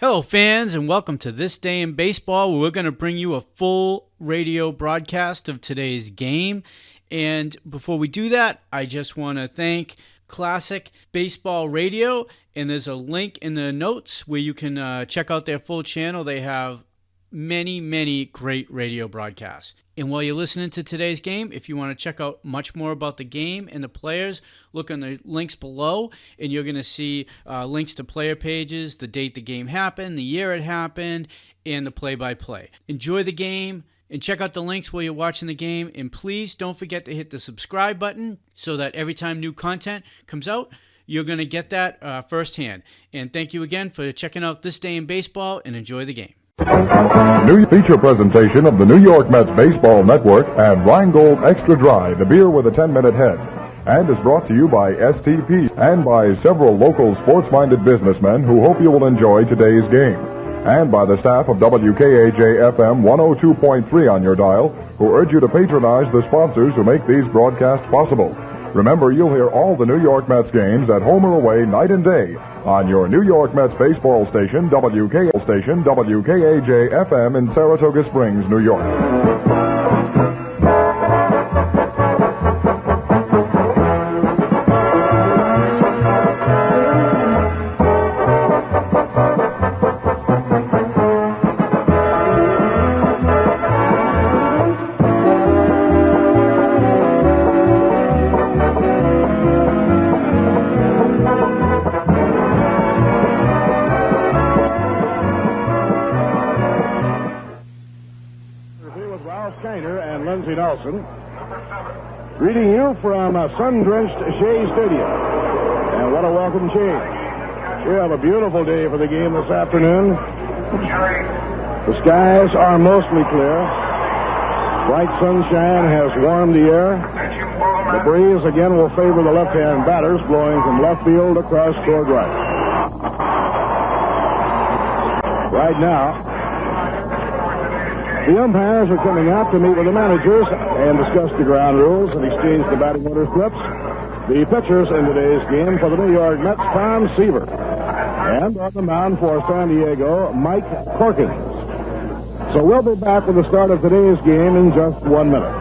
Hello, fans, and welcome to This Day in Baseball, where we're going to bring you a full radio broadcast of today's game. And before we do that, I just want to thank Classic Baseball Radio, and there's a link in the notes where you can check out their full channel. They have many great radio broadcasts. And while you're listening to today's game, if you want to check out much more about the game and the players, look on the links below, and you're going to see links to player pages, the date the game happened, the year it happened, and the play-by-play. Enjoy the game, and check out the links while you're watching the game, and please don't forget to hit the subscribe button so that every time new content comes out, you're going to get that firsthand. And thank you again for checking out This Day in Baseball, and enjoy the game. New feature presentation of the New York Mets Baseball Network and Rheingold Extra Dry, the beer with a 10-minute head, and is brought to you by STP and by several local sports-minded businessmen who hope you will enjoy today's game, and by the staff of WKAJ-FM 102.3 on your dial, who urge you to patronize the sponsors who make these broadcasts possible. Remember, you'll hear all the New York Mets games at home or away night and day on your New York Mets baseball station, WKAJ-FM in Saratoga Springs, New York. Greeting you from sun-drenched Shea Stadium. And what a welcome change. We have a beautiful day for the game this afternoon. The skies are mostly clear. Bright sunshine has warmed the air. The breeze again will favor the left-hand batters, blowing from left field across toward right. Right now, the umpires are coming out to meet with the managers and discuss the ground rules and exchange the batting order slips. The pitchers in today's game for the New York Mets, Tom Seaver. And on the mound for San Diego, Mike Perkins. So we'll be back with the start of today's game in just 1 minute.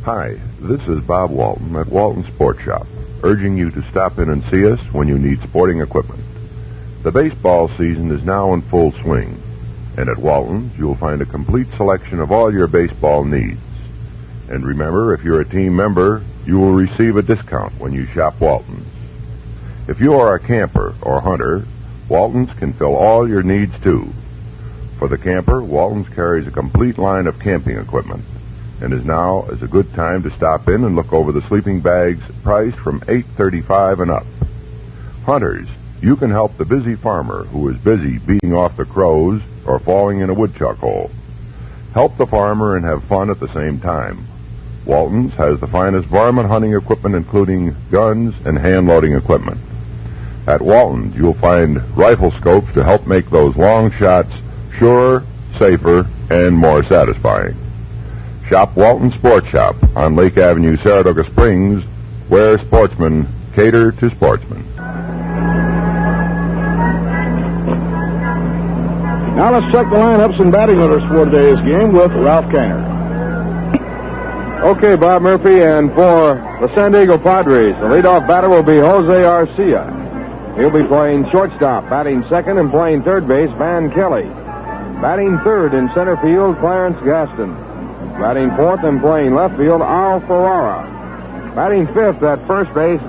Hi, this is Bob Walton at Walton Sports Shop, urging you to stop in and see us when you need sporting equipment. The baseball season is now in full swing. And at Walton's, you'll find a complete selection of all your baseball needs. And remember, if you're a team member, you will receive a discount when you shop Walton's. If you are a camper or hunter, Walton's can fill all your needs too. For the camper, Walton's carries a complete line of camping equipment, and now is a good time to stop in and look over the sleeping bags priced from $8.35 and up. Hunters, you can help the busy farmer who is busy beating off the crows or falling in a woodchuck hole. Help the farmer and have fun at the same time. Walton's has the finest varmint hunting equipment, including guns and hand-loading equipment. At Walton's, you'll find rifle scopes to help make those long shots surer, safer, and more satisfying. Shop Walton Sports Shop on Lake Avenue, Saratoga Springs, where sportsmen cater to sportsmen. Now let's check the lineups and batting orders for today's game with Ralph Kiner. Okay, Bob Murphy, and for the San Diego Padres, the leadoff batter will be Jose Arcia. He'll be playing shortstop, batting second and playing third base, Van Kelly. Batting third in center field, Clarence Gaston. Batting fourth and playing left field, Al Ferrara. Batting fifth at first base,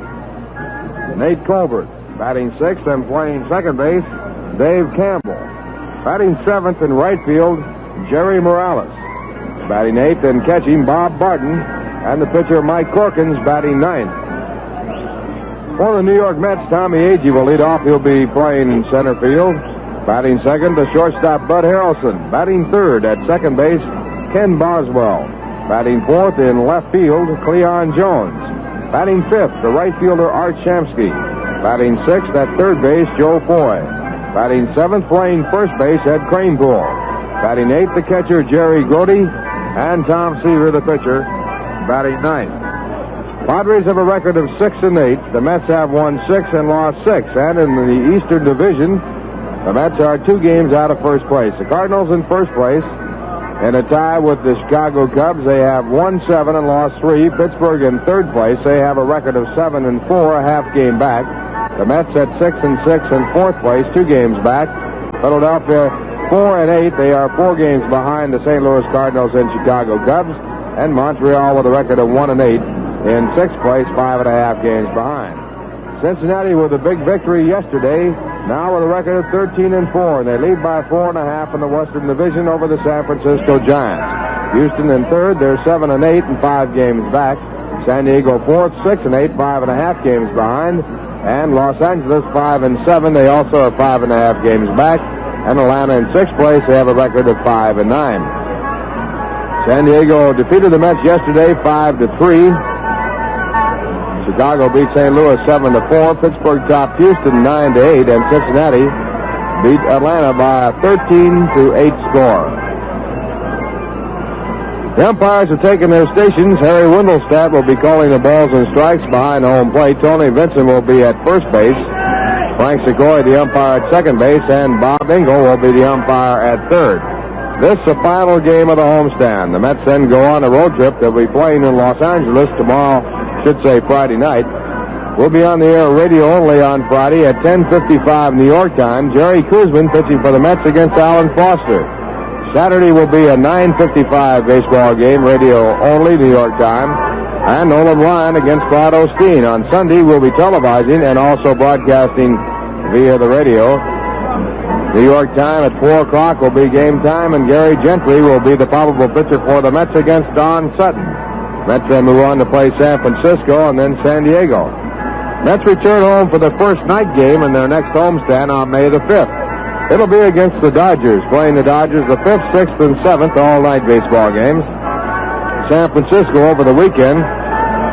Nate Covert. Batting sixth and playing second base, Dave Campbell. Batting seventh in right field, Jerry Morales. Batting eighth and catching, Bob Barton. And the pitcher, Mike Corkins, batting ninth. For the New York Mets, Tommy Agee will lead off. He'll be playing in center field. Batting second, the shortstop, Bud Harrelson. Batting third at second base, Ken Boswell. Batting fourth in left field, Cleon Jones. Batting fifth, the right fielder, Art Shamsky. Batting sixth at third base, Joe Foy. Batting seventh, playing first base, Ed Kranepool. Batting eighth, the catcher, Jerry Grody. And Tom Seaver, the pitcher, batting ninth. Padres have a record of 6-8. The Mets have won 6 and lost 6. And in the Eastern Division, The Mets are 2 games out of first place. The Cardinals in first place in a tie with the Chicago Cubs. They have won 7 and lost 3. Pittsburgh in third place. They have a record of 7 and 4, a half game back. The Mets at 6 and 6 in fourth place, 2 games back. Philadelphia 4 and 8. They are 4 games behind the St. Louis Cardinals and Chicago Cubs. And Montreal with a record of 1 and 8 in sixth place, 5.5 games behind. Cincinnati with a big victory yesterday, now with a record of 13 and 4, and they lead by 4.5 in the Western Division over the San Francisco Giants. Houston in third, they're 7 and 8 and 5 games back. San Diego fourth, 6 and 8, 5.5 games behind, and Los Angeles 5 and 7. They also are 5.5 games back, and Atlanta in sixth place. They have a record of 5 and 9. San Diego defeated the Mets yesterday 5-3. Chicago beat St. Louis 7-4. Pittsburgh topped Houston 9-8, and Cincinnati beat Atlanta by a 13-8 score. The umpires are taking their stations. Harry Windelstadt will be calling the balls and strikes behind home plate. Tony Vincent will be at first base. Frank Segoy, the umpire, at second base, and Bob Engel will be the umpire at third. This is the final game of the homestand. The Mets then go on a road trip. They'll be playing in Los Angeles tomorrow, should say Friday night. We'll be on the air radio only on Friday at 10:55 New York time. Jerry Kuzman pitching for the Mets against Alan Foster. Saturday will be a 9:55 baseball game, radio only, New York time. And Nolan Ryan against Clyde Osteen. On Sunday, we'll be televising and also broadcasting via the radio. New York time at 4 o'clock will be game time, and Gary Gentry will be the probable pitcher for the Mets against Don Sutton. Mets then move on to play San Francisco and then San Diego. Mets return home for the first night game in their next homestand on May the 5th. It'll be against the Dodgers, playing the Dodgers the 5th, 6th, and 7th all-night baseball games. San Francisco over the weekend.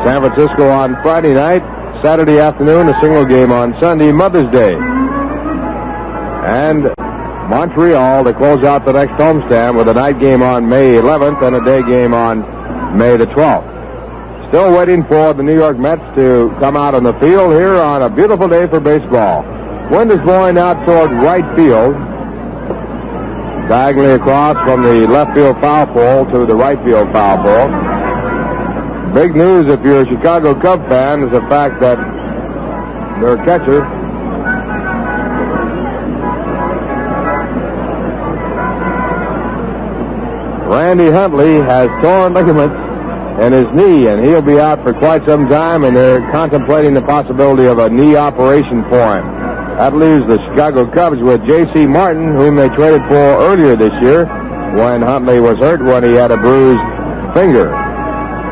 San Francisco on Friday night, Saturday afternoon, a single game on Sunday, Mother's Day. And Montreal to close out the next homestand with a night game on May 11th and a day game on May the 12th. Still waiting for the New York Mets to come out on the field here on a beautiful day for baseball. Wind is blowing out toward right field, diagonally across from the left field foul pole to the right field foul pole. Big news if you're a Chicago Cub fan is the fact that their catcher, Randy Huntley, has torn ligaments in his knee, and he'll be out for quite some time, and they're contemplating the possibility of a knee operation for him. That leaves the Chicago Cubs with J.C. Martin, whom they traded for earlier this year when Huntley was hurt, when he had a bruised finger.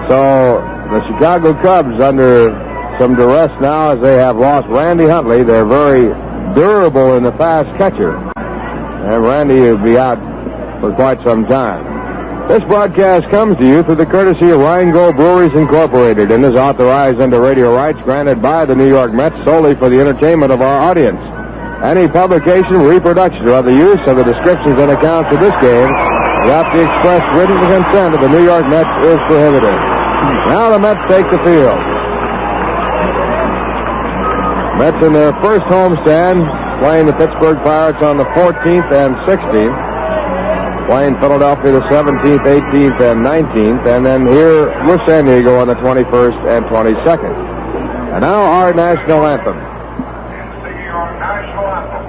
So the Chicago Cubs under some duress now as they have lost Randy Huntley. They're very durable in the fast catcher, and Randy will be out for quite some time. This broadcast comes to you through the courtesy of Rheingold Breweries Incorporated and is authorized under radio rights granted by the New York Mets solely for the entertainment of our audience. Any publication, reproduction, or other use of the descriptions and accounts of this game without the express written consent of the New York Mets is prohibited. Now the Mets take the field. Mets in their first homestand playing the Pittsburgh Pirates on the 14th and 16th. Playing Philadelphia the 17th, 18th, and 19th, and then here with San Diego on the 21st and 22nd. And now our national anthem. Singing our national anthem.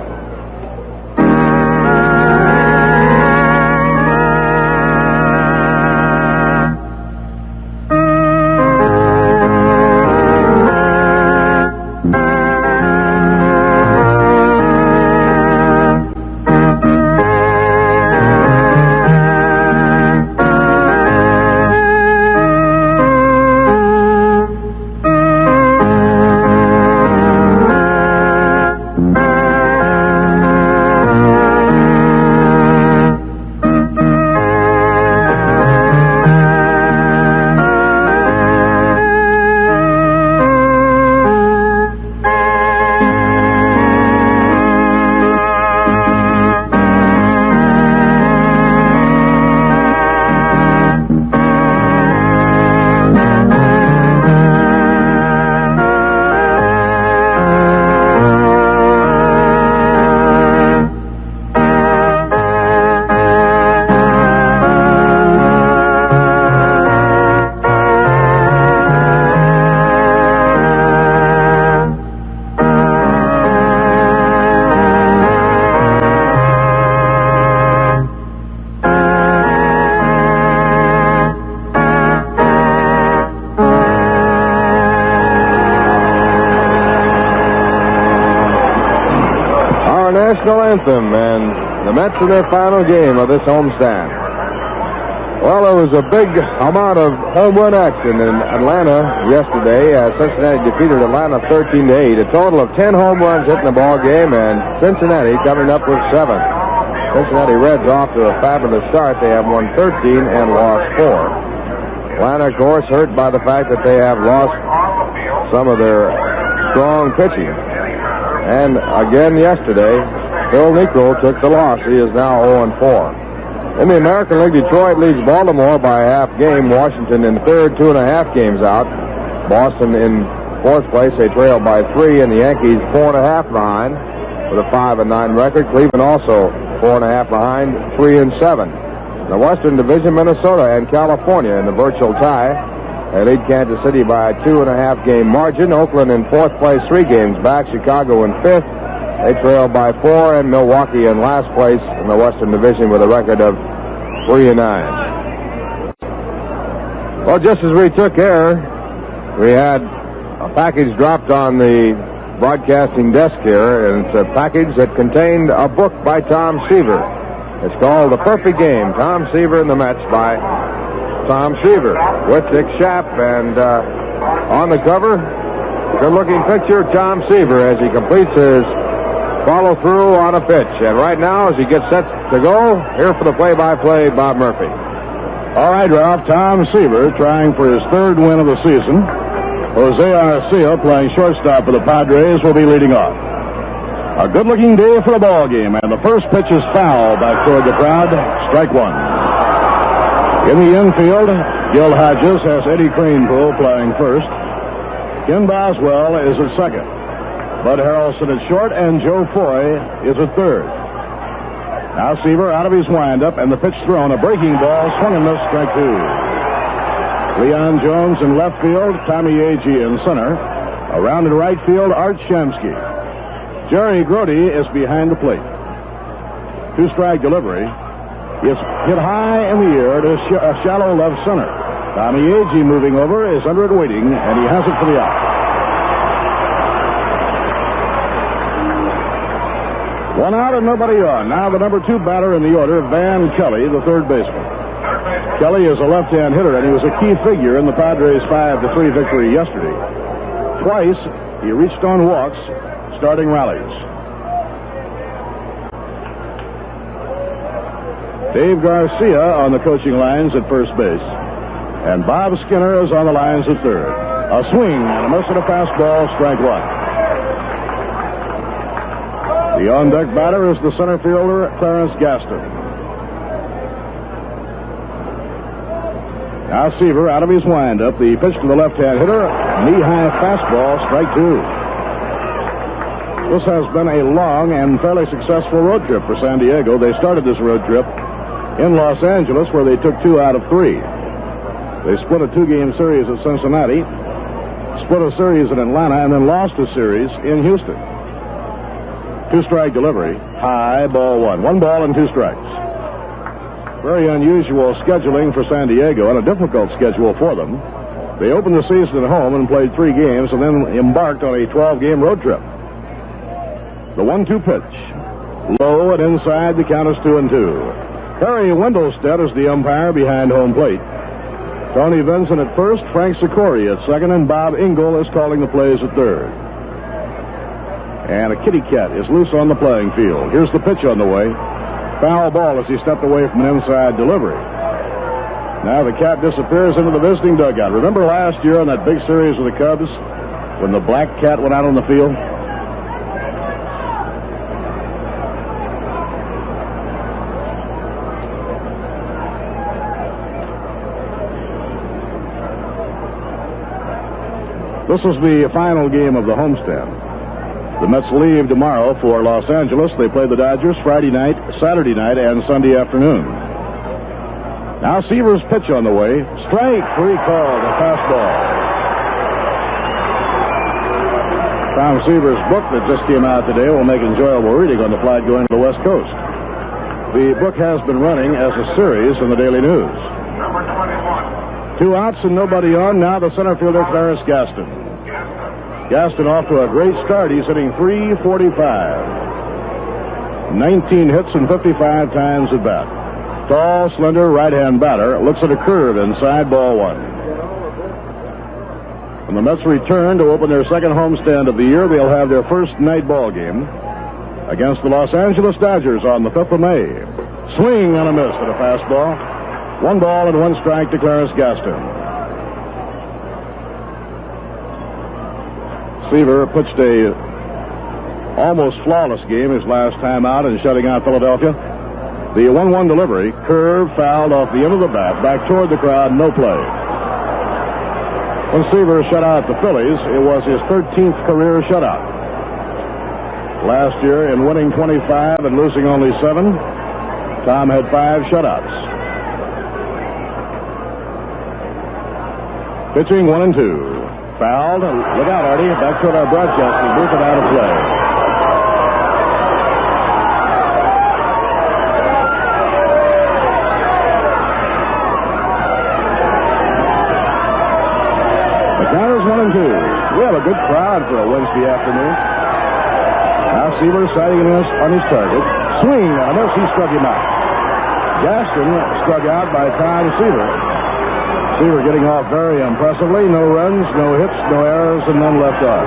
Anthem and the Mets in their final game of this homestand. Well, there was a big amount of home run action in Atlanta yesterday as Cincinnati defeated Atlanta 13-8. A total of 10 home runs hit in the ball game, and Cincinnati coming up with 7. Cincinnati Reds off to a fabulous start. They have won 13 and lost 4. Atlanta, of course, hurt by the fact that they have lost some of their strong pitching. And again yesterday, Phil Niekro took the loss. He is now 0-4. In the American League, Detroit leads Baltimore by a half game. Washington in third, 2.5 games out. Boston in fourth place. They trail by 3, and the Yankees 4.5 behind with a 5-9 record. Cleveland also 4.5 behind, 3-7. The Western Division, Minnesota and California in the virtual tie. They lead Kansas City by a 2.5 game margin. Oakland in fourth place, 3 games back. Chicago in fifth. They trail by 4, and Milwaukee in last place in the Western Division with a record of 3-9. Well, just as we took air, we had a package dropped on the broadcasting desk here, and it's a package that contained a book by Tom Seaver. It's called The Perfect Game, Tom Seaver and the Mets by Tom Seaver, with Dick Schaap, and on the cover, good-looking picture of Tom Seaver as he completes his follow-through on a pitch. And right now, as he gets set to go, here for the play-by-play, Bob Murphy. All right, Ralph. Tom Seaver trying for his 3rd win of the season. Jose Arcia, playing shortstop for the Padres, will be leading off. A good-looking day for the ball game, and the first pitch is foul back toward the crowd. Strike 1. In the infield, Gil Hodges has Eddie Kranepool playing first. Ken Boswell is at second. Bud Harrelson at short, and Joe Foy is at third. Now Seaver out of his windup, and the pitch thrown, a breaking ball, swung and missed, strike 2. Cleon Jones in left field, Tommy Agee in center. Around in right field, Art Shamsky. Jerry Grody is behind the plate. 2-strike delivery. It's hit high in the air to a shallow left center. Tommy Agee moving over is under it waiting, and he has it for the out. 1 out and nobody on. Now the number 2 batter in the order, Van Kelly, the third baseman. Kelly is a left-hand hitter, and he was a key figure in the Padres' 5-3 victory yesterday. Twice he reached on walks, starting rallies. Dave Garcia on the coaching lines at first base, and Bob Skinner is on the lines at third. A swing and a miss at a fastball, strike 1. The on-deck batter is the center fielder, Clarence Gaston. Now Seaver out of his windup. The pitch to the left-hand hitter, knee-high fastball, strike 2. This has been a long and fairly successful road trip for San Diego. They started this road trip in Los Angeles, where they took 2 out of 3. They split a 2-game series at Cincinnati, split a series in Atlanta, and then lost a series in Houston. 2-strike delivery. High, ball 1. 1 ball and 2 strikes. Very unusual scheduling for San Diego, and a difficult schedule for them. They opened the season at home and played 3 games, and then embarked on a 12-game road trip. The 1-2 pitch. Low and inside, the count is 2-2. Harry Wendelstedt is the umpire behind home plate. Tony Vincent at first, Frank Sikori at second, and Bob Engel is calling the plays at third. And a kitty cat is loose on the playing field. Here's the pitch on the way. Foul ball as he stepped away from an inside delivery. Now the cat disappears into the visiting dugout. Remember last year on that big series of the Cubs when the black cat went out on the field? This is the final game of the homestand. The Mets leave tomorrow for Los Angeles. They play the Dodgers Friday night, Saturday night, and Sunday afternoon. Now Seaver's pitch on the way. Strike 3 called, a fastball. Tom Seaver's book that just came out today will make enjoyable reading on the flight going to the West Coast. The book has been running as a series in the Daily News. Number 21. 2 outs and nobody on. Now the center fielder, Clarence Gaston. Gaston off to a great start. He's hitting .345. 19 hits and 55 times at bat. Tall, slender right-hand batter looks at a curve inside, ball one. When the Mets return to open their second homestand of the year, they'll have their first night ball game against the Los Angeles Dodgers on the 5th of May. Swing and a miss at a fastball. 1 ball and 1 strike to Clarence Gaston. Seaver pitched a almost flawless game his last time out in shutting out Philadelphia. The 1-1 delivery, curve fouled off the end of the bat, back toward the crowd, no play. When Seaver shut out the Phillies, it was his 13th career shutout. Last year, in winning 25 and losing only 7, Tom had 5 shutouts. Pitching 1 and 2. Fouled. Look out, Artie. Back toward our broadcasting booth and out of play. The count is 1 and 2. We have a good crowd for a Wednesday afternoon. Now Seaver sighting on his target. Swing and a miss. He struck him out. Gaston struck out by Tom Seaver. Seaver getting off very impressively. No runs, no hits, no errors, and none left on.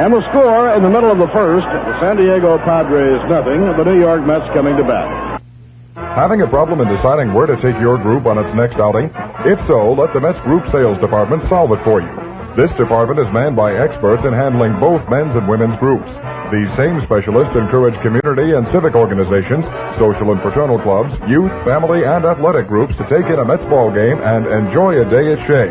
And the score in the middle of the first, the San Diego Padres nothing, the New York Mets coming to bat. Having a problem in deciding where to take your group on its next outing? If so, let the Mets Group Sales Department solve it for you. This department is manned by experts in handling both men's and women's groups. These same specialists encourage community and civic organizations, social and fraternal clubs, youth, family, and athletic groups to take in a Mets ball game and enjoy a day at Shea.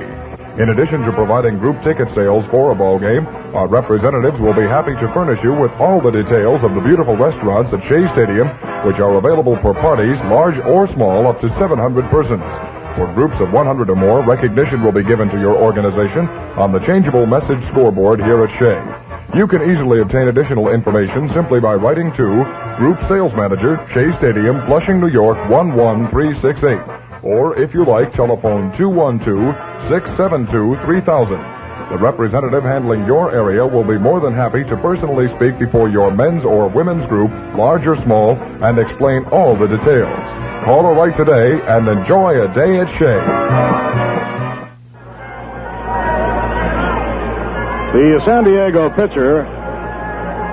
In addition to providing group ticket sales for a ball game, our representatives will be happy to furnish you with all the details of the beautiful restaurants at Shea Stadium, which are available for parties, large or small, up to 700 persons. For groups of 100 or more, recognition will be given to your organization on the changeable message scoreboard here at Shea. You can easily obtain additional information simply by writing to Group Sales Manager, Shea Stadium, Flushing, New York, 11368. Or, if you like, telephone 212-672-3000. The representative handling your area will be more than happy to personally speak before your men's or women's group, large or small, and explain all the details. Call or write today and enjoy a day at Shea. The San Diego pitcher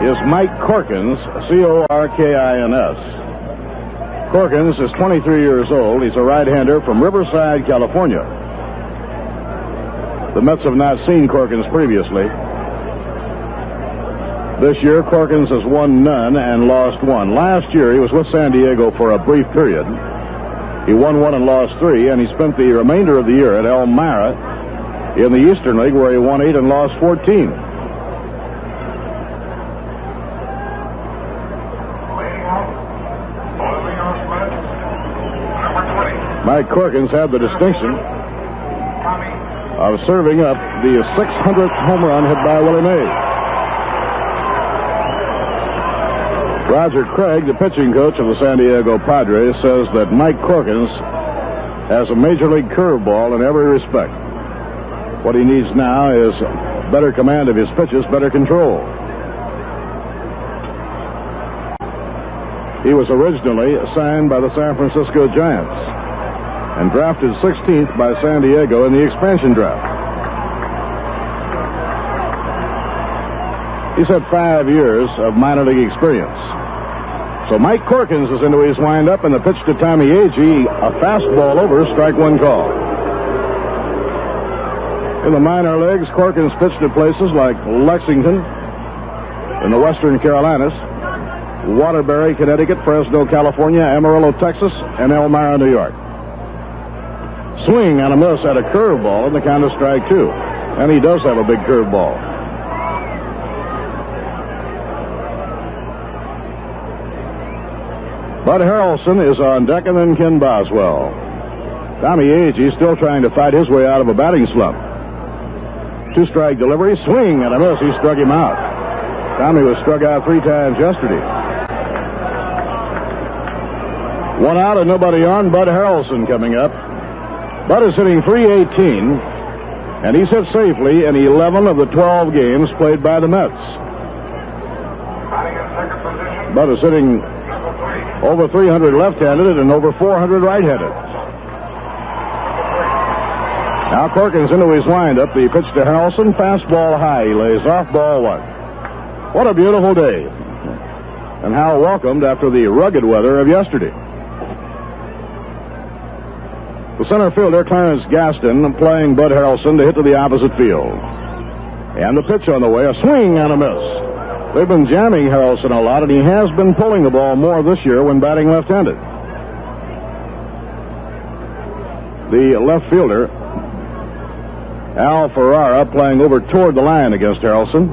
is Mike Corkins, Corkins. Corkins is 23 years old. He's a right-hander from Riverside, California. The Mets have not seen Corkins previously. This year, Corkins has won none and lost 1. Last year, he was with San Diego for a brief period. He won 1 and lost 3, and he spent the remainder of the year at Elmira in the Eastern League, where he won 8 and lost 14. Mike Corkins had the distinction of serving up the 600th home run hit by Willie Mays. Roger Craig, the pitching coach of the San Diego Padres, says that Mike Corkins has a major league curveball in every respect. What he needs now is better command of his pitches, better control. He was originally signed by the San Francisco Giants and drafted 16th by San Diego in the expansion draft. He's had 5 years of minor league experience. So Mike Corkins is into his windup, and the pitch to Tommy Agee, a fastball over, strike 1 call. In the minor leagues, Corkins pitched at places like Lexington in the Western Carolinas, Waterbury, Connecticut, Fresno, California, Amarillo, Texas, and Elmira, New York. Swing and a miss at a curveball, and the count is strike 2. And he does have a big curveball. Bud Harrelson is on deck, and then Ken Boswell. Tommy Agee still trying to fight his way out of a batting slump. 2-strike delivery, swing and a miss. He struck him out. Tommy was struck out 3 times yesterday. 1 out and nobody on. Bud Harrelson coming up. Bud is hitting .318, and he's hit safely in 11 of the 12 games played by the Mets. Bud is hitting over 300 left-handed and over 400 right-handed. Now Perkins into his windup. The pitch to Harrelson. Fastball high. He lays off, ball one. What a beautiful day. And how welcomed after the rugged weather of yesterday. The center fielder, Clarence Gaston, playing Bud Harrelson to hit to the opposite field. And the pitch on the way, a swing and a miss. They've been jamming Harrelson a lot, and he has been pulling the ball more this year when batting left-handed. The left fielder, Al Ferrara, playing over toward the line against Harrelson.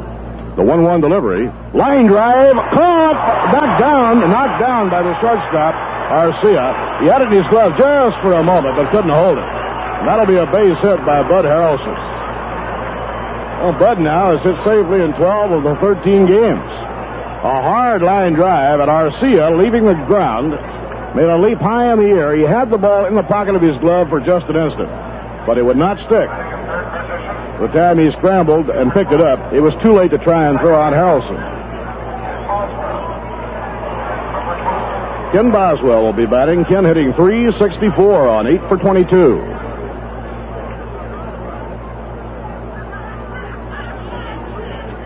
The 1-1 delivery. Line drive. Caught. Knocked down by the shortstop, Arcia. He had it in his glove just for a moment, but couldn't hold it. And that'll be a base hit by Bud Harrelson. Well, Bud now has hit safely in 12 of the 13 games. A hard line drive, and Arcia, leaving the ground, made a leap high in the air. He had the ball in the pocket of his glove for just an instant, but it would not stick. The time he scrambled and picked it up, it was too late to try and throw out Harrelson. Ken Boswell will be batting. Ken hitting .364 on 8 for 22.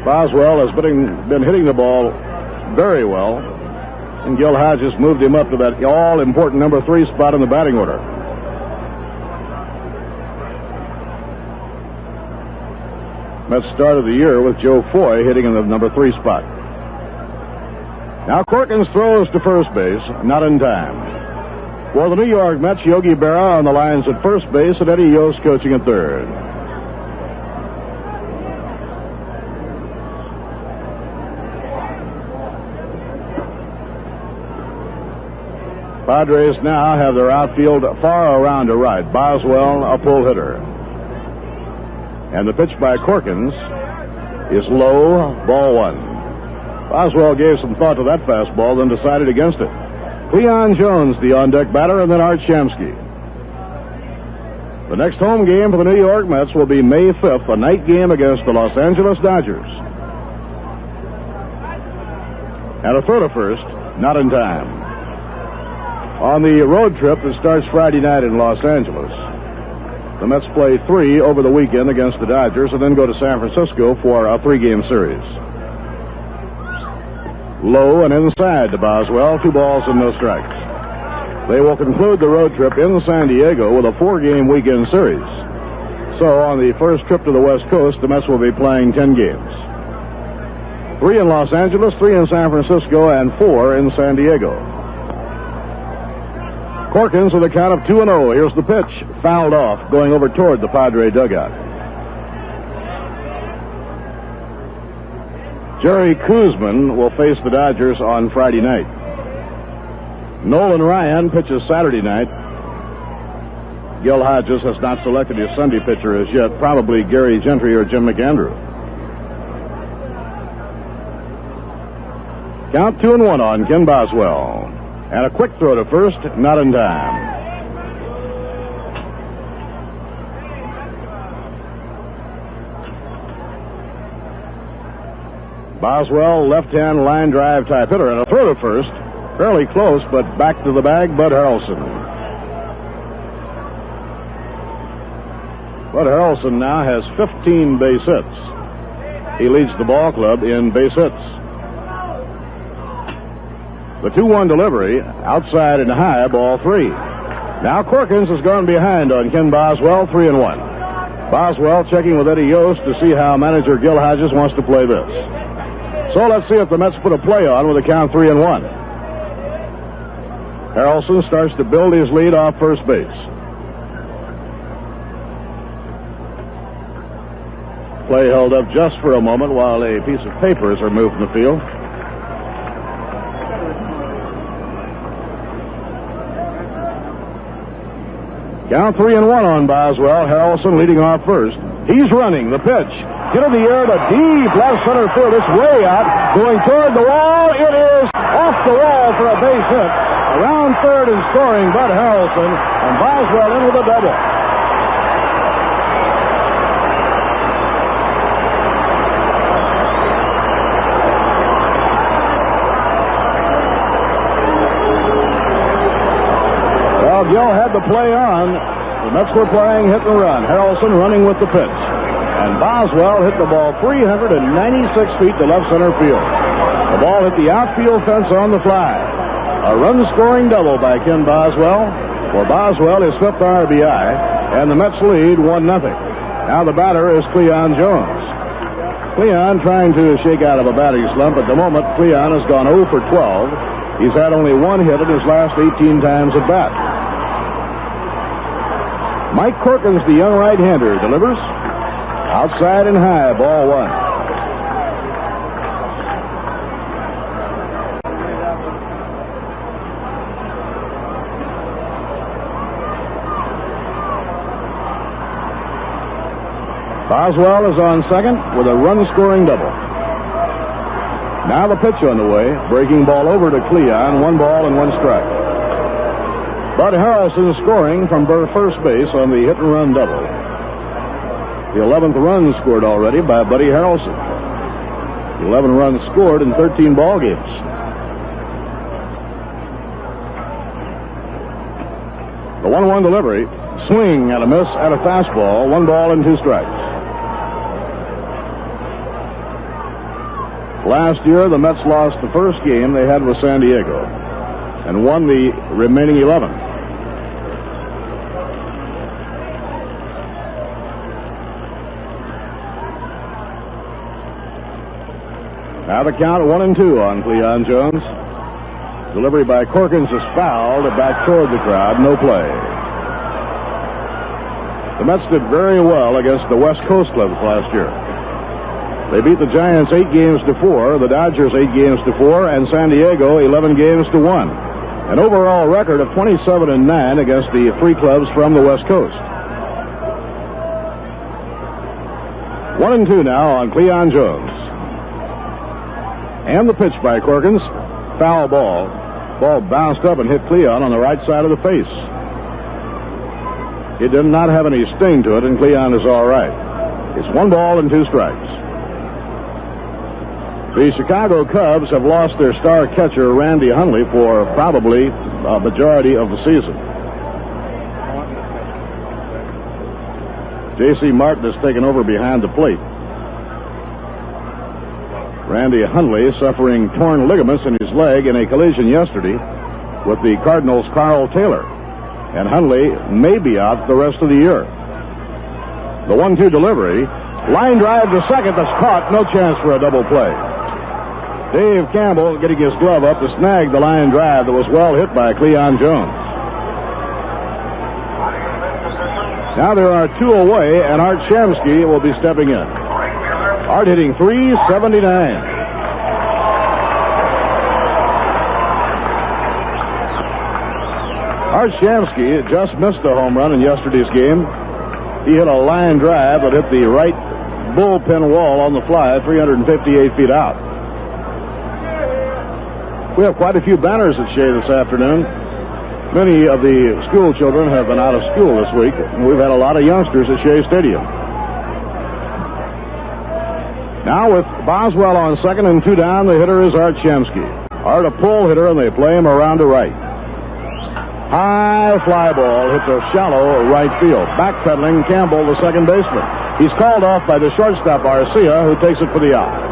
Boswell has been hitting the ball very well, and Gil Hodges moved him up to that all-important number 3 spot in the batting order. Mets started the year with Joe Foy hitting in the number 3 spot. Now Corkins throws to first base, not in time. For the New York Mets, Yogi Berra on the lines at first base and Eddie Yost coaching at third. Padres now have their outfield far around to right. Boswell, a pull hitter. And the pitch by Corkins is low, ball one. Boswell gave some thought to that fastball, then decided against it. Cleon Jones, the on-deck batter, and then Art Shamsky. The next home game for the New York Mets will be May 5th, a night game against the Los Angeles Dodgers. And a throw to first, not in time. On the road trip that starts Friday night in Los Angeles, the Mets play 3 over the weekend against the Dodgers and then go to San Francisco for a 3-game series. Low and inside to Boswell, 2 balls and no strikes. They will conclude the road trip in San Diego with a 4-game weekend series. So on the first trip to the West Coast, the Mets will be playing 10 games. 3 in Los Angeles, 3 in San Francisco, and 4 in San Diego. Corkins with a count of 2-0. Here's the pitch. Fouled off, going over toward the Padre dugout. Jerry Koosman will face the Dodgers on Friday night. Nolan Ryan pitches Saturday night. Gil Hodges has not selected his Sunday pitcher as yet. Probably Gary Gentry or Jim McAndrew. Count 2-1 on Ken Boswell. And a quick throw to first, not in time. Boswell, left-hand line drive type hitter, and a throw to first. Fairly close, but back to the bag, Bud Harrelson. Bud Harrelson now has 15 base hits. He leads the ball club in base hits. The 2-1 delivery, outside and high, ball 3. Now Corkins has gone behind on Ken Boswell, 3-1. Boswell checking with Eddie Yost to see how manager Gil Hodges wants to play this. So let's see if the Mets put a play on with a count 3-1. Harrelson starts to build his lead off first base. Play held up just for a moment while a piece of paper is removed from the field. Count 3-1 on Boswell. Harrelson leading off first. He's running the pitch. Hit in the air to deep left center field. It's way out. Going toward the wall. It is off the wall for a base hit. Around third and scoring Bud Harrelson. And Boswell in with a double. Gil had the play on. The Mets were playing hit and run. Harrelson running with the pitch. And Boswell hit the ball 396 feet to left center field. The ball hit the outfield fence on the fly. A run-scoring double by Ken Boswell. For Boswell, his fifth RBI. And the Mets lead 1-0. Now the batter is Cleon Jones. Cleon trying to shake out of a batting slump. At the moment, Cleon has gone 0 for 12. He's had only one hit in his last 18 times at bat. Mike Perkins, the young right-hander, delivers. Outside and high, ball one. Boswell is on second with a run-scoring double. Now the pitch on the way. Breaking ball over to Cleon. 1 ball and 1 strike. Bud Harrelson scoring from first base on the hit-and-run double. The 11th run scored already by Buddy Harrelson. 11 runs scored in 13 ball games. The 1-1 delivery. Swing and a miss at a fastball. 1 ball and 2 strikes. Last year, the Mets lost the first game they had with San Diego and won the remaining 11. Now the count 1-2 on Cleon Jones. Delivery by Perkins is fouled back toward the crowd. No play. The Mets did very well against the West Coast clubs last year. They beat the Giants 8-4, the Dodgers 8-4, and San Diego 11-1. An overall record of 27-9 against the three clubs from the West Coast. 1-2 now on Cleon Jones. And the pitch by Perkins. Foul ball. Ball bounced up and hit Cleon on the right side of the face. It did not have any sting to it, and Cleon is all right. It's 1 ball and 2 strikes. The Chicago Cubs have lost their star catcher, Randy Hundley, for probably a majority of the season. J.C. Martin has taken over behind the plate. Randy Hundley suffering torn ligaments in his leg in a collision yesterday with the Cardinals' Carl Taylor. And Hundley may be out the rest of the year. The 1-2 delivery. Line drive to second that's caught. No chance for a double play. Dave Campbell getting his glove up to snag the line drive that was well hit by Cleon Jones. Now there are 2 away, and Art Shamsky will be stepping in. Art hitting .379. Art Shamsky just missed a home run in yesterday's game. He hit a line drive that hit the right bullpen wall on the fly, 358 feet out. We have quite a few banners at Shea this afternoon. Many of the school children have been out of school this week, and we've had a lot of youngsters at Shea Stadium. Now with Boswell on second and 2 down, the hitter is Art Shamsky. Art a pull hitter, and they play him around to right. High fly ball hits a shallow right field. Backpedaling Campbell, the second baseman. He's called off by the shortstop Arcia, who takes it for the out.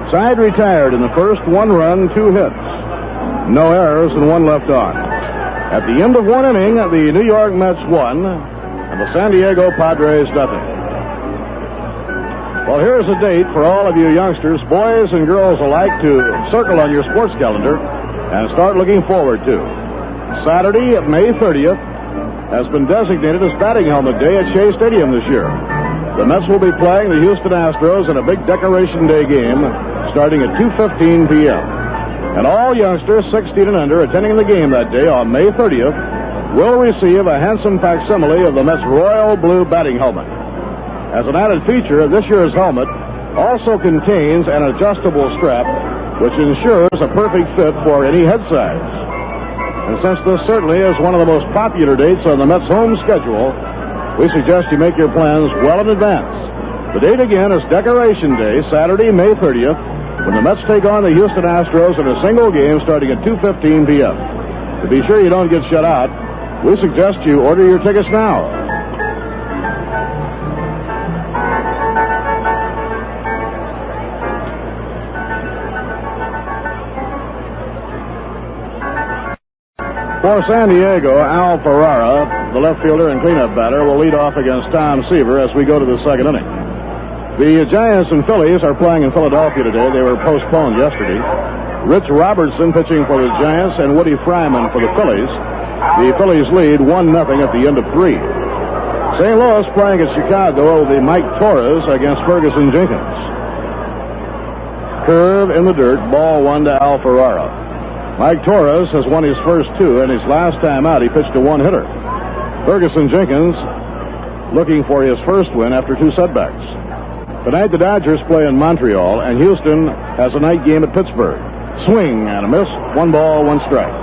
Side retired in the first. 1 run, 2 hits. No errors and 1 left on. At the end of 1 inning, the New York Mets won, and the San Diego Padres nothing. Well, here's a date for all of you youngsters, boys and girls alike, to circle on your sports calendar and start looking forward to. Saturday, May 30th, has been designated as Batting Helmet Day at Shea Stadium this year. The Mets will be playing the Houston Astros in a big Decoration Day game starting at 2:15 p.m. And all youngsters 16 and under attending the game that day on May 30th will receive a handsome facsimile of the Mets' royal blue batting helmet. As an added feature, this year's helmet also contains an adjustable strap which ensures a perfect fit for any head size. And since this certainly is one of the most popular dates on the Mets' home schedule, we suggest you make your plans well in advance. The date again is Decoration Day, Saturday, May 30th, when the Mets take on the Houston Astros in a single game starting at 2:15 p.m. To be sure you don't get shut out, We suggest you order your tickets now. For San Diego, Al Ferrara, the left fielder and cleanup batter, will lead off against Tom Seaver as we go to the second inning. The Giants and Phillies are playing in Philadelphia today. They were postponed yesterday. Rich Robertson pitching for the Giants and Woody Fryman for the Phillies. The Phillies lead 1-0 at the end of 3. St. Louis playing at Chicago will be Mike Torres against Ferguson Jenkins. Curve in the dirt, ball 1 to Al Ferrara. Mike Torres has won his first 2, and his last time out he pitched a one-hitter. Ferguson Jenkins looking for his first win after 2 setbacks. Tonight the Dodgers play in Montreal, and Houston has a night game at Pittsburgh. Swing and a miss, 1 ball, 1 strike.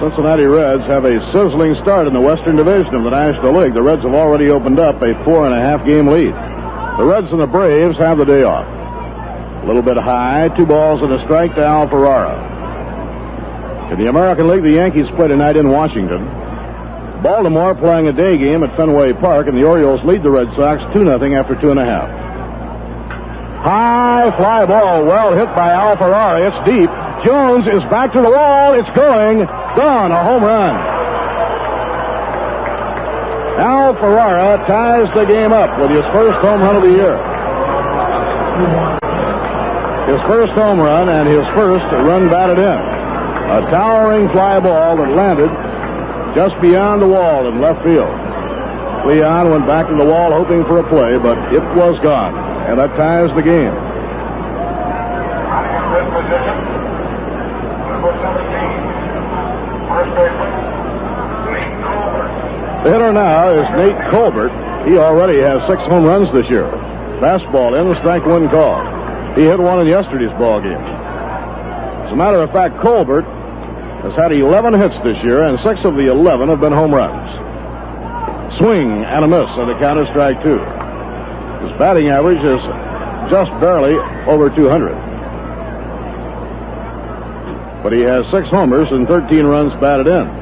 Cincinnati Reds have a sizzling start in the Western Division of the National League. The Reds have already opened up a 4.5-game lead. The Reds and the Braves have the day off. A little bit high, 2 balls and a strike to Al Ferrara. In the American League, the Yankees play tonight in Washington. Baltimore playing a day game at Fenway Park, and the Orioles lead the Red Sox 2-0 after 2.5. High fly ball, well hit by Al Ferrara. It's deep. Jones is back to the wall. It's going. Gone. A home run. Al Ferrara ties the game up with his first home run of the year. His first home run and his first run batted in. A towering fly ball that landed just beyond the wall in left field. Cleon went back to the wall hoping for a play, but it was gone, and that ties the game. The hitter now is Nate Covert. He already has 6 home runs this year. Fastball in, the strike 1 call. He hit one in yesterday's ball game. As a matter of fact, Covert has had 11 hits this year, and 6 of the 11 have been home runs. Swing and a miss on the count of strike 2. His batting average is just barely over 200. But he has 6 homers and 13 runs batted in.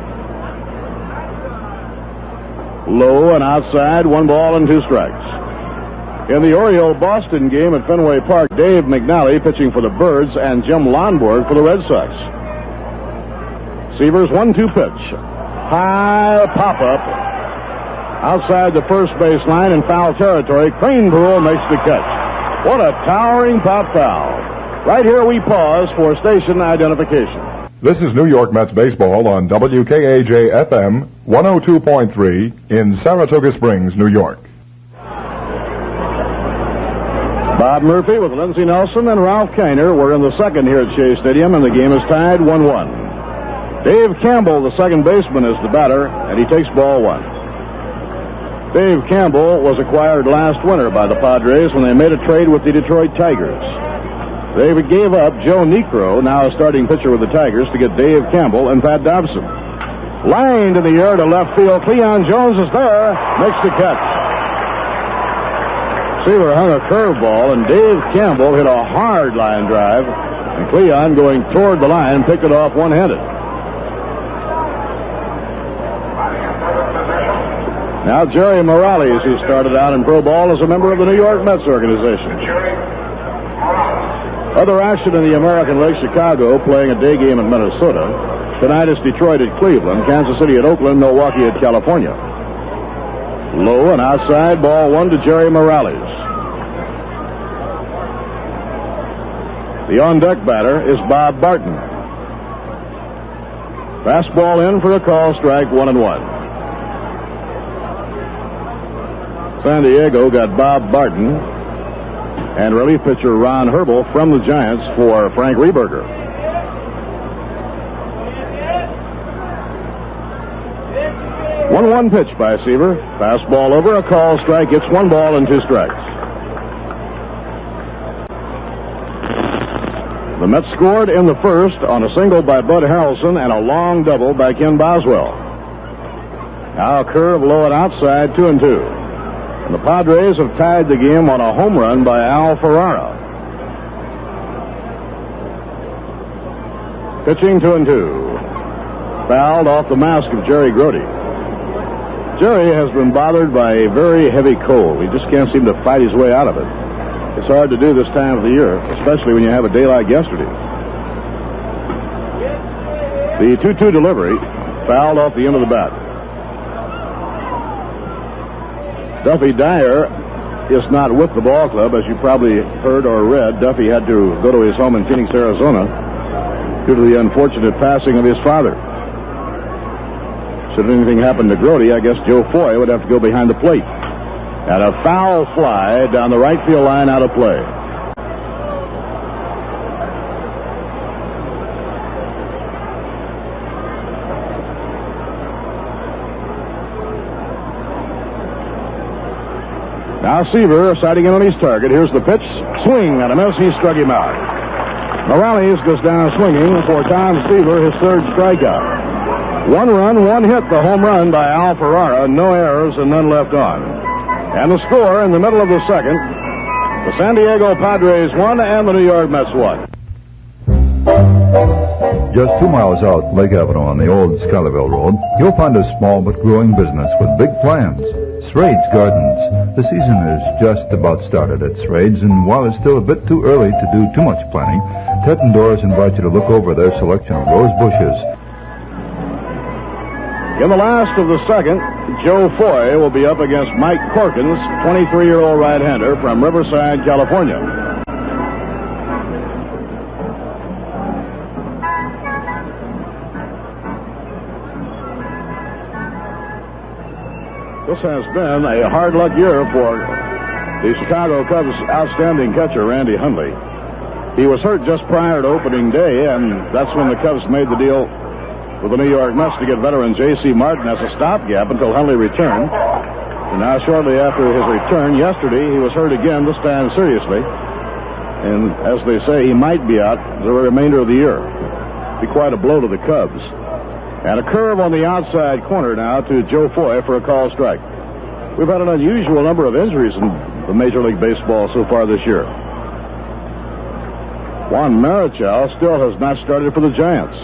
Low and outside, 1 ball and 2 strikes. In the Oriole-Boston game at Fenway Park, Dave McNally pitching for the Birds and Jim Lonborg for the Red Sox. Seaver's 1-2 pitch. High pop-up outside the first base line in foul territory. Cranepool makes the catch. What a towering pop foul. Right here we pause for station identification. This is New York Mets baseball on WKAJ-FM 102.3 in Saratoga Springs, New York. Bob Murphy with Lindsey Nelson and Ralph Kiner were in the second here at Shea Stadium, and the game is tied 1-1. Dave Campbell, the second baseman, is the batter, and he takes ball 1. Dave Campbell was acquired last winter by the Padres when they made a trade with the Detroit Tigers. They gave up Joe Niekro, now a starting pitcher with the Tigers, to get Dave Campbell and Pat Dobson. Lined in the air to left field. Cleon Jones is there, makes the catch. Seaver hung a curveball, and Dave Campbell hit a hard line drive, and Cleon, going toward the line, picked it off one-handed. Now Jerry Morales, who started out in pro ball as a member of the New York Mets organization. Other action in the American League: Chicago playing a day game in Minnesota. Tonight is Detroit at Cleveland, Kansas City at Oakland, Milwaukee at California. Low and outside, ball 1 to Jerry Morales. The on-deck batter is Bob Barton. Fastball in for a call, strike 1-1. San Diego got Bob Barton and relief pitcher Ron Herbel from the Giants for Frank Rehberger. One pitch by Seaver. Fastball over, a call, strike. It's 1 ball and 2 strikes. The Mets scored in the first on a single by Bud Harrelson and a long double by Ken Boswell. Now a curve low and outside, 2-2. And the Padres have tied the game on a home run by Al Ferrara. Pitching 2-2. fouled off the mask of Jerry Grody. Jerry has been bothered by a very heavy cold. He just can't seem to fight his way out of it. It's hard to do this time of the year, especially when you have a day like yesterday. The 2-2 delivery, fouled off the end of the bat. Duffy Dyer is not with the ball club, as you probably heard or read. Duffy had to go to his home in Phoenix, Arizona, due to the unfortunate passing of his father. Should anything happen to Grody, I guess Joe Foy would have to go behind the plate. And a foul fly down the right field line, out of play. Now Seaver sighting in on his target. Here's the pitch. Swing and a miss. He struck him out. Morales goes down swinging for Tom Seaver, his third strikeout. 1 run, 1 hit, the home run by Al Ferrara. No errors and none left on. And the score in the middle of the second, the San Diego Padres won and the New York Mets won. Just 2 miles out Lake Avenue on the old Schuylerville Road, you'll find a small but growing business with big plans. Srade's Gardens. The season is just about started at Srade's, and while it's still a bit too early to do too much planning, Ted and Doris invite you to look over their selection of rose bushes. In the last of the second, Joe Foy will be up against Mike Perkins, 23-year-old right-hander from Riverside, California. This has been a hard-luck year for the Chicago Cubs' outstanding catcher, Randy Hundley. He was hurt just prior to opening day, and that's when the Cubs made the deal with the New York Mets to get veteran J.C. Martin as a stopgap until Hundley returned. And now, shortly after his return yesterday, he was hurt again, this time seriously. And as they say, he might be out the remainder of the year. Be quite a blow to the Cubs. And a curve on the outside corner now to Joe Foy for a call strike. We've had an unusual number of injuries in the Major League Baseball so far this year. Juan Marichal still has not started for the Giants.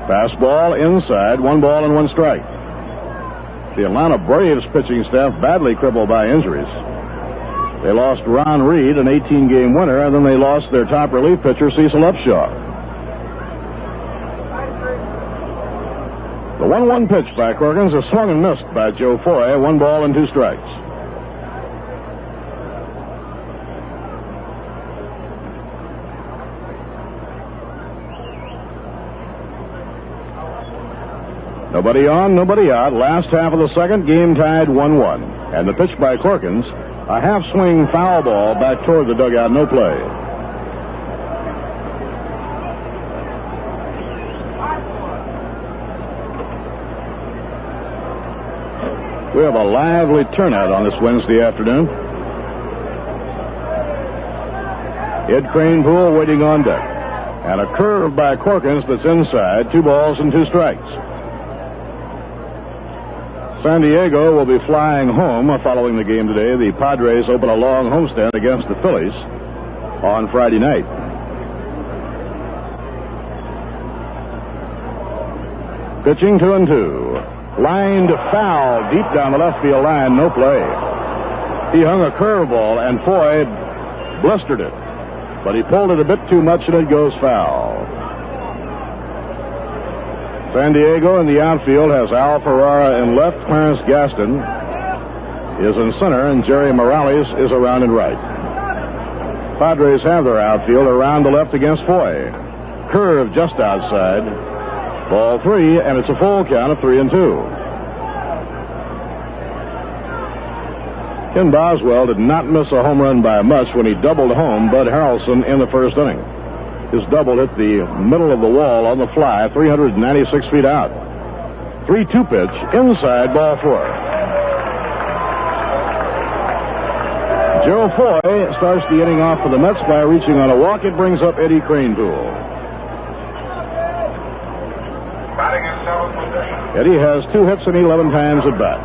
Fastball inside, 1 ball and 1 strike. The Atlanta Braves pitching staff badly crippled by injuries. They lost Ron Reed, an 18-game winner, and then they lost their top relief pitcher, Cecil Upshaw. The 1-1 pitch by Perkins is swung and missed by Joe Foy. 1 ball and 2 strikes. Nobody on, nobody out. Last half of the second, game tied 1-1. And the pitch by Perkins, a half-swing foul ball back toward the dugout, no play. We have a lively turnout on this Wednesday afternoon. Ed Cranepool waiting on deck. And a curve by Perkins that's inside. 2 balls and 2 strikes. San Diego will be flying home following the game today. The Padres open a long homestand against the Phillies on Friday night. Pitching 2-2. Lined foul deep down the left field line, no play. He hung a curveball and Foy blistered it, but he pulled it a bit too much and it goes foul. San Diego in the outfield has Al Ferrara in left, Clarence Gaston is in center, and Jerry Morales is around in right. Padres have their outfield around the left against Foy. Curve just outside. Ball 3, and it's a full count of 3-2. Ken Boswell did not miss a home run by much when he doubled home Bud Harrelson in the first inning. His double hit the middle of the wall on the fly, 396 feet out. 3-2 pitch, inside, ball 4. Joe Foy starts the inning off for the Mets by reaching on a walk. It brings up Eddie Cranepool. Eddie has 2 hits and 11 times at bat.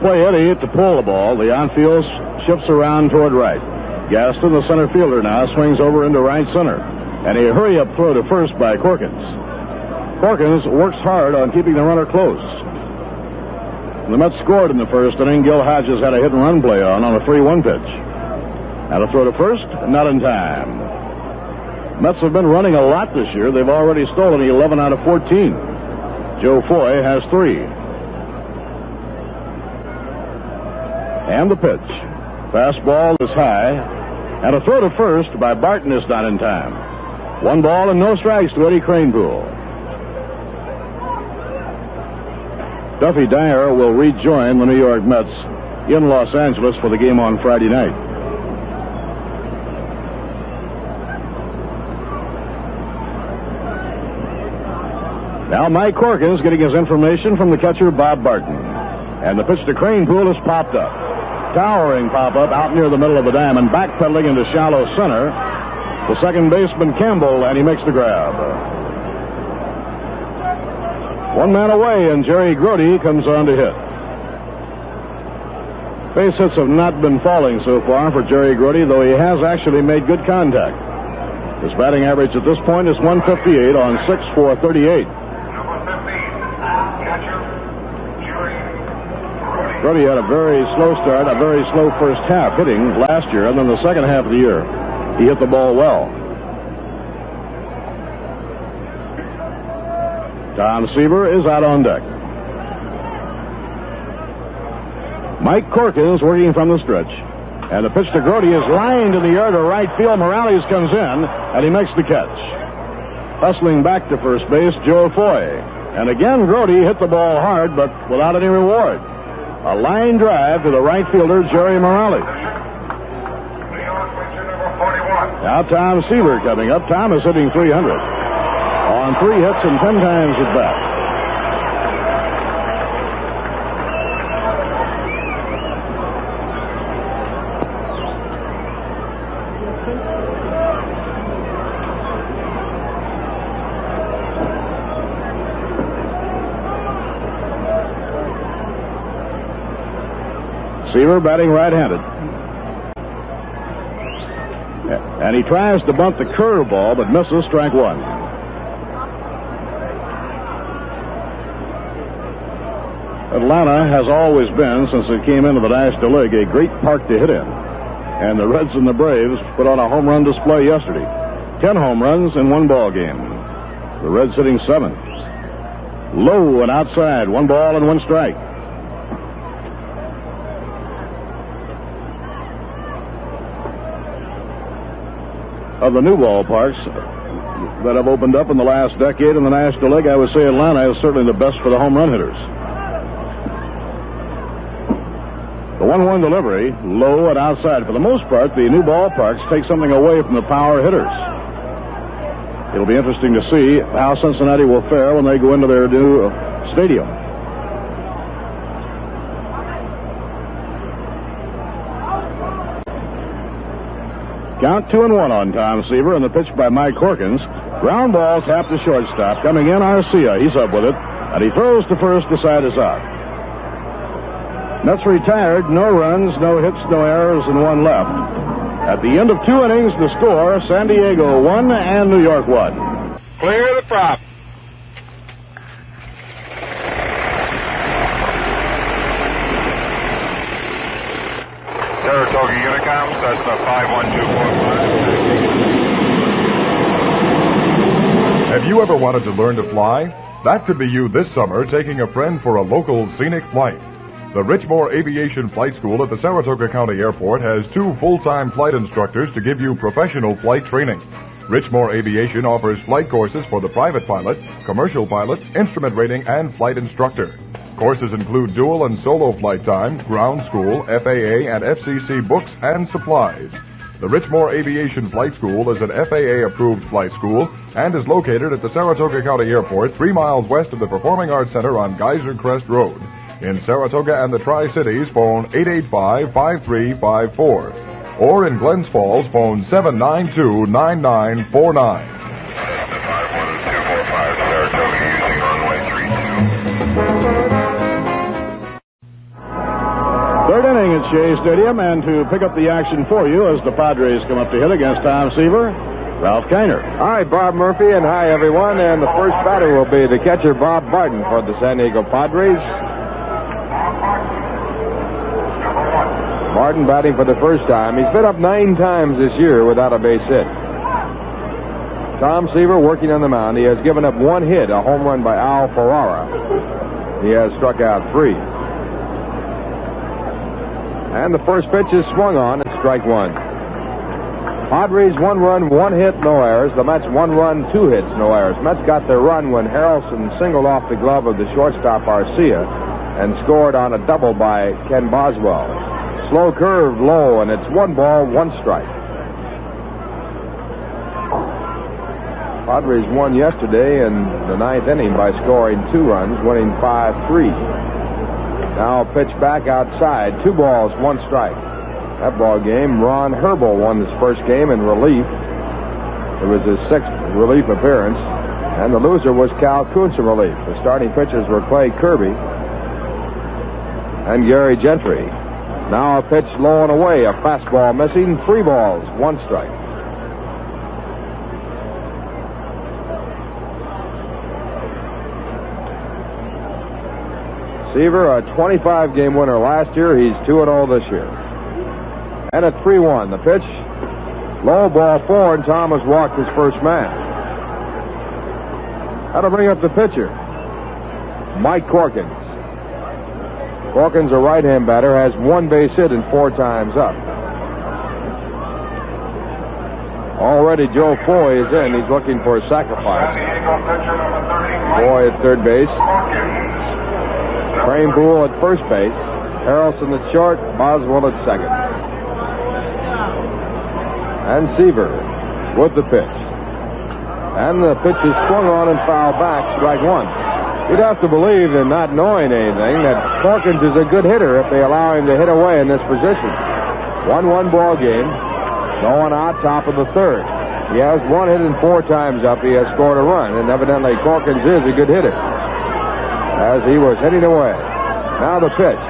play Eddie to pull the ball. The outfield shifts around toward right. Gaston, the center fielder, now swings over into right center. And a hurry-up throw to first by Corkins. Corkins works hard on keeping the runner close. The Mets scored in the first inning. Gil Hodges had a hit-and-run play on a 3-1 pitch. And a throw to first, not in time. Mets have been running a lot this year. They've already stolen 11 out of 14. Joe Foy has 3. And the pitch. Fastball is high. And a throw to first by Barton is not in time. 1 ball and no strikes to Eddie Kranepool. Duffy Dyer will rejoin the New York Mets in Los Angeles for the game on Friday night. Now Mike Corkins getting his information from the catcher Bob Barton. And the pitch to Kranepool is popped up. Towering pop-up out near the middle of the diamond, backpedaling into shallow center. The second baseman Campbell, and he makes the grab. 1 man away, and Jerry Grody comes on to hit. Base hits have not been falling so far for Jerry Grody, though he has actually made good contact. His batting average at this point is 158 on 6 for 38. Grody had a very slow start, a very slow first half hitting last year, and then the second half of the year, he hit the ball well. Tom Seaver is out on deck. Mike Corkins working from the stretch. And the pitch to Grody is lined in the air to right field. Morales comes in, and he makes the catch. Hustling back to first base, Joe Foy. And again, Grody hit the ball hard, but without any reward. A line drive to the right fielder, Jerry Morales. Now Tom Seaver coming up. Tom is hitting .300. On 3 hits and 10 times at bat. Seaver batting right-handed. And he tries to bunt the curveball, but misses. Strike 1. Atlanta has always been, since it came into the National League, a great park to hit in. And the Reds and the Braves put on a home run display yesterday. 10 home runs in 1 ball game. The Reds hitting 7. Low and outside. 1 ball and 1 strike. Of the new ballparks that have opened up in the last decade in the National League, I would say Atlanta is certainly the best for the home run hitters. The 1-1 delivery, low and outside. For the most part, the new ballparks take something away from the power hitters. It'll be interesting to see how Cincinnati will fare when they go into their new stadium. Count 2-1 on Tom Seaver, and the pitch by Mike Corkins. Ground ball tapped to shortstop. Coming in, Arcia. He's up with it, and he throws to first. The side is out. Mets retired. No runs, no hits, no errors, and 1 left. At the end of 2 innings, the score, San Diego 1 and New York 1. Clear the prop. Saratoga Unicom, Cessna 51245. Have you ever wanted to learn to fly? That could be you this summer, taking a friend for a local scenic flight. The Richmore Aviation Flight School at the Saratoga County Airport has 2 full-time flight instructors to give you professional flight training. Richmore Aviation offers flight courses for the private pilot, commercial pilot, instrument rating, and flight instructor. Courses include dual and solo flight time, ground school, FAA and FCC books and supplies. The Richmore Aviation Flight School is an FAA-approved flight school and is located at the Saratoga County Airport, 3 miles west of the Performing Arts Center on Geyser Crest Road. In Saratoga and the Tri-Cities, phone 885-5354. Or in Glens Falls, phone 792-9949. Shea Stadium, and to pick up the action for you as the Padres come up to hit against Tom Seaver, Ralph Kiner. Hi, Bob Murphy, and hi, everyone. And the first batter will be the catcher, Bob Barton, for the San Diego Padres. Barton batting for the first time. He's been up 9 times this year without a base hit. Tom Seaver working on the mound. He has given up 1 hit, a home run by Al Ferrara. He has struck out 3. And the first pitch is swung on. It's strike 1. Padres 1 run, 1 hit, no errors. The Mets 1 run, 2 hits, no errors. Mets got their run when Harrelson singled off the glove of the shortstop Arcia and scored on a double by Ken Boswell. Slow curve, low, and it's 1 ball, 1 strike. Padres won yesterday in the 9th inning by scoring 2 runs, winning 5-3. Now pitch back outside, 2 balls, 1 strike. That ball game, Ron Herbel won his first game in relief. It was his 6th relief appearance, and the loser was Cal Kuntz in relief. The starting pitchers were Clay Kirby and Gary Gentry. Now a pitch low and away, a fastball missing, 3 balls, 1 strike. Seaver, a 25-game winner last year. He's 2-0 this year. And at 3-1, the pitch, low, ball 4, and Thomas walked his first man. That'll bring up the pitcher, Mike Corkins. Corkins, a right-hand batter, has 1 base hit and 4 times up. Already Joe Foy is in. He's looking for a sacrifice. Foy at third base. Crane Poole at first base. Harrelson at short. Boswell at second. And Seaver with the pitch. And the pitch is swung on and fouled back. Strike 1. You'd have to believe, in not knowing anything, that Perkins is a good hitter if they allow him to hit away in this position. 1-1 ball game. No one out, top of the 3rd. He has 1 hit and 4 times up. He has scored a run, and evidently Corkins is a good hitter, as he was hitting away. Now the pitch.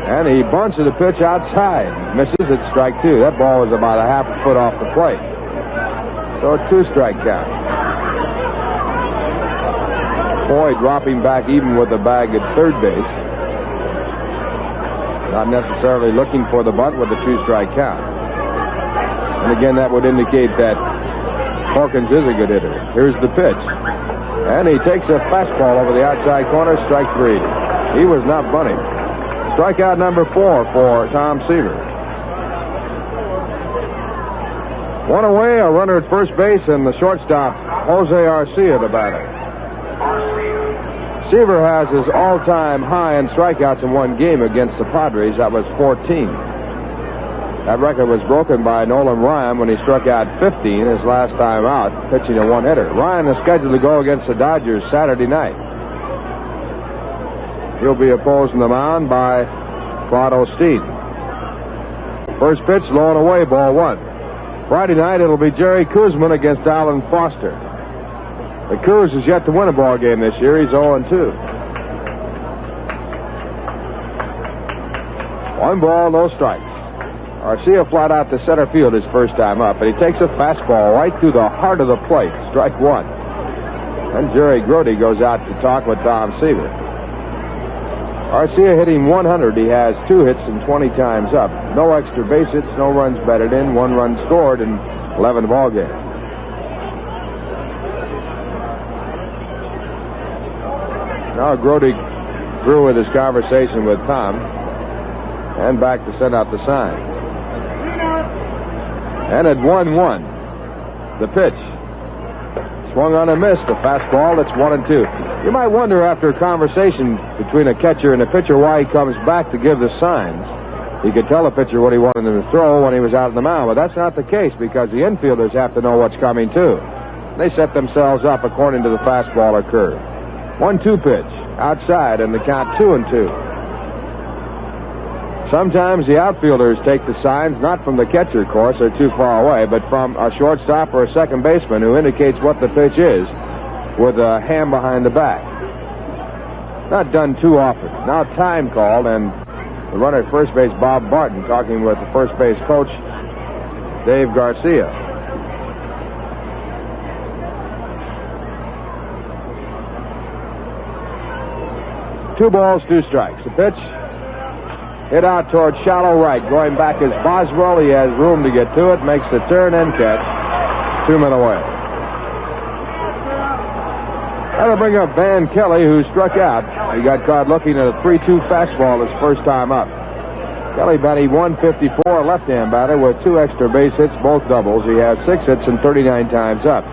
And he bunts the pitch outside. Misses at strike 2. That ball was about a half a foot off the plate. So a 2-strike count. Foy dropping back even with the bag at third base. Not necessarily looking for the bunt with the 2-strike count. And again, that would indicate that Perkins is a good hitter. Here's the pitch. And he takes a fastball over the outside corner, strike 3. He was not bunting. Strikeout number 4 for Tom Seaver. 1 away, a runner at first base, and the shortstop, Jose Arcia, the batter. Seaver has his all-time high in strikeouts in 1 game against the Padres. That was 14. That record was broken by Nolan Ryan when he struck out 15 his last time out, pitching a 1-hitter. Ryan is scheduled to go against the Dodgers Saturday night. He'll be opposed in the mound by Claude Osteen. First pitch, low and away, ball 1. Friday night, it'll be Jerry Koosman against Alan Foster. The Coos has yet to win a ball game this year. He's 0-2. 1 ball, no strikes. Arcia flat out to center field his first time up, and he takes a fastball right through the heart of the plate. Strike 1. And Jerry Grody goes out to talk with Tom Seaver. Arcia hitting 100. He has 2 hits and 20 times up. No extra base hits, no runs batted in, 1 run scored in 11 ball games. Now Grody through with his conversation with Tom and back to send out the sign. And at 1-1, the pitch. Swung on and missed. The fastball, that's 1-2. You might wonder after a conversation between a catcher and a pitcher why he comes back to give the signs. He could tell the pitcher what he wanted him to throw when he was out on the mound, but that's not the case because the infielders have to know what's coming too. They set themselves up according to the fastball or curve. 1-2 pitch, outside, and the count 2-2. Sometimes the outfielders take the signs not from the catcher, of course, they're too far away, but from a shortstop or a second baseman who indicates what the pitch is with a hand behind the back. Not done too often. Now time called, and The runner at first base, Bob Barton, talking with the first base coach, Dave Garcia. Two balls, two strikes. The pitch hit out towards shallow right. Going back is Boswell. He has room to get to it. Makes the turn and catch. 2 men away. That'll bring up Van Kelly, who struck out. He got caught looking at a 3-2 fastball his first time up. Kelly batting 154, left-hand batter with 2 extra base hits, both doubles. He has 6 hits and 39 times up.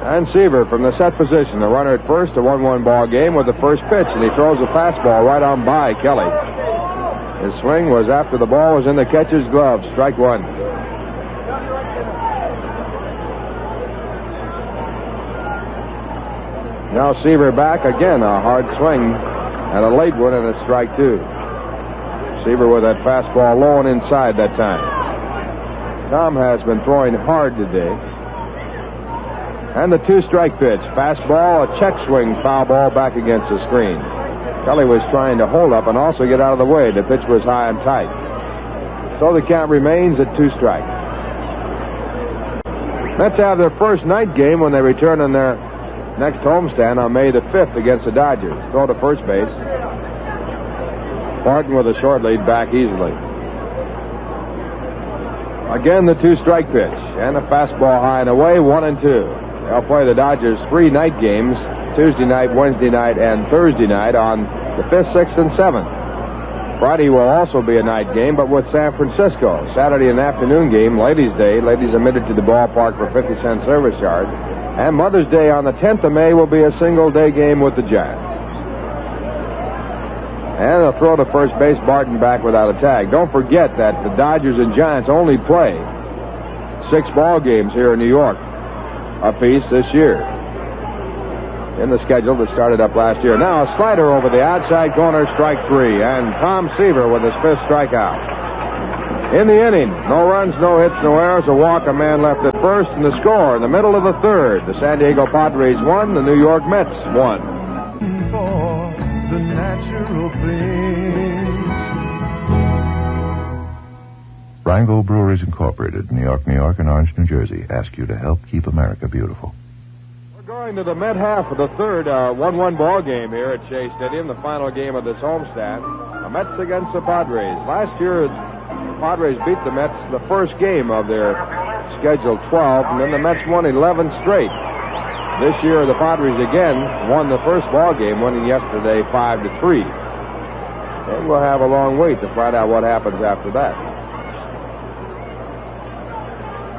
And Seaver from the set position. The runner at first, a 1-1 ball game with the first pitch, and he throws a fastball right on by Kelly. His swing was after the ball was in the catcher's glove. Strike one. Now Seaver back again. A hard swing and a late one, and a strike two. Seaver with that fastball low and inside that time. Tom has been throwing hard today. And the 2-strike pitch. Fastball, a check swing, foul ball back against the screen. Kelly was trying to hold up and also get out of the way. The pitch was high and tight. So the count remains at 2 strikes. Mets have their first night game when they return on their next homestand on May the 5th against the Dodgers. Throw to first base. Barton with a short lead back easily. Again, the 2-strike pitch. And a fastball high and away, 1-2. They'll play the Dodgers 3 night games, Tuesday night, Wednesday night, and Thursday night on the 5th, 6th, and 7th. Friday will also be a night game, but with San Francisco. Saturday an afternoon game, Ladies' Day. Ladies admitted to the ballpark for 50-cent service charge. And Mother's Day on the 10th of May will be a single-day game with the Giants. And a throw to first base, Barton back without a tag. Don't forget that the Dodgers and Giants only play 6 ball games here in New York apiece this year in the schedule that started up last year. Now a slider over the outside corner, strike 3, and Tom Seaver with his 5th strikeout. In the inning, no runs, no hits, no errors, a walk, a man left at first, and the score in the middle of the 3rd. The San Diego Padres won, the New York Mets won. For the natural things. Rheingold Breweries Incorporated, New York, New York, and Orange, New Jersey, ask you to help keep America beautiful. We're going to the Met half of the 3rd, 1-1 ball game here at Shea Stadium, the final game of this homestand. The Mets against the Padres. Last year, the Padres beat the Mets the first game of their scheduled 12, and then the Mets won 11 straight. This year, the Padres again won the first ball game, winning yesterday 5-3. And we'll have a long wait to find out what happens after that.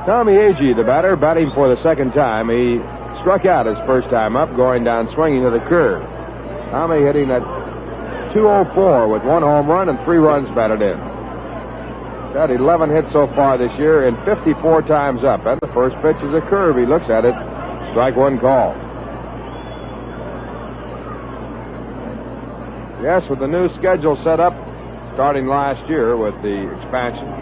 Tommy Agee, the batter, batting for the second time. He struck out his first time up, going down swinging to the curve. Tommy hitting at .204 with 1 home run and 3 runs batted in. Got 11 hits so far this year and 54 times up. And the first pitch is a curve. He looks at it. Strike one call. Yes, with the new schedule set up starting last year with the expansion,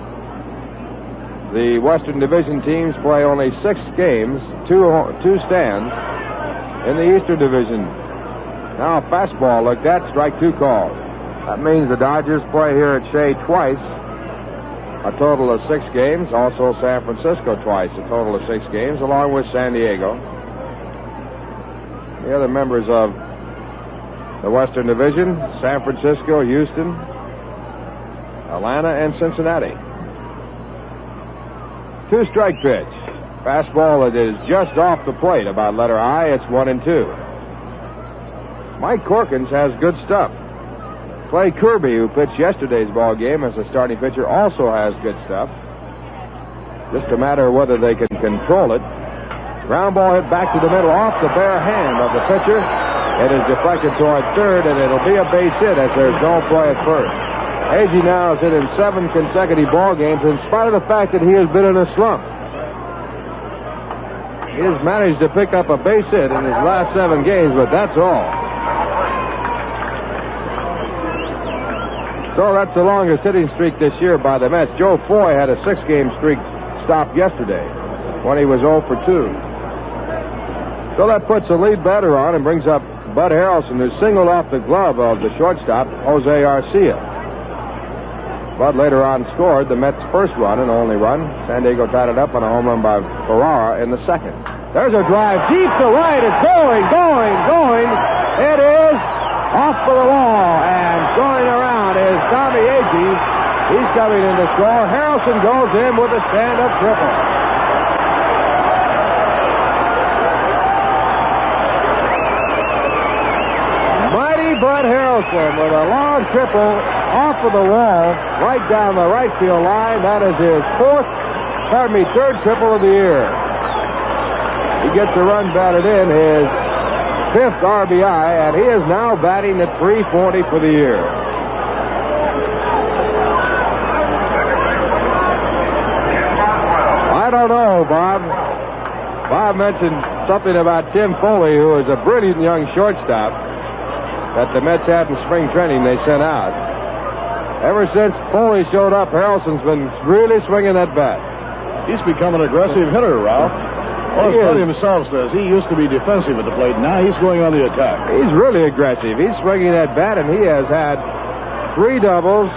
the Western Division teams play only 6 games, two stands in the Eastern Division. Now a fastball looked at, strike 2 called. That means the Dodgers play here at Shea twice, a total of 6 games. Also San Francisco twice, a total of 6 games, along with San Diego. The other members of the Western Division, San Francisco, Houston, Atlanta, and Cincinnati. 2-strike pitch. Fastball that is just off the plate, about letter I. It's 1-2. Mike Corkins has good stuff. Clay Kirby, who pitched yesterday's ball game as a starting pitcher, also has good stuff. Just a matter of whether they can control it. Ground ball hit back to the middle off the bare hand of the pitcher. It is deflected toward third, and it'll be a base hit as there's no play at first. Agee now has hit in 7 consecutive ball games in spite of the fact that he has been in a slump. He has managed to pick up a base hit in his last 7 games, but that's all. So that's the longest hitting streak this year by the Mets. Joe Foy had a 6-game streak stopped yesterday when he was 0 for 2. So that puts the lead batter on and brings up Bud Harrelson, who singled off the glove of the shortstop, Jose Arcia. Bud later on scored the Mets' first run and only run. San Diego tied it up on a home run by Ferrara in the second. There's a drive deep to right. It's going. It is off for the wall. And going around is Tommy Agee. He's coming in to score. Harrelson goes in with a stand-up triple. Mighty Bud Harrelson with a long triple off of the wall, right down the right field line. That is his third triple of the year. He gets a run batted in, his 5th RBI, and he is now batting at .340 for the year. I don't know, Bob. Bob mentioned something about Tim Foley, who is a brilliant young shortstop that the Mets had in spring training they sent out. Ever since Foley showed up, Harrelson's been really swinging that bat. He's become an aggressive hitter, Ralph. Well, as Buddy himself says, he used to be defensive at the plate. Now he's going on the attack. He's really aggressive. He's swinging that bat, and he has had 3 doubles,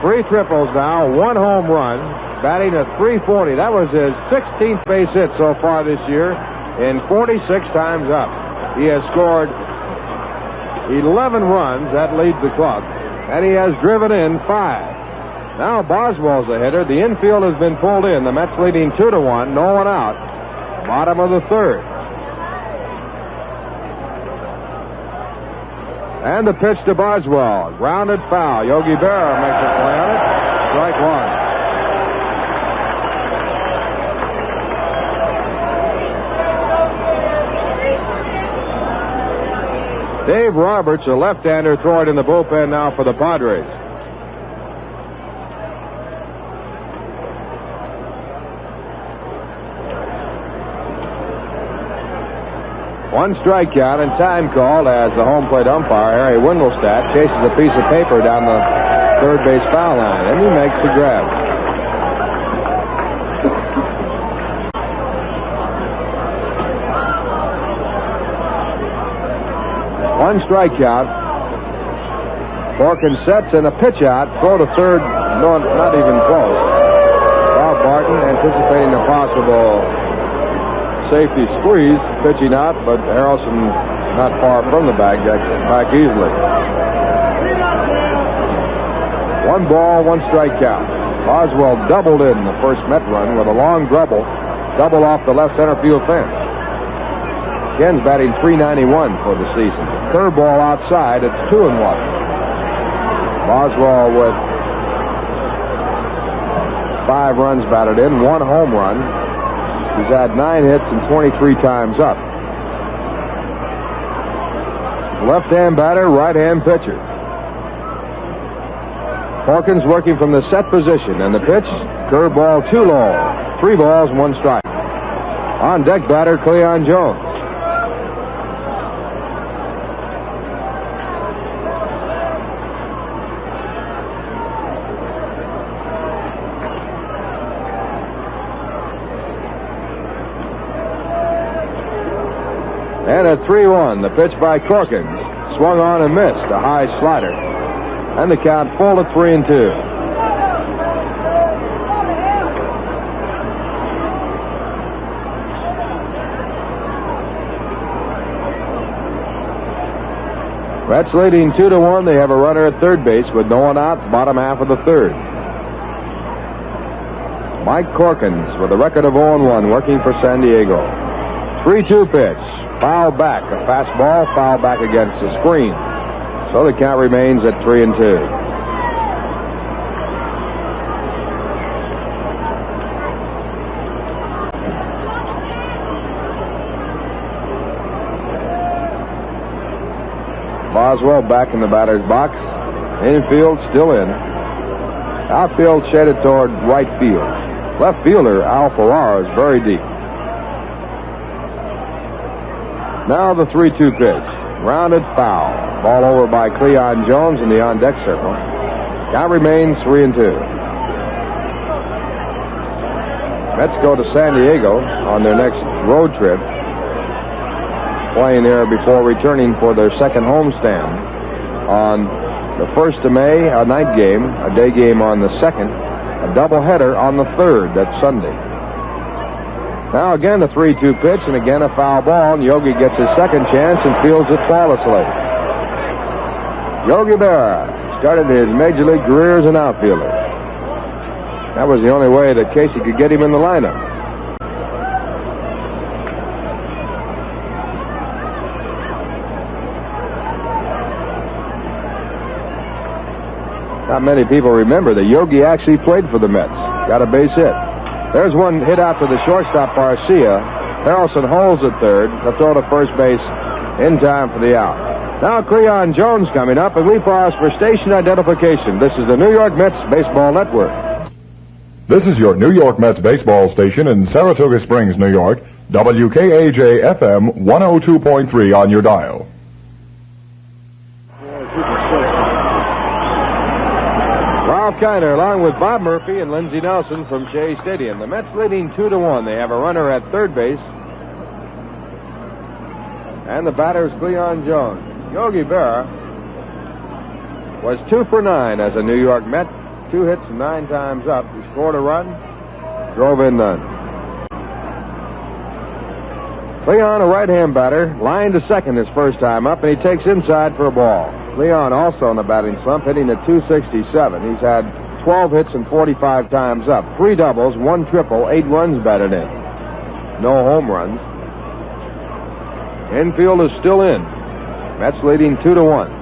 3 triples now, 1 home run, batting at .340. That was his 16th base hit so far this year in 46 times up. He has scored 11 runs. That leads the club. And he has driven in 5. Now Boswell's the hitter. The infield has been pulled in. The Mets leading 2-1. No one out. Bottom of the 3rd. And the pitch to Boswell. Grounded foul. Yogi Berra makes a play on it. Strike 1. Dave Roberts, a left-hander, throw it in the bullpen now for the Padres. One strikeout and time called as the home plate umpire, Harry Windelstadt, chases a piece of paper down the third base foul line, and he makes the grab. One strikeout. Perkins sets and a pitch out. Throw to third. No, not even close. Bob Barton anticipating a possible safety squeeze, pitching out, but Harrelson not far from the bag, gets back easily. 1 ball, 1 strikeout. Boswell doubled in the first Met run with a long double off the left center field fence. Ken's batting .391 for the season. Curveball outside, it's 2-1. Boswell with 5 runs batted in, 1 home run. He's had 9 hits and 23 times up. Left-hand batter, right-hand pitcher. Perkins working from the set position, and the pitch, curveball too low. 3 balls, 1 strike. On deck batter, Cleon Jones. And at 3-1, the pitch by Perkins. Swung on and missed. A high slider. And the count full at 3-2. Mets leading 2-1. They have a runner at third base with no one out, bottom half of the 3rd. Mike Perkins with a record of 0-1 working for San Diego. 3-2 pitch. Foul back, a fastball, foul back against the screen. So the count remains at 3-2. Boswell back in the batter's box. Infield still in. Outfield shaded toward right field. Left fielder Al Ferrara is very deep. Now the 3-2 pitch. Rounded foul. Ball over by Cleon Jones in the on-deck circle. Count remains 3-2. Mets go to San Diego on their next road trip, playing there before returning for their second homestand on the 1st of May, a night game, a day game on the 2nd, a doubleheader on the 3rd. That's Sunday. Now again the 3-2 pitch, and again a foul ball, and Yogi gets his second chance and fields it flawlessly. Yogi Berra started his major league career as an outfielder. That was the only way that Casey could get him in the lineup. Not many people remember that Yogi actually played for the Mets. Got a base hit. There's one hit out to the shortstop, Garcia. Harrelson holds at third. The throw to first base in time for the out. Now Cleon Jones coming up, and we pause for station identification. This is the New York Mets Baseball Network. This is your New York Mets baseball station in Saratoga Springs, New York. WKAJ-FM 102.3 on your dial. Ralph Kiner along with Bob Murphy and Lindsey Nelson from Shea Stadium. The Mets leading 2-1. They have a runner at third base. And the batter is Cleon Jones. Yogi Berra was 2 for 9 as a New York Met. 2 hits and 9 times up. He scored a run, drove in none. Cleon, a right-hand batter, lined to second his first time up, and he takes inside for a ball. Cleon also in the batting slump, hitting at .267. He's had 12 hits and 45 times up. 3 doubles, 1 triple, 8 runs batted in. No home runs. Infield is still in. Mets leading 2-1.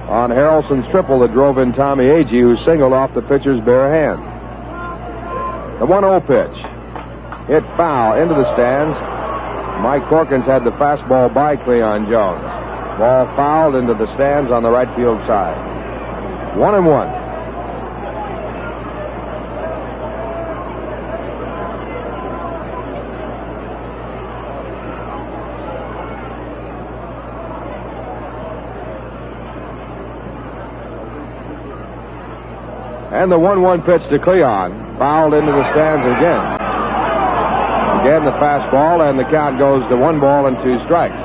On Harrelson's triple that drove in Tommy Agee, who singled off the pitcher's bare hand. The 1-0 pitch. Hit foul into the stands. Mike Corkins had the fastball by Cleon Jones. Ball fouled into the stands on the right field side. 1-1. And the 1-1 pitch to Cleon. Fouled into the stands again. Again the fastball, and the count goes to 1 ball and 2 strikes.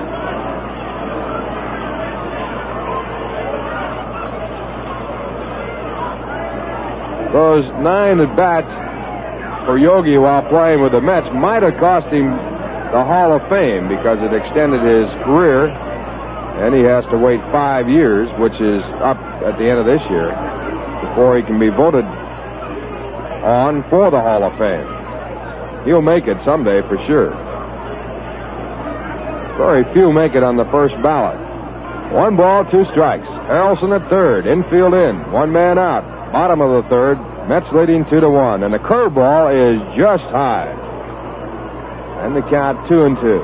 Those 9 at-bats for Yogi while playing with the Mets might have cost him the Hall of Fame because it extended his career, and he has to wait 5 years, which is up at the end of this year, before he can be voted on for the Hall of Fame. He'll make it someday for sure. Very few make it on the first ballot. 1 ball, 2 strikes. Harrelson at third. Infield in. 1 man out. Bottom of the third. Mets leading 2-1. And the curveball is just high. And the count 2-2.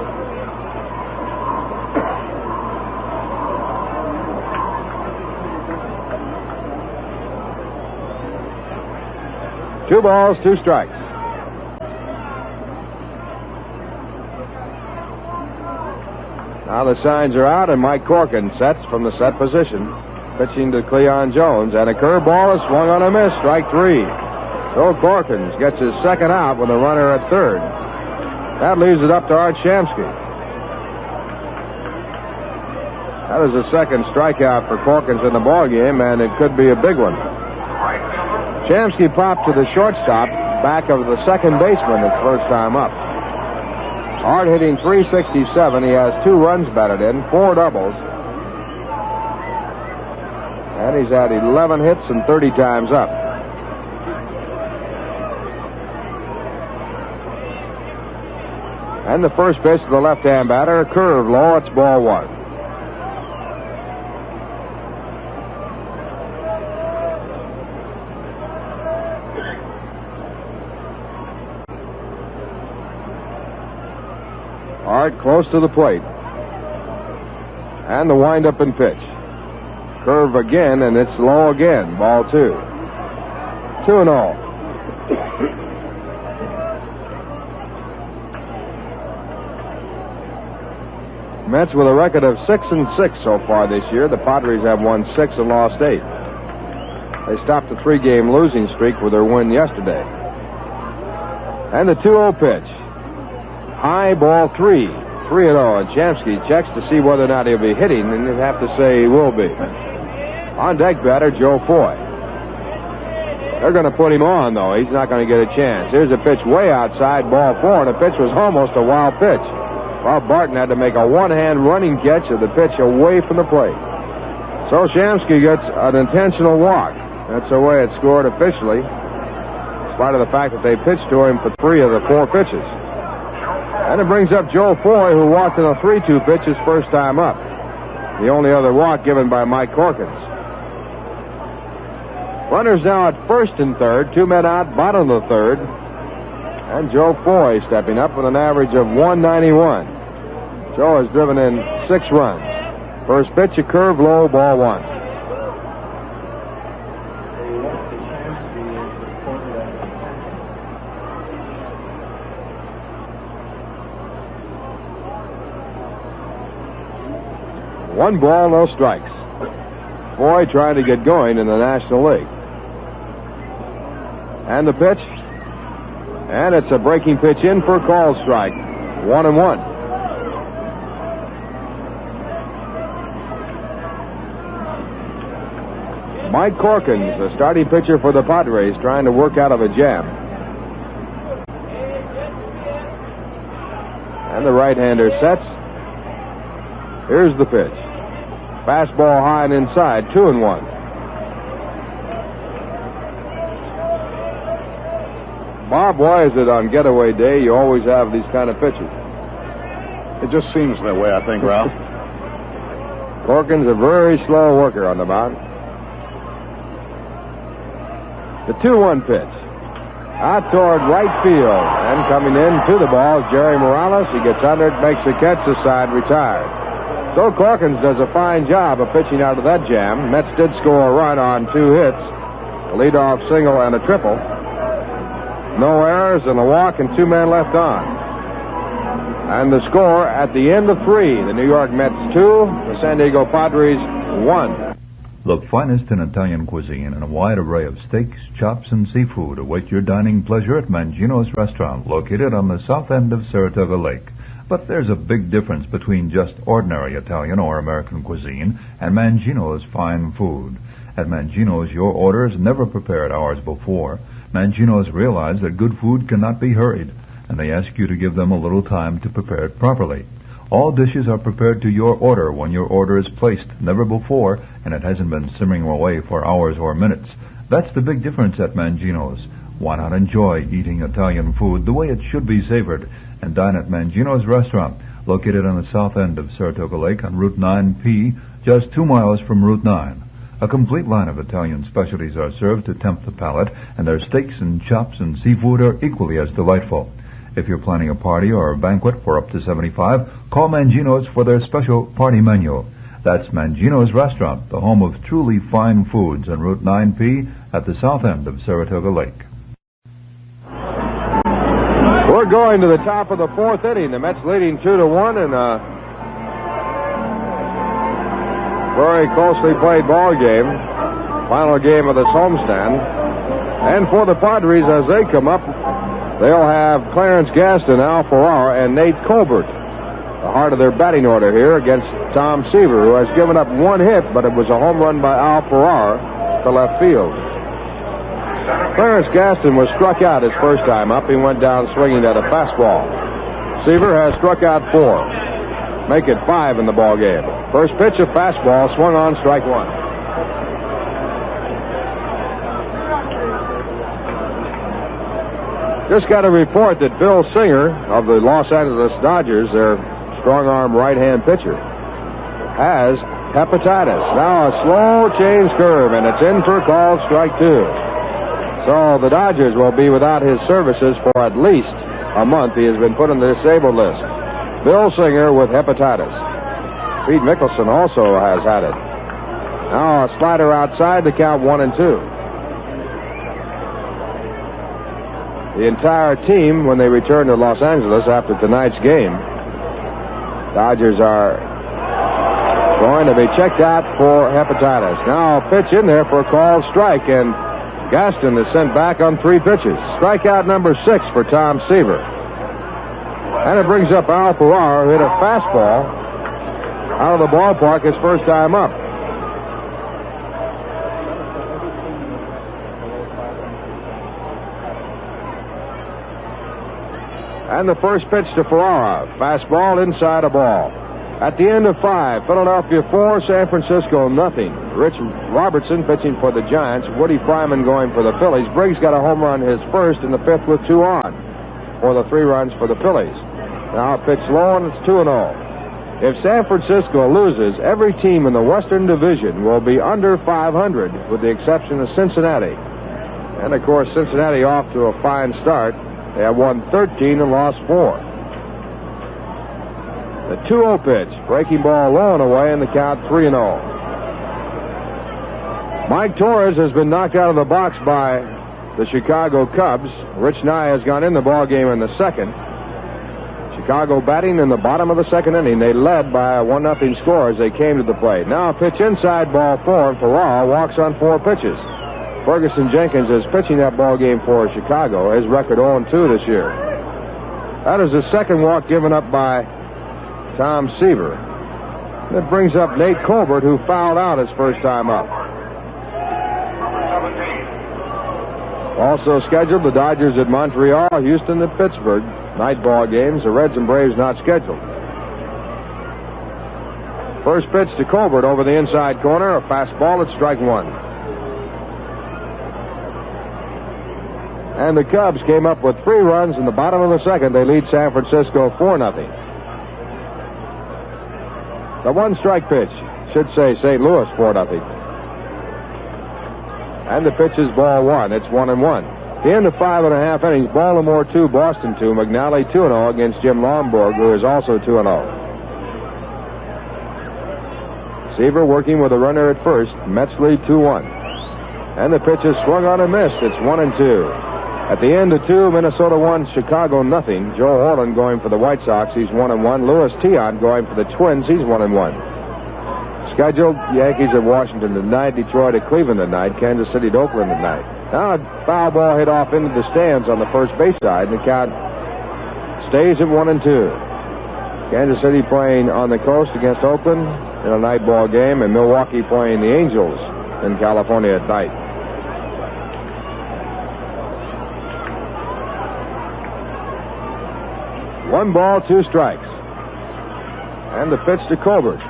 Two balls, 2 strikes. Now the signs are out, and Mike Corkins sets from the set position, pitching to Cleon Jones, and a curveball is swung on a miss, strike 3. So Corkins gets his second out with a runner at third. That leaves it up to Art Shamsky. That is the second strikeout for Corkins in the ballgame, and it could be a big one. Shamsky popped to the shortstop, back of the second baseman his first time up. Art hitting .367. He has 2 runs batted in, 4 doubles. And he's had 11 hits and 30 times up. And the first pitch to the left-hand batter, a curve low, it's ball 1. Art close to the plate. And the windup and pitch. Curve again, and it's low again. Ball 2. 2-0. Mets with a record of 6-6 so far this year. The Padres have won 6 and lost 8. They stopped a 3-game losing streak with their win yesterday. And the 2-0 pitch. High, ball 3. 3-0. And Shamsky checks to see whether or not he'll be hitting, and you'd have to say he will be. On deck batter, Joe Foy. They're going to put him on, though. He's not going to get a chance. Here's a pitch way outside, ball 4, and the pitch was almost a wild pitch. Bob Barton had to make a one-hand running catch of the pitch away from the plate. So Shamsky gets an intentional walk. That's the way it's scored officially, in spite of the fact that they pitched to him for 3 of the 4 pitches. And it brings up Joe Foy, who walked in a 3-2 pitch his first time up. The only other walk given by Mike Corkins. Runners now at first and third. 2 men out, bottom of the third. And Joe Foy stepping up with an average of 191. Joe has driven in 6 runs. First pitch, a curve, low, ball 1. One ball, no strikes. Foy trying to get going in the National League. And the pitch. And it's a breaking pitch in for a called strike. 1-1. Mike Corkins, the starting pitcher for the Padres, trying to work out of a jam. And the right-hander sets. Here's the pitch. Fastball high and inside, 2-1. Bob, why is it on getaway day you always have these kind of pitches? It just seems that way, I think, Ralph. Corkins, a very slow worker on the mound. The 2-1 pitch. Out toward right field. And coming in to the ball is Jerry Morales. He gets under it, makes the catch, the side retired. So Corkins does a fine job of pitching out of that jam. Mets did score a run on 2 hits. A leadoff single and a triple. No errors and a walk and 2 men left on. And the score at the end of 3, the New York Mets 2, the San Diego Padres 1. The finest in Italian cuisine and a wide array of steaks, chops, and seafood await your dining pleasure at Mangino's Restaurant, located on the south end of Saratoga Lake. But there's a big difference between just ordinary Italian or American cuisine and Mangino's fine food. At Mangino's, your order is never prepared hours before. Mangino's realize that good food cannot be hurried, and they ask you to give them a little time to prepare it properly. All dishes are prepared to your order when your order is placed, never before, and it hasn't been simmering away for hours or minutes. That's the big difference at Mangino's. Why not enjoy eating Italian food the way it should be savored and dine at Mangino's Restaurant, located on the south end of Saratoga Lake on Route 9P, just 2 miles from Route 9. A complete line of Italian specialties are served to tempt the palate, and their steaks and chops and seafood are equally as delightful. If you're planning a party or a banquet for up to 75, call Mangino's for their special party menu. That's Mangino's Restaurant, the home of truly fine foods on Route 9P at the south end of Saratoga Lake. We're going to the top of the 4th inning. The Mets leading 2-1 in a very closely played ball game. Final game of this homestand. And for the Padres, as they come up, they'll have Clarence Gaston, Al Ferrara, and Nate Covert. The heart of their batting order here against Tom Seaver, who has given up 1 hit, but it was a home run by Al Ferrara to left field. Clarence Gaston was struck out his first time up. He went down swinging at a fastball. Seaver has struck out 4. Make it 5 in the ball game. First pitch, a fastball, swung on, strike 1. Just got a report that Bill Singer of the Los Angeles Dodgers, their strong-arm right-hand pitcher, has hepatitis. Now a slow change curve, and it's in for called strike 2. So the Dodgers will be without his services for at least a month. He has been put on the disabled list. Bill Singer with hepatitis. Pete Mickelson also has had it. Now a slider outside to count 1-2. The entire team, when they return to Los Angeles after tonight's game, Dodgers are going to be checked out for hepatitis. Now a pitch in there for a called strike, and Gaston is sent back on 3 pitches. Strikeout number 6 for Tom Seaver. And it brings up Al Ferrara, who hit a fastball out of the ballpark his first time up. And the first pitch to Ferrara. Fastball inside a ball. At the end of 5, Philadelphia 4, San Francisco nothing. Rich Robertson pitching for the Giants. Woody Fryman going for the Phillies. Briggs got a home run his first in the 5th with 2 on for the 3 runs for the Phillies. Now a pitch low, and it's 2-0. If San Francisco loses, every team in the Western Division will be under 500 with the exception of Cincinnati. And of course, Cincinnati off to a fine start. They have won 13 and lost 4. The 2-0 pitch. Breaking ball low and away, and the count 3-0. Mike Torres has been knocked out of the box by the Chicago Cubs. Rich Nye has gone in the ball game in the 2nd. Chicago batting in the bottom of the 2nd inning. They led by a 1-0 score as they came to the plate. Now a pitch inside, ball 4, and Ferrara walks on 4 pitches. Ferguson Jenkins is pitching that ball game for Chicago. His record 0-2 this year. That is the 2nd walk given up by Tom Seaver. That brings up Nate Colbert, who fouled out his first time up. Also scheduled, the Dodgers at Montreal, Houston at Pittsburgh. Night ball games. The Reds and Braves not scheduled. First pitch to Colbert over the inside corner. A fastball at strike 1. And the Cubs came up with 3 runs in the bottom of the 2nd. They lead San Francisco 4-0. The 1-strike pitch should say St. Louis 4-0. And the pitch is ball 1. It's 1-1. The end of 5.5 innings. Baltimore 2, Boston 2. McNally 2-0 against Jim Lomborg, who is also 2-0. Seaver working with a runner at first. Mets lead 2-1. And the pitch is swung on and missed. It's 1-2. At the end of 2, Minnesota 1, Chicago nothing. Joe Orland going for the White Sox. He's 1-1. Louis Tiant going for the Twins. He's 1-1. Scheduled, Yankees at Washington tonight, Detroit at Cleveland tonight, Kansas City at Oakland tonight. Now a foul ball hit off into the stands on the first base side, and the count stays at 1-2. Kansas City playing on the coast against Oakland in a night ball game, and Milwaukee playing the Angels in California at night. One ball, 2 strikes. And the pitch to Colbert.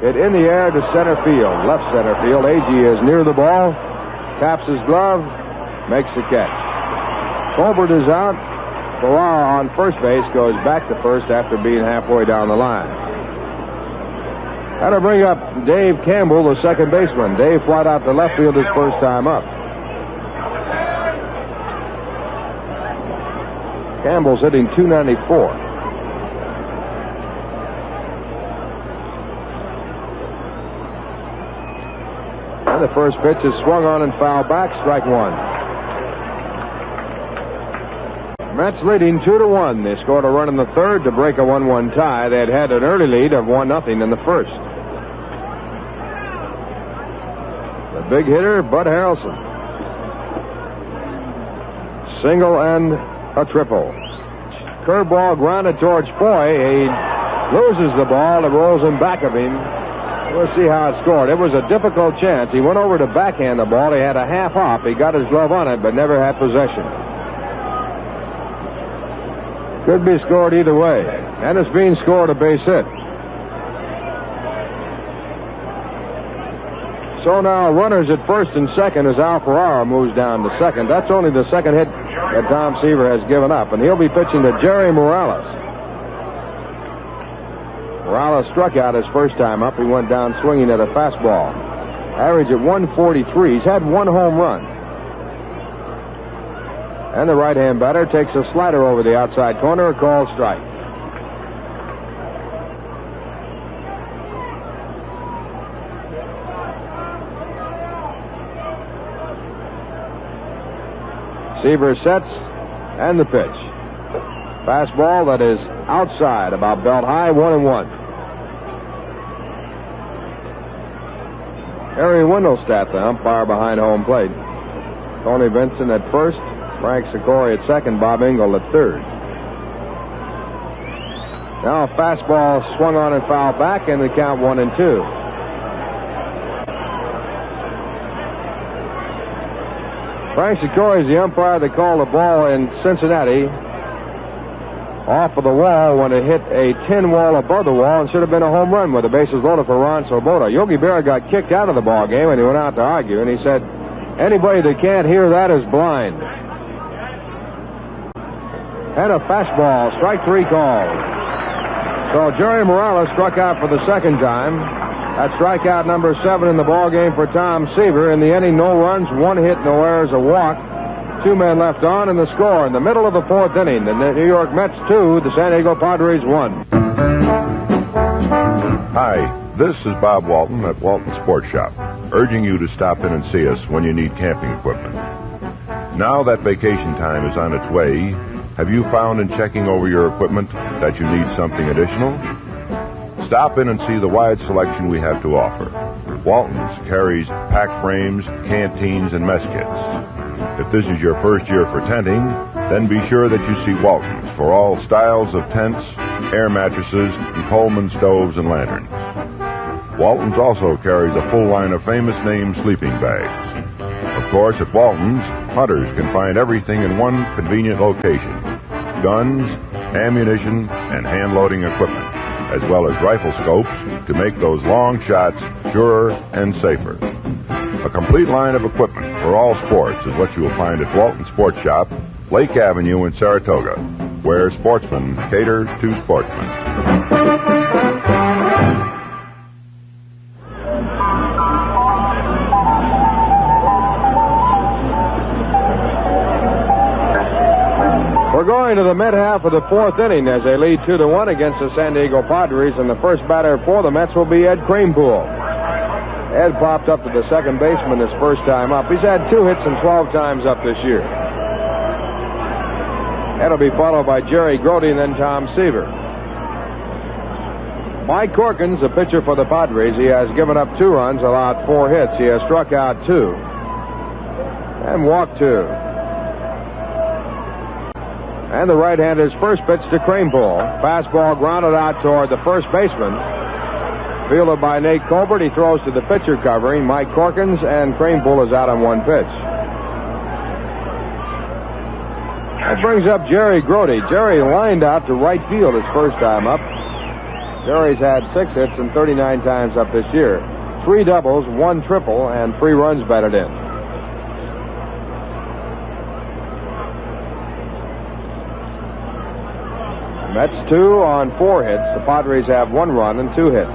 Hit in the air to center field, left center field. Agee is near the ball, taps his glove, makes the catch. Colbert is out. Ferrara on first base goes back to first after being halfway down the line. That'll bring up Dave Campbell, the second baseman. Dave flied out to left field his first time up. Campbell's hitting .294. And the first pitch is swung on and fouled back, strike 1. Mets leading 2-1. They scored a run in the 3rd to break a 1-1 tie. They had an early lead of 1-0 in the 1st. The big hitter, Bud Harrelson. Single and a triple. Curveball grounded towards Foy. He loses the ball. It rolls in back of him. We'll see how it scored. It was a difficult chance. He went over to backhand the ball. He had a half hop. He got his glove on it, but never had possession. Could be scored either way. And it's being scored a base hit. So now runners at first and second as Al Ferrara moves down to second. That's only the second hit that Tom Seaver has given up. And he'll be pitching to Jerry Morales. Morales struck out his first time up. He went down swinging at a fastball. Average at 143. He's had 1 home run. And the right-hand batter takes a slider over the outside corner, a called strike. Seaver sets, and the pitch. Fastball that is outside, about belt high, 1-1. Harry Windlestat, the umpire behind home plate. Tony Vincent at first, Frank Sikori at second, Bob Engel at third. Now a fastball swung on and fouled back, and the count 1-2. Frank Sikori is the umpire that called the ball in Cincinnati off of the wall when it hit a tin wall above the wall and should have been a home run with the bases loaded for Ron Swoboda. Yogi Berra got kicked out of the ball game, and he went out to argue, and he said, anybody that can't hear that is blind. And a fastball, strike 3 called. So Jerry Morales struck out for the second time. That's strikeout number 7 in the ball game for Tom Seaver. In the inning, no runs, 1 hit, no errors, a walk. 2 men left on, and the score in the middle of the 4th inning. The New York Mets 2, the San Diego Padres 1. Hi, this is Bob Walton at Walton Sports Shop, urging you to stop in and see us when you need camping equipment. Now that vacation time is on its way, have you found in checking over your equipment that you need something additional? Stop in and see the wide selection we have to offer. Walton's carries pack frames, canteens, and mess kits. If this is your first year for tenting, then be sure that you see Walton's for all styles of tents, air mattresses, and Coleman stoves and lanterns. Walton's also carries a full line of famous name sleeping bags. Of course, at Walton's, hunters can find everything in one convenient location: guns, ammunition, and hand-loading equipment, as well as rifle scopes to make those long shots surer and safer. A complete line of equipment for all sports is what you will find at Walton Sports Shop, Lake Avenue in Saratoga, where sportsmen cater to sportsmen. We're going to the mid-half of the 4th inning as they lead 2-1 against the San Diego Padres, and the first batter for the Mets will be Ed Kranepool. Ed popped up to the second baseman his first time up. He's had 2 hits and 12 times up this year. Ed will be followed by Jerry Grote and then Tom Seaver. Mike Corkins, the pitcher for the Padres, he has given up 2 runs, allowed 4 hits. He has struck out 2 and walked 2. And the right-hander's first pitch to Kranepool. Fastball grounded out toward the first baseman. Fielded by Nate Colbert. He throws to the pitcher covering, Mike Corkins, and Kranepool is out on 1 pitch. That brings up Jerry Grote. Jerry lined out to right field his first time up. Jerry's had 6 hits and 39 times up this year. 3 doubles, 1 triple, and 3 runs batted in. Mets 2 on 4 hits. The Padres have 1 run and 2 hits.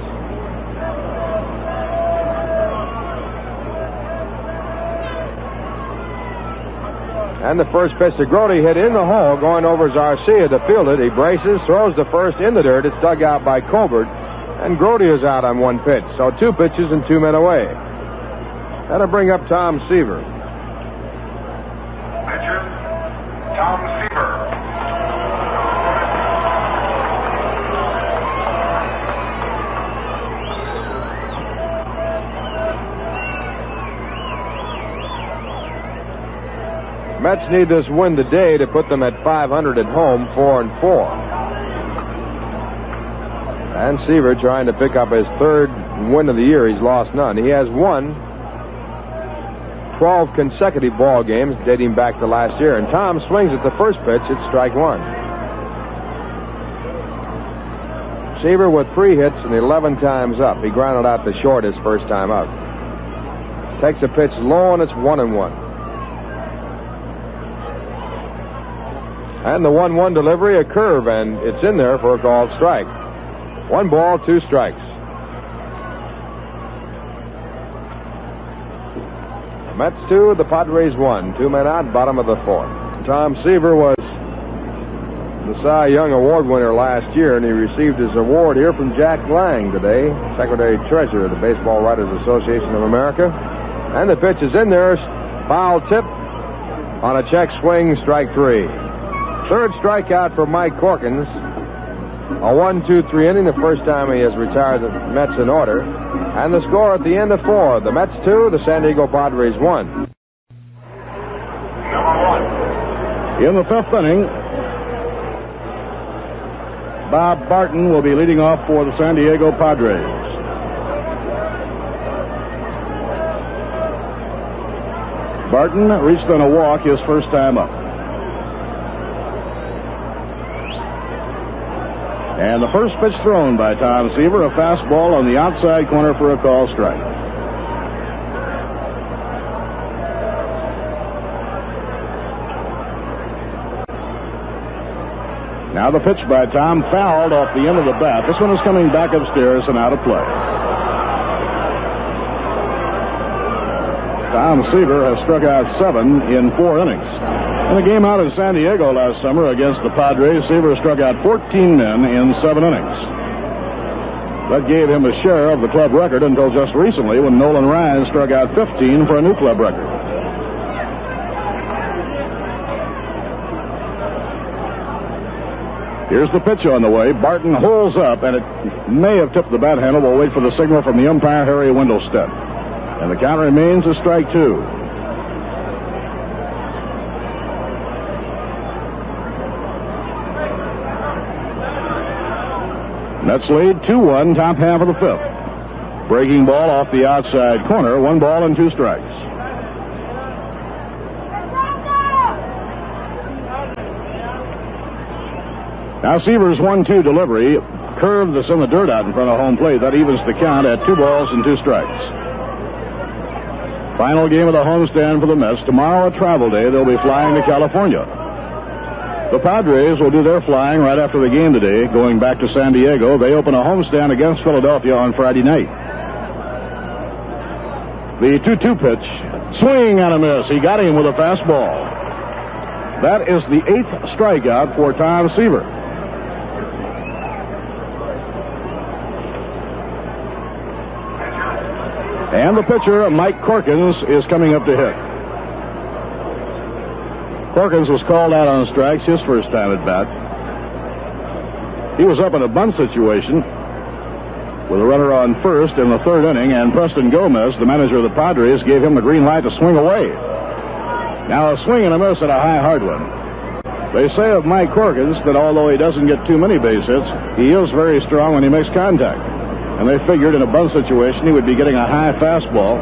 And the first pitch to Grote hit in the hole, going over Garcia to field it. He braces, throws the first in the dirt. It's dug out by Colbert, and Grote is out on 1 pitch. So 2 pitches and 2 men away. That'll bring up Tom Seaver. Pitcher, Tom Seaver. Mets need this win today to put them at 500 at home, 4-4. And Seaver trying to pick up his 3rd win of the year. He's lost none. He has won 12 consecutive ball games dating back to last year. And Tom swings at the first pitch. It's strike 1. Seaver with 3 hits and 11 times up. He grounded out the short his first time up. Takes a pitch low, and it's 1-1. And the 1-1 delivery, a curve, and it's in there for a called strike. 1 ball, 2 strikes. The Mets 2, the Padres 1. 2 men out, bottom of the 4th. Tom Seaver was the Cy Young Award winner last year, and he received his award here from Jack Lang today, Secretary-Treasurer of the Baseball Writers Association of America. And the pitch is in there, foul tip on a check swing, strike 3. 3rd strikeout for Mike Corkins. A 1-2-3 inning, the first time he has retired the Mets in order. And the score at the end of 4, the Mets 2, the San Diego Padres 1. Number 1. In the 5th inning, Bob Barton will be leading off for the San Diego Padres. Barton reached on a walk his first time up. And the first pitch thrown by Tom Seaver, a fastball on the outside corner for a call strike. Now the pitch by Tom fouled off the end of the bat. This one is coming back upstairs and out of play. Tom Seaver has struck out 7 in 4 innings. In a game out in San Diego last summer against the Padres, Seaver struck out 14 men in 7 innings. That gave him a share of the club record until just recently when Nolan Ryan struck out 15 for a new club record. Here's the pitch on the way. Barton holds up, and it may have tipped the bat handle. We'll wait for the signal from the umpire, Harry Wendelstedt. And the count remains a strike 2. Mets lead 2-1, top half of the 5th. Breaking ball off the outside corner, 1 ball and 2 strikes. Now Seaver's 1-2 delivery, curve that's in the dirt out in front of home plate. That evens the count at 2 balls and 2 strikes. Final game of the homestand for the Mets. Tomorrow, a travel day, they'll be flying to California. The Padres will do their flying right after the game today, going back to San Diego. They open a homestand against Philadelphia on Friday night. The 2-2 pitch, swing and a miss. He got him with a fastball. That is the 8th strikeout for Tom Seaver. And the pitcher, Mike Perkins, is coming up to hit. Perkins was called out on strikes his first time at bat. He was up in a bunt situation with a runner on first in the 3rd inning, and Preston Gomez, the manager of the Padres, gave him the green light to swing away. Now a swing and a miss at a high hard one. They say of Mike Perkins that although he doesn't get too many base hits, he is very strong when he makes contact. And they figured in a bunt situation he would be getting a high fastball,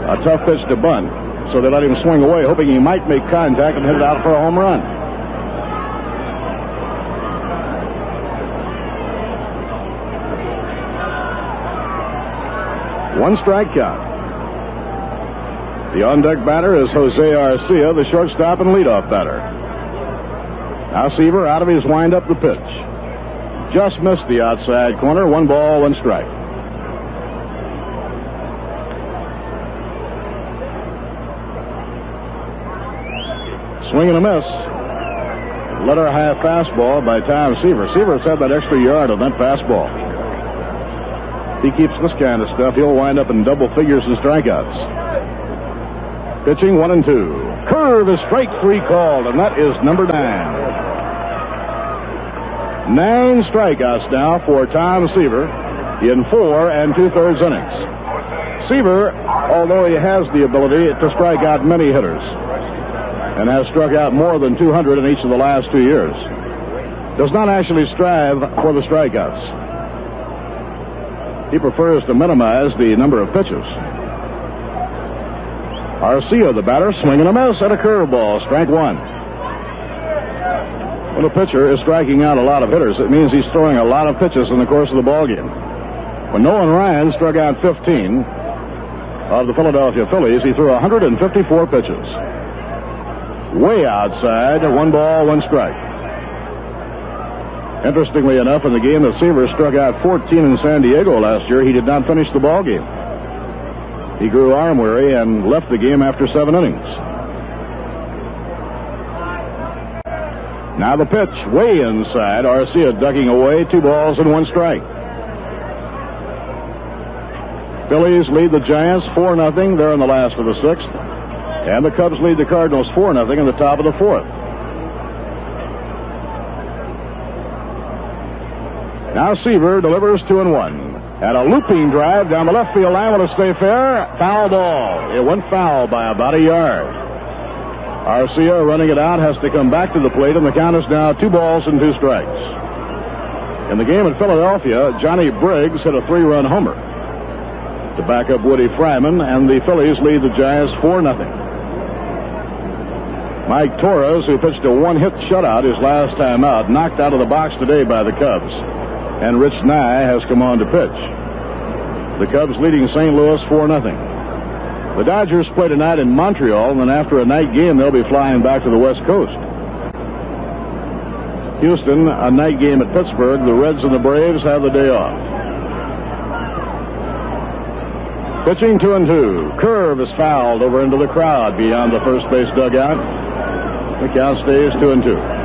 a tough pitch to bunt. So they let him swing away, hoping he might make contact and hit it out for a home run. One strike count. The on-deck batter is Jose Arcia, the shortstop and leadoff batter. Now Seaver out of his wind-up the pitch. Just missed the outside corner. 1 ball, 1 strike. Swing and a miss. Letter high fastball by Tom Seaver. Seaver's had that extra yard on that fastball. He keeps this kind of stuff, he'll wind up in double figures in strikeouts. Pitching 1 and 2. Curve is strike 3 called, and that is number 9. 9 strikeouts now for Tom Seaver in 4 2/3 innings. Seaver, although he has the ability to strike out many hitters, and has struck out more than 200 in each of the last 2 years, does not actually strive for the strikeouts. He prefers to minimize the number of pitches. Arcia, the batter, swinging a miss at a curveball, strike 1. When a pitcher is striking out a lot of hitters, it means he's throwing a lot of pitches in the course of the ballgame. When Nolan Ryan struck out 15 of the Philadelphia Phillies, he threw 154 pitches. Way outside, 1 ball, 1 strike. Interestingly enough, in the game that Seaver struck out 14 in San Diego last year, he did not finish the ball game. He grew arm weary and left the game after 7 innings. Now the pitch, way inside. Arcia ducking away, 2 balls and 1 strike. Phillies lead the Giants 4-0. They're in the last of the 6th. And the Cubs lead the Cardinals 4-0 in the top of the 4th. Now Seaver delivers 2 and 1. And a looping drive down the left field line. Will it stay fair? Foul ball. It went foul by about a yard. Arcia running it out has to come back to the plate, and the count is now 2 balls and 2 strikes. In the game at Philadelphia, Johnny Briggs hit a 3-run homer to back up Woody Fryman, and the Phillies lead the Giants 4-0. Mike Torres, who pitched a 1-hit shutout his last time out, knocked out of the box today by the Cubs. And Rich Nye has come on to pitch. The Cubs leading St. Louis 4-0. The Dodgers play tonight in Montreal, and then after a night game, they'll be flying back to the West Coast. Houston, a night game at Pittsburgh. The Reds and the Braves have the day off. Pitching 2-2. Curve is fouled over into the crowd beyond the first base dugout. The count stays 2-2.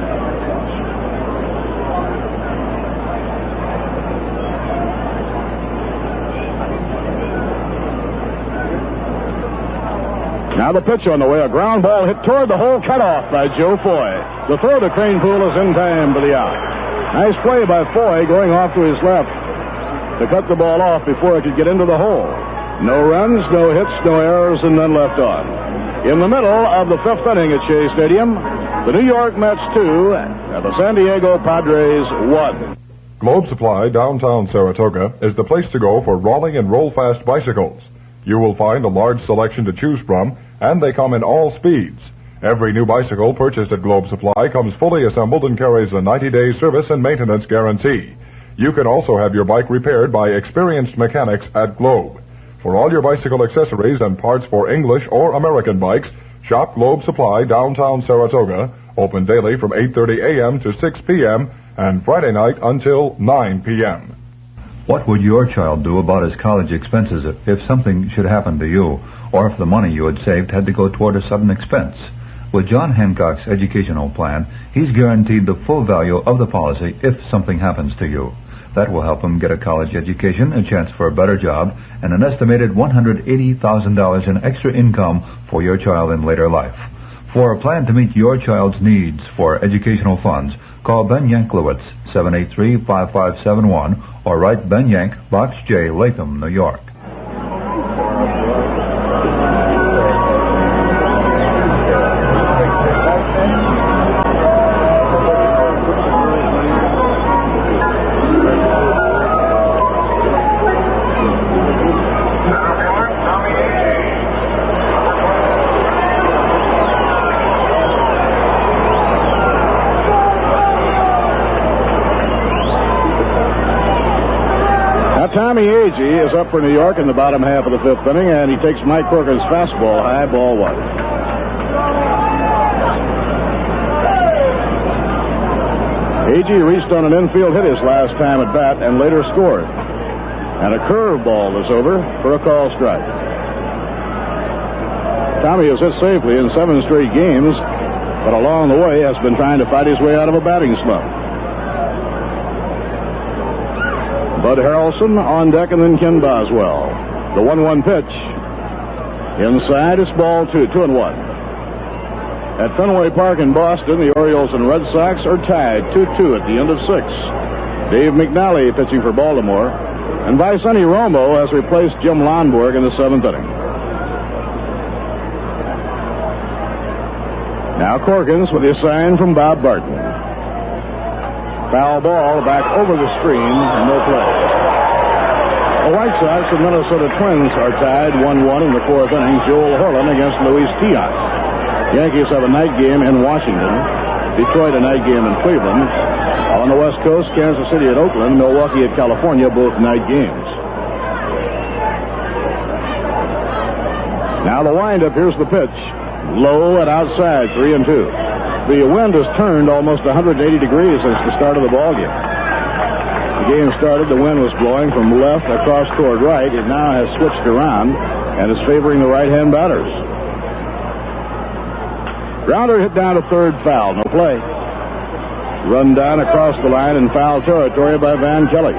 Now the pitch on the way. A ground ball hit toward the hole, cut off by Joe Foy. The throw to Cranepool is in time for the out. Nice play by Foy going off to his left to cut the ball off before it could get into the hole. No runs, no hits, no errors, and none left on. In the middle of the 5th inning at Shea Stadium, the New York Mets 2 and the San Diego Padres 1. Globe Supply, downtown Saratoga, is the place to go for rolling and roll-fast bicycles. You will find a large selection to choose from, and they come in all speeds. Every new bicycle purchased at Globe Supply comes fully assembled and carries a 90-day service and maintenance guarantee. You can also have your bike repaired by experienced mechanics at Globe. For all your bicycle accessories and parts for English or American bikes, shop Globe Supply, downtown Saratoga, open daily from 8:30 a.m. to 6 p.m. and Friday night until 9 p.m. What would your child do about his college expenses if something should happen to you, or if the money you had saved had to go toward a sudden expense? With John Hancock's educational plan, he's guaranteed the full value of the policy if something happens to you. That will help him get a college education, a chance for a better job, and an estimated $180,000 in extra income for your child in later life. For a plan to meet your child's needs for educational funds, call Ben Yanklowitz, 783-5571, or write Ben Yank, Box J, Latham, New York. Tommy Agee is up for New York in the bottom half of the 5th inning, and he takes Mike Perkins' fastball high, ball 1. Agee reached on an infield hit his last time at bat and later scored. And a curveball is over for a call strike. Tommy has hit safely in 7 straight games, but along the way has been trying to fight his way out of a batting slump. Bud Harrelson on deck, and then Ken Boswell. The 1-1 pitch. Inside, it's ball 2, 2-1. At Fenway Park in Boston, the Orioles and Red Sox are tied 2-2 at the end of 6. Dave McNally pitching for Baltimore, and Vicente Romo has replaced Jim Lonborg in the 7th inning. Now Corkins with the sign from Bob Barton. Foul ball back over the screen, and no play. The White Sox and Minnesota Twins are tied 1-1 in the 4th inning. Joel Horlin against Luis Tiant. Yankees have a night game in Washington. Detroit a night game in Cleveland. On the West Coast, Kansas City at Oakland, Milwaukee at California, both night games. Now the windup. Here's the pitch. Low and outside, 3-2. The wind has turned almost 180 degrees since the start of the ballgame. The game started, the wind was blowing from left across toward right. It now has switched around and is favoring the right-hand batters. Grounder hit down to third, foul, no play. Run down across the line in foul territory by Van Kelly.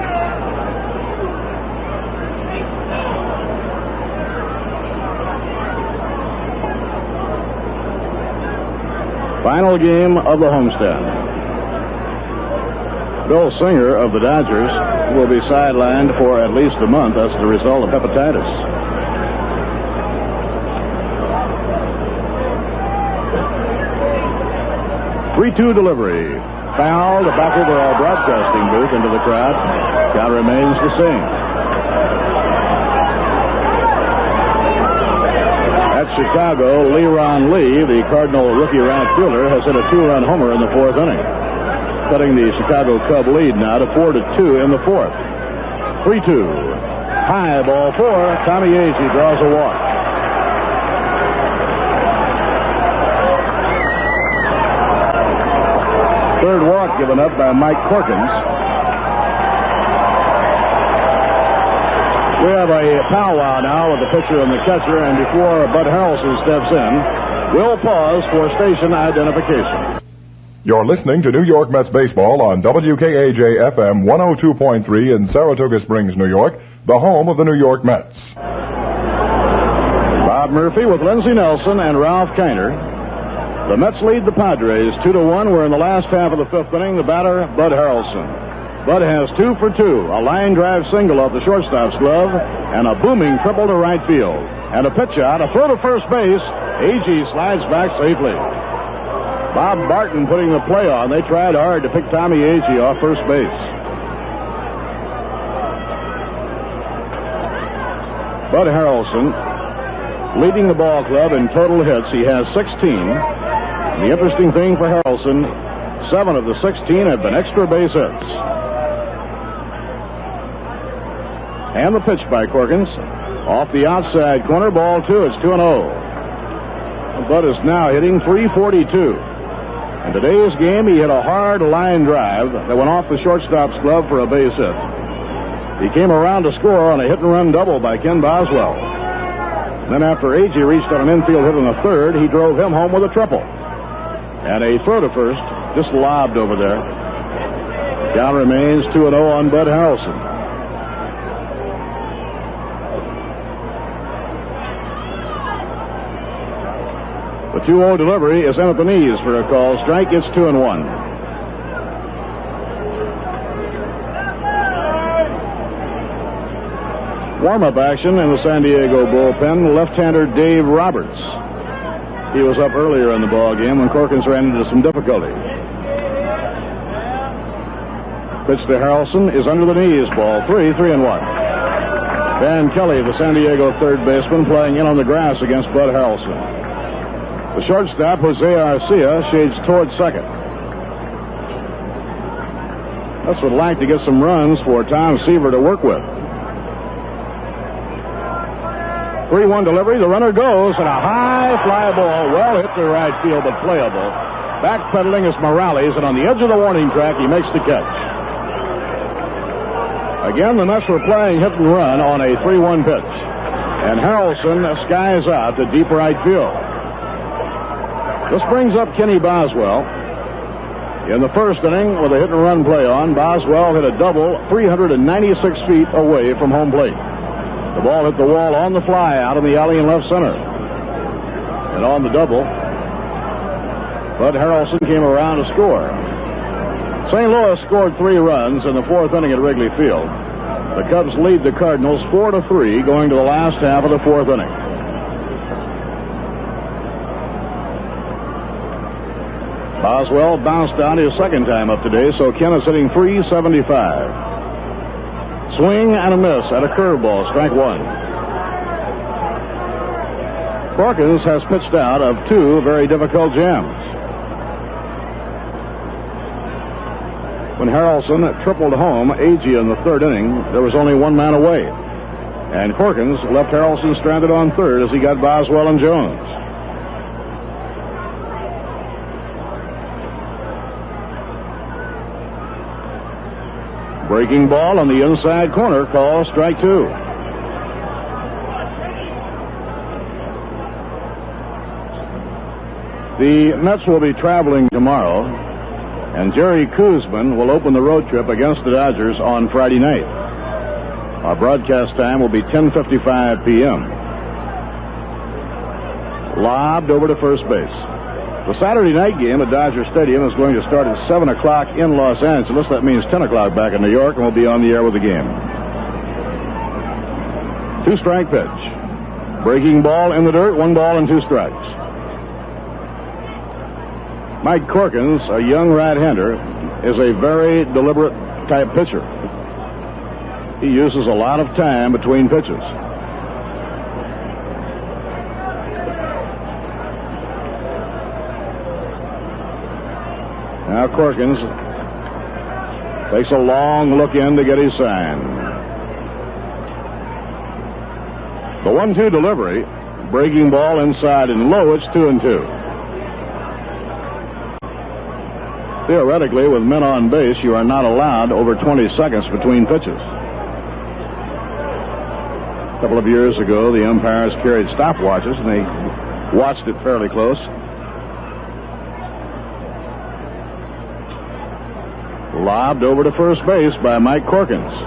Final game of the homestand. Bill Singer of the Dodgers will be sidelined for at least a month as the result of hepatitis. Three-two delivery. Fouled back over our broadcasting booth into the crowd. Count remains the same. At Chicago, Leron Lee, the Cardinal rookie right fielder, has hit a two-run homer in the fourth inning, cutting the Chicago Cub lead now to 4-2 in the fourth. 3-2. High ball four. Tommy Agee draws a walk. Third walk given up by Mike Perkins. We have a powwow now with the pitcher and the catcher, and before Bud Harrelson steps in, we'll pause for station identification. You're listening to New York Mets baseball on WKAJ-FM 102.3 in Saratoga Springs, New York, the home of the New York Mets. Bob Murphy with Lindsey Nelson and Ralph Kiner. The Mets lead the Padres 2-1. We're in the last half of the fifth inning. The batter, Bud Harrelson. Bud has 2 for 2. A line drive single off the shortstop's glove and a booming triple to right field. And a pitch out, a throw to first base. Agee slides back safely. Bob Barton putting the play on. They tried hard to pick Tommy Agee off first base. Bud Harrelson leading the ball club in total hits. He has 16. The interesting thing for Harrelson, 7 of the 16 have been extra base hits. And the pitch by Corkins. Off the outside corner, ball 2. It's 2-0. Bud is now hitting .342. In today's game, he hit a hard line drive that went off the shortstop's glove for a base hit. He came around to score on a hit-and-run double by Ken Boswell. Then after Agee reached on an infield hit in the third, he drove him home with a triple. And a throw to first, just lobbed over there. Count remains 2-0 on Bud Harrelson. The 2-0 delivery is in at the knees for a call strike. It's 2-1. Warm-up action in the San Diego bullpen. Left-hander Dave Roberts. He was up earlier in the ball game when Corkins ran into some difficulty. Pitch to Harrelson is under the knees. Ball 3-1. Van Kelly, the San Diego third baseman, playing in on the grass against Bud Harrelson. The shortstop, Jose Arcia, shades toward second. Mets would like to get some runs for Tom Seaver to work with. 3-1 delivery. The runner goes, and a high fly ball, well hit to right field, but playable. Backpedaling is Morales, and on the edge of the warning track, he makes the catch. Again, the Mets were playing hit and run on a 3-1 pitch, and Harrelson skies out to deep right field. This brings up Kenny Boswell. In the first inning, with a hit and run play on, Boswell hit a double 396 feet away from home plate. The ball hit the wall on the fly out in the alley in left center. And on the double, Bud Harrelson came around to score. St. Louis scored 3 runs in the fourth inning at Wrigley Field. The Cubs lead the Cardinals 4-3 going to the last half of the fourth inning. Boswell bounced down his second time up today, so Ken is hitting .375. Swing and a miss at a curveball, strike 1. Perkins has pitched out of 2 very difficult jams. When Harrelson tripled home Agee in the third inning, there was only 1 man away. And Perkins left Harrelson stranded on third as he got Boswell and Jones. Breaking ball on the inside corner, call strike 2. The Mets will be traveling tomorrow, and Jerry Koosman will open the road trip against the Dodgers on Friday night. Our broadcast time will be 10:55 p.m. Lobbed over to first base. The Saturday night game at Dodger Stadium is going to start at 7 o'clock in Los Angeles. That means 10 o'clock back in New York, and we'll be on the air with the game. 2-strike pitch. Breaking ball in the dirt, 1 ball and 2 strikes. Mike Corkins, a young right-hander, is a very deliberate type pitcher. He uses a lot of time between pitches. Now Corkins takes a long look in to get his sign. The 1-2 delivery, breaking ball inside and low, it's 2-2. Theoretically, with men on base, you are not allowed over 20 seconds between pitches. A couple of years ago, the umpires carried stopwatches, and they watched it fairly close. Lobbed over to first base by Mike Corkins.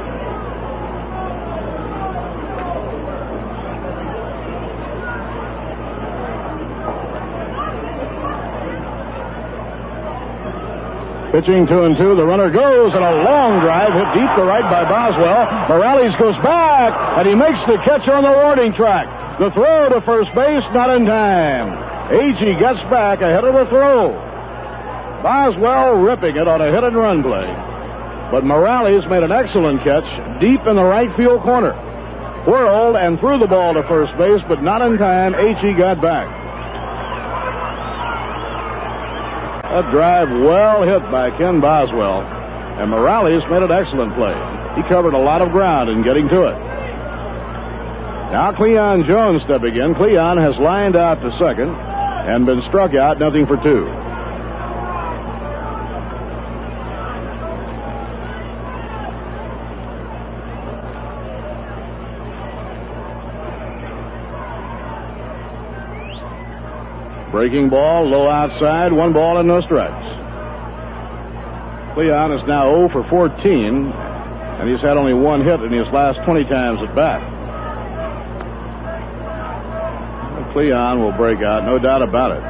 Pitching 2-2, the runner goes, and a long drive hit deep to right by Boswell. Morales goes back, and he makes the catch on the warning track. The throw to first base, not in time. Agee gets back ahead of the throw. Boswell ripping it on a hit-and-run play. But Morales made an excellent catch deep in the right field corner. Whirled and threw the ball to first base, but not in time. Agee got back. A drive well hit by Ken Boswell, and Morales made an excellent play. He covered a lot of ground in getting to it. Now Cleon Jones stepping in. Cleon has lined out to second and been struck out, 0-2. Breaking ball, low outside, 1 ball and no strikes. Cleon is now 0 for 14, and he's had only 1 hit in his last 20 times at bat. Cleon will break out, no doubt about it.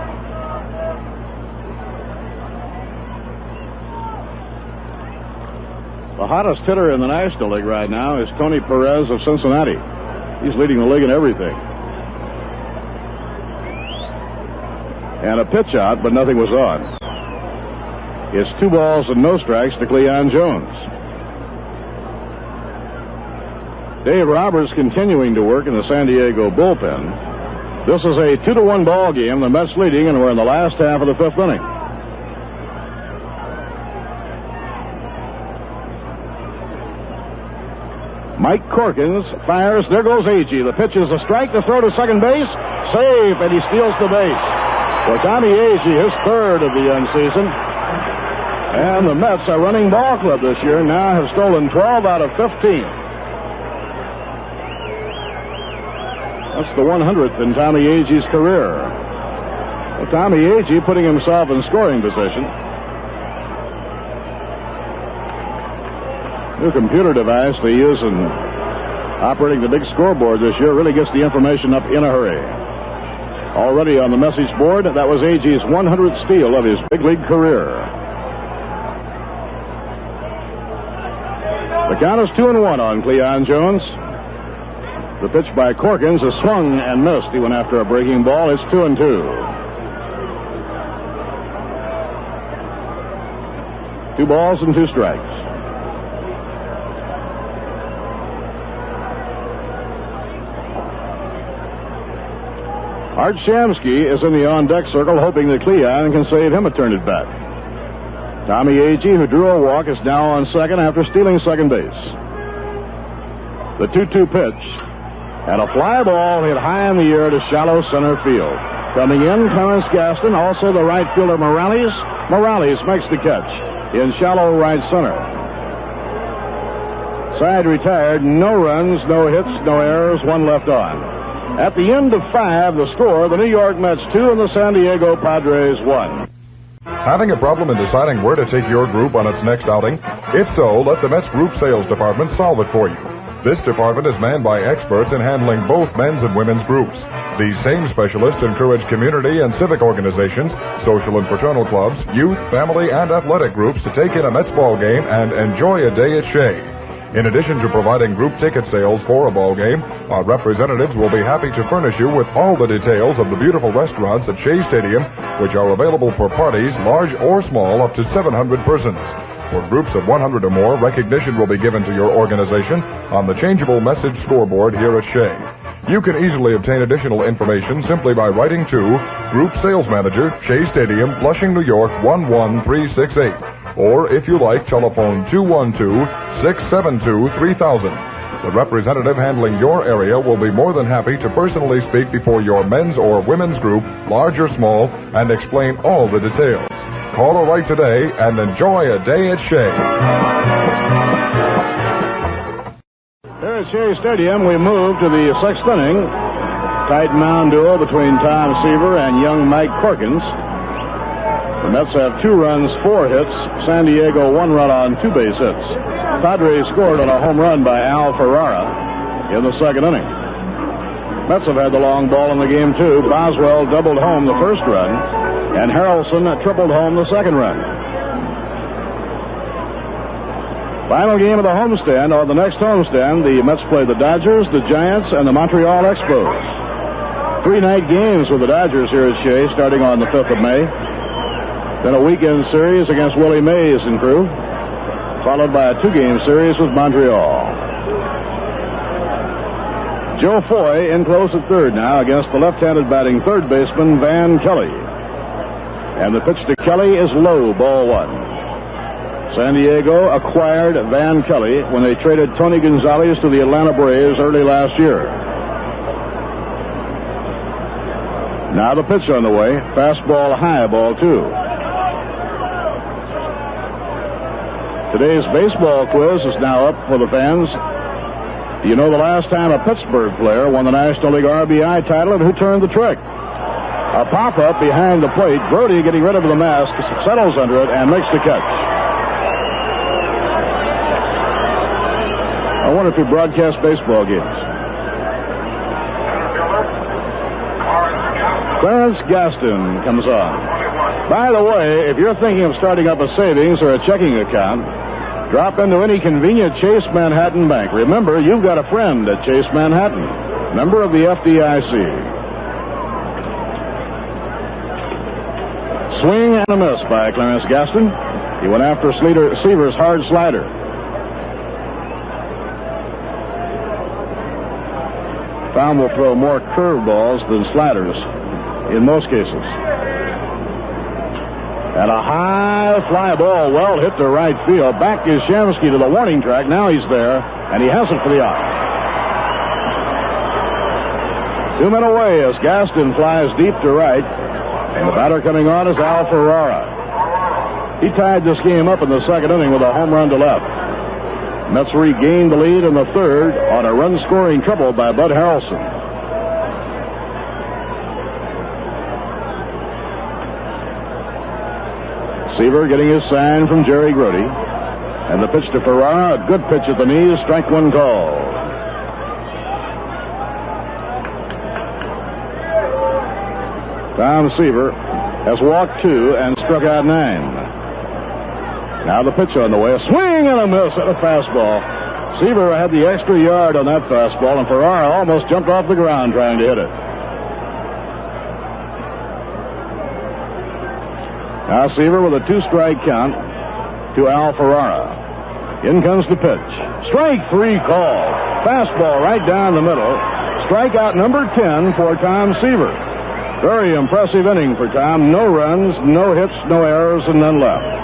The hottest hitter in the National League right now is Tony Perez of Cincinnati. He's leading the league in everything. And a pitch out, but nothing was on. It's 2 balls and no strikes to Cleon Jones. Dave Roberts continuing to work in the San Diego bullpen. This is a 2-1 ball game. The Mets leading, and we're in the last half of the 5th inning. Mike Corkins fires. There goes Agee. The pitch is a strike. The throw to second base. Safe, and he steals the base. For Tommy Agee, his 3rd of the young season. And the Mets, a running ball club this year, now have stolen 12 out of 15. That's the 100th in Tommy Agee's career. Well, Tommy Agee putting himself in scoring position. New computer device they use in operating the big scoreboard this year really gets the information up in a hurry. Already on the message board, that was Agee's 100th steal of his big league career. The count is 2-1 on Cleon Jones. The pitch by Corkins is swung and missed. He went after a breaking ball. It's 2-2. 2 balls and 2 strikes. Art Shamsky is in the on-deck circle, hoping that Cleon can save him a turn at bat. Tommy Agee, who drew a walk, is now on second after stealing second base. The 2-2 pitch, and a fly ball hit high in the air to shallow center field. Coming in, Clarence Gaston, also the right fielder Morales. Morales makes the catch in shallow right center. Side retired, no runs, no hits, no errors, 1 left on. At the end of 5, the score, the New York Mets 2 and the San Diego Padres 1. Having a problem in deciding where to take your group on its next outing? If so, let the Mets Group Sales Department solve it for you. This department is manned by experts in handling both men's and women's groups. These same specialists encourage community and civic organizations, social and fraternal clubs, youth, family, and athletic groups to take in a Mets ball game and enjoy a day at Shea. In addition to providing group ticket sales for a ball game, our representatives will be happy to furnish you with all the details of the beautiful restaurants at Shea Stadium, which are available for parties, large or small, up to 700 persons. For groups of 100 or more, recognition will be given to your organization on the changeable message scoreboard here at Shea. You can easily obtain additional information simply by writing to Group Sales Manager, Shea Stadium, Flushing, New York, 11368. Or, if you like, telephone 212-672-3000. The representative handling your area will be more than happy to personally speak before your men's or women's group, large or small, and explain all the details. Call or write today and enjoy a day at Shea. Here at Shea Stadium, we move to the sixth inning. Tight mound duel between Tom Seaver and young Mike Perkins. The Mets have 2 runs, 4 hits. San Diego 1 run on 2 base hits. Padres scored on a home run by Al Ferrara in the second inning. Mets have had the long ball in the game, too. Boswell doubled home the first run, and Harrelson tripled home the second run. Final game of the homestand, or the next homestand, the Mets play the Dodgers, the Giants, and the Montreal Expos. 3-night games with the Dodgers here at Shea starting on the 5th of May. Then a weekend series against Willie Mays and crew, followed by a 2-game series with Montreal. Joe Foy in close at third now against the left-handed batting third baseman Van Kelly. And the pitch to Kelly is low, ball 1. San Diego acquired Van Kelly when they traded Tony Gonzalez to the Atlanta Braves early last year. Now the pitch on the way, fastball high, ball 2. Today's baseball quiz is now up for the fans. You know the last time a Pittsburgh player won the National League RBI title, and who turned the trick? A pop-up behind the plate. Brody, getting rid of the mask, settles under it and makes the catch. I wonder if we broadcast baseball games. Clarence Gaston comes on. By the way, if you're thinking of starting up a savings or a checking account, drop into any convenient Chase Manhattan bank. Remember, you've got a friend at Chase Manhattan, member of the FDIC. Swing and a miss by Clarence Gaston. He went after Seaver's hard slider. Tom will throw more curveballs than sliders in most cases. And a high fly ball, well hit to right field. Back is Shamsky to the warning track. Now he's there, and he has it for the out. 2 men away as Gaston flies deep to right. And the batter coming on is Al Ferrara. He tied this game up in the second inning with a home run to left. Mets regained the lead in the third on a run-scoring triple by Bud Harrelson. Seaver getting his sign from Jerry Grody. And the pitch to Ferrara, a good pitch at the knees, strike 1 call. Tom Seaver has walked 2 and struck out 9. Now the pitch on the way, a swing and a miss at a fastball. Seaver had the extra yard on that fastball, and Ferrara almost jumped off the ground trying to hit it. Now Seaver with a 2-strike count to Al Ferrara. In comes the pitch. Strike 3 call. Fastball right down the middle. Strikeout number 10 for Tom Seaver. Very impressive inning for Tom. No runs, no hits, no errors, and none left.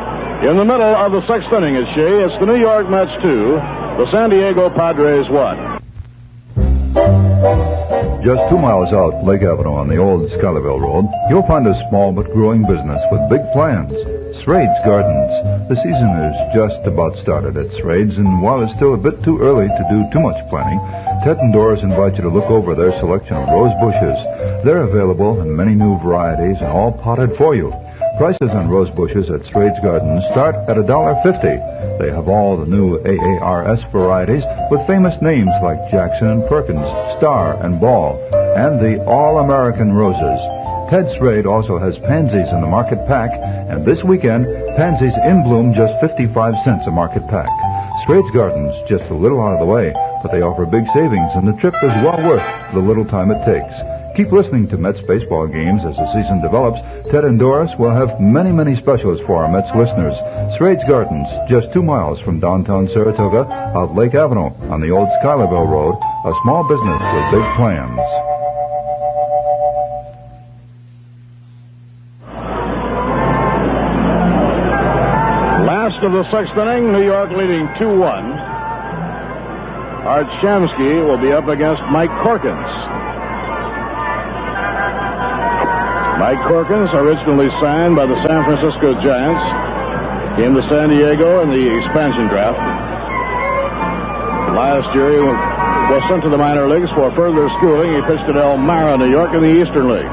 In the middle of the 6th inning at Shea, it's the New York Mets 2, the San Diego Padres 1. Just 2 miles out Lake Avenue on the old Schuylerville Road, you'll find a small but growing business with big plans. Srade's Gardens. The season is just about started at Srade's, and while it's still a bit too early to do too much planning, Ted and Doris invite you to look over their selection of rose bushes. They're available in many new varieties and all potted for you. Prices on rose bushes at Straits Gardens start at $1.50. They have all the new AARS varieties with famous names like Jackson and Perkins, Star and Ball, and the All-American Roses. Ted Straight also has pansies in the market pack, and this weekend, pansies in bloom just 55 cents a market pack. Straits Gardens, just a little out of the way, but they offer big savings, and the trip is well worth the little time it takes. Keep listening to Mets baseball games as the season develops. Ted and Doris will have many, many specials for our Mets listeners. Straits Gardens, just 2 miles from downtown Saratoga, out Lake Avenue on the old Schuylerville Road, a small business with big plans. Last of the 6th inning, New York leading 2-1. Art Shamsky will be up against Mike Perkins. Mike Perkins, originally signed by the San Francisco Giants, came to San Diego in the expansion draft. Last year, he was sent to the minor leagues for further schooling. He pitched at Elmira, New York, in the Eastern League.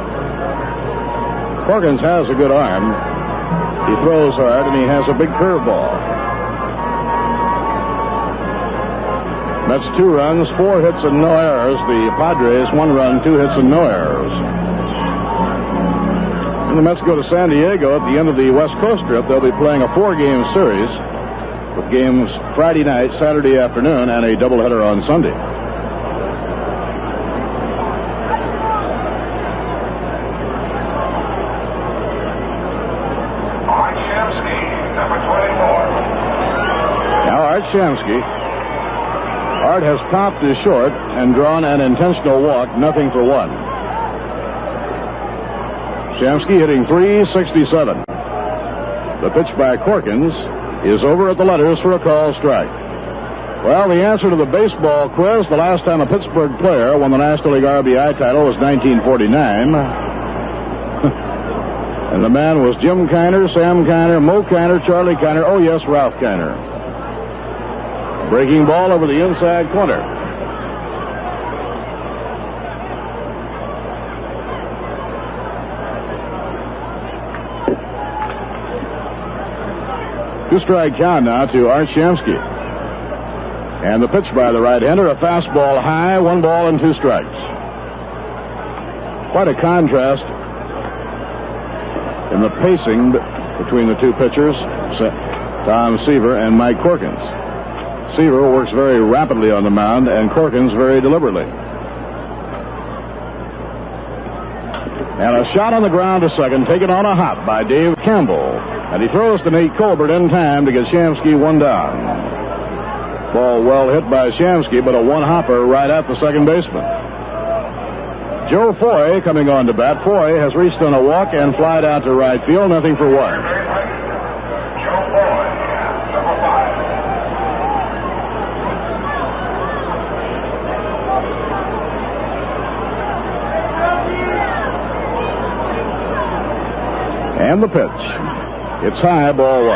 Perkins has a good arm. He throws hard, and he has a big curveball. Mets 2 runs, 4 hits, and no errors. The Padres 1 run, 2 hits, and no errors. When the Mets go to San Diego at the end of the West Coast trip, they'll be playing a 4-game series with games Friday night, Saturday afternoon, and a doubleheader on Sunday. Art Shamsky, number 24. Now Art Shamsky. Art has popped his short and drawn an intentional walk, 0-for-1. Shamsky hitting .367. The pitch by Perkins is over at the letters for a call strike. Well, the answer to the baseball quiz, the last time a Pittsburgh player won the National League RBI title was 1949. And the man was Jim Kiner, Sam Kiner, Mo Kiner, Charlie Kiner, oh yes, Ralph Kiner. Breaking ball over the inside corner. Two-strike count now to Art Shamsky. And the pitch by the right-hander, a fastball high, 1 ball and 2 strikes. Quite a contrast in the pacing between the two pitchers, Tom Seaver and Mike Perkins. Seaver works very rapidly on the mound, and Perkins very deliberately. And a shot on the ground to second, taken on a hop by Dave Campbell. And he throws to Nate Colbert in time to get Shamsky 1 down. Ball well hit by Shamsky, but a 1-hopper right at the second baseman. Joe Foy coming on to bat. Foy has reached on a walk and flied out to right field, 0-for-1. Joe Foy, number 5. And the pitch. It's high, ball 1.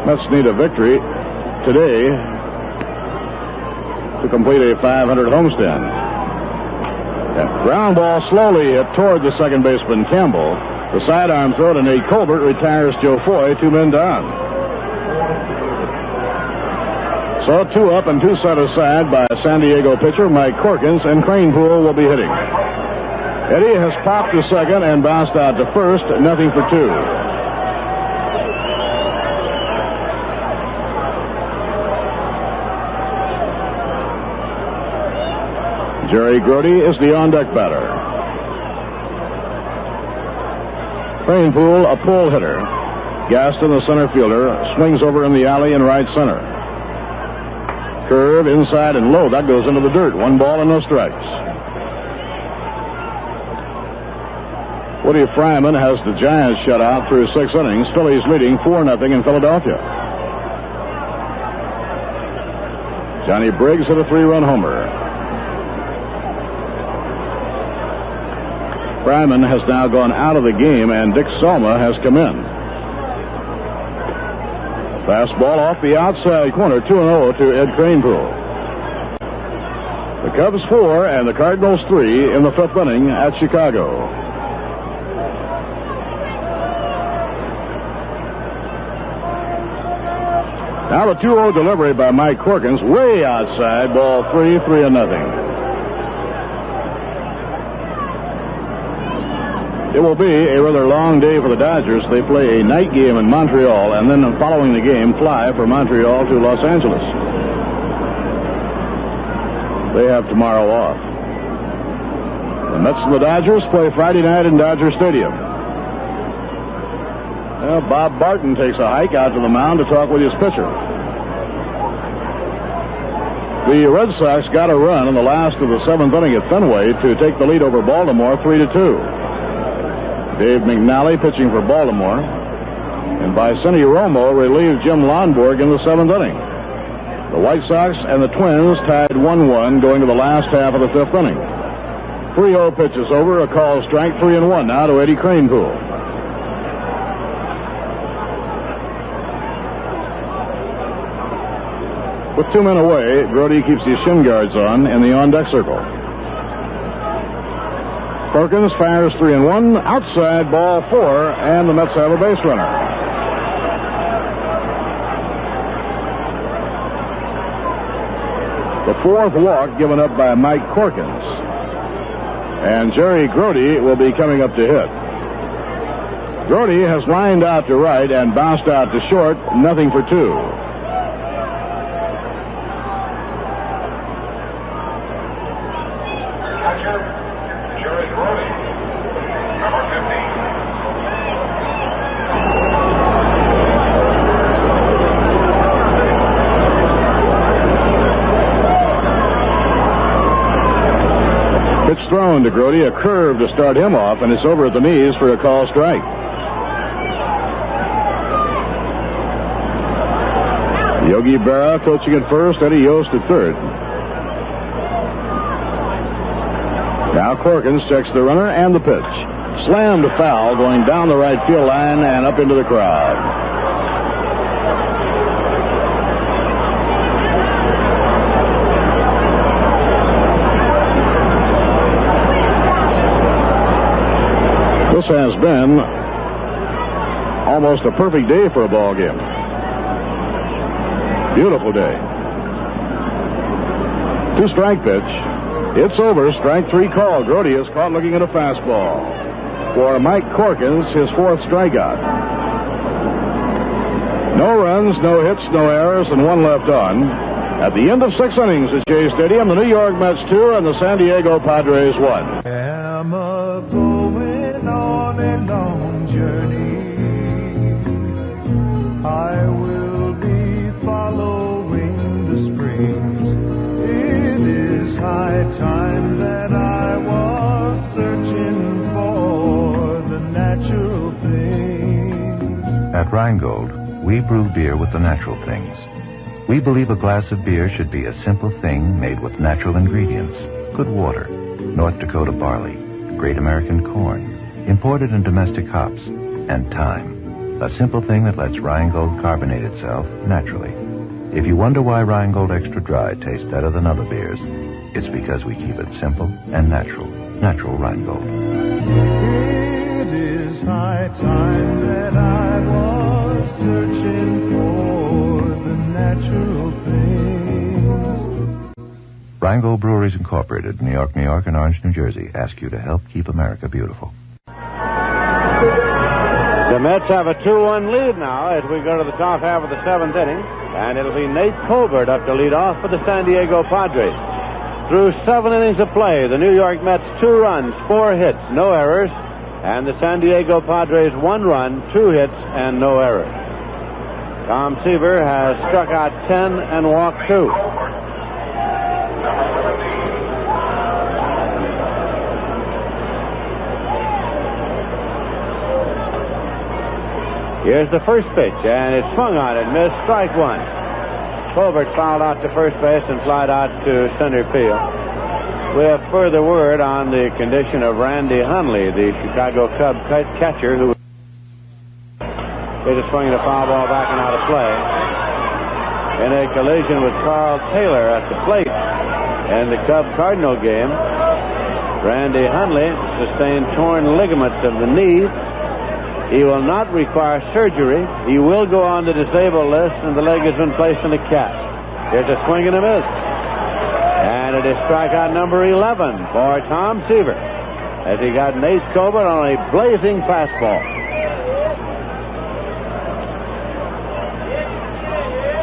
Mets need a victory today to complete a 500 homestand. Ground ball slowly hit toward the second baseman Campbell. The sidearm throw to Nate Colbert retires Joe Foy, 2 men down. So 2 up and 2 set aside by San Diego pitcher Mike Perkins, and Cranepool will be hitting. Eddie has popped to second and bounced out to first, 0-for-2. Jerry Grody is the on-deck batter. Cranepool, a pull hitter. Gaston, the center fielder, swings over in the alley in right center. Curve inside and low. That goes into the dirt. 1 ball and no strikes. Woody Fryman has the Giants shut out through 6 innings. Phillies leading 4-0 in Philadelphia. Johnny Briggs hit a 3-run homer. Fryman has now gone out of the game, and Dick Selma has come in. Fastball off the outside corner, 2-0 to Ed Cranepool. The Cubs 4 and the Cardinals 3 in the 5th inning at Chicago. Now the 2-0 delivery by Mike Perkins, way outside, ball 3, 3-0. It will be a rather long day for the Dodgers. They play a night game in Montreal, and then following the game, fly from Montreal to Los Angeles. They have tomorrow off. The Mets and the Dodgers play Friday night in Dodger Stadium. Well, Bob Barton takes a hike out to the mound to talk with his pitcher. The Red Sox got a run in the last of the 7th inning at Fenway to take the lead over Baltimore 3-2. Dave McNally pitching for Baltimore, and Vicente Romo relieved Jim Lonborg in the 7th inning. The White Sox and the Twins tied 1-1 going to the last half of the 5th inning. 3-0 pitch is over, a call strike, 3-1 now to Eddie Kranepool. With 2 men away, Grody keeps his shin guards on in the on-deck circle. Perkins fires 3-1, outside, ball 4, and the Mets have a base runner. The 4th walk given up by Mike Perkins. And Jerry Grody will be coming up to hit. Grody has lined out to right and bounced out to short, nothing for 2. Thrown to Grody, a curve to start him off, and it's over at the knees for a call strike. Yogi Berra coaching at first, Eddie Yost at third. Now Perkins checks the runner and the pitch. Slammed foul going down the right field line and up into the crowd. This has been almost a perfect day for a ball game. Beautiful day. 2-strike pitch. It's over. Strike 3 call. Grody is caught looking at a fastball. For Mike Perkins, his 4th strikeout. No runs, no hits, no errors, and 1 left on. At the end of 6 innings at Shea Stadium, the New York Mets 2 and the San Diego Padres 1. Am a going on a long journey. I will be following the springs. It is high time that I was searching for the natural things. At Rheingold, we brew beer with the natural things. We believe a glass of beer should be a simple thing made with natural ingredients. Good water, North Dakota barley, great American corn, imported and domestic hops, and time. A simple thing that lets Rheingold carbonate itself naturally. If you wonder why Rheingold Extra Dry tastes better than other beers, it's because we keep it simple and natural. Natural Rheingold. It is high time that I was searching for the natural things. Rheingold Breweries Incorporated, New York, New York, and Orange, New Jersey, ask you to help keep America beautiful. The Mets have a 2-1 lead now as we go to the top half of the 7th inning, and it'll be Nate Covert up to lead off for the San Diego Padres. Through 7 innings of play, the New York Mets 2 runs, 4 hits, no errors, and the San Diego Padres 1 run, 2 hits, and no errors. Tom Seaver has struck out 10 and walked 2. Here's the first pitch, and it's swung on and missed. Strike 1. Covert fouled out to first base and flied out to center field. We have further word on the condition of Randy Hundley, the Chicago Cub catcher, who is swinging a foul ball back and out of play in a collision with Carl Taylor at the plate. in the Cub-Cardinal game. Randy Hundley sustained torn ligaments of the knee. He will not require surgery. He will go on the disabled list, and the leg has been placed in a cast. Here's a swing and a miss. And it is strikeout number 11 for Tom Seaver, as he got Nate Covert on a blazing fastball.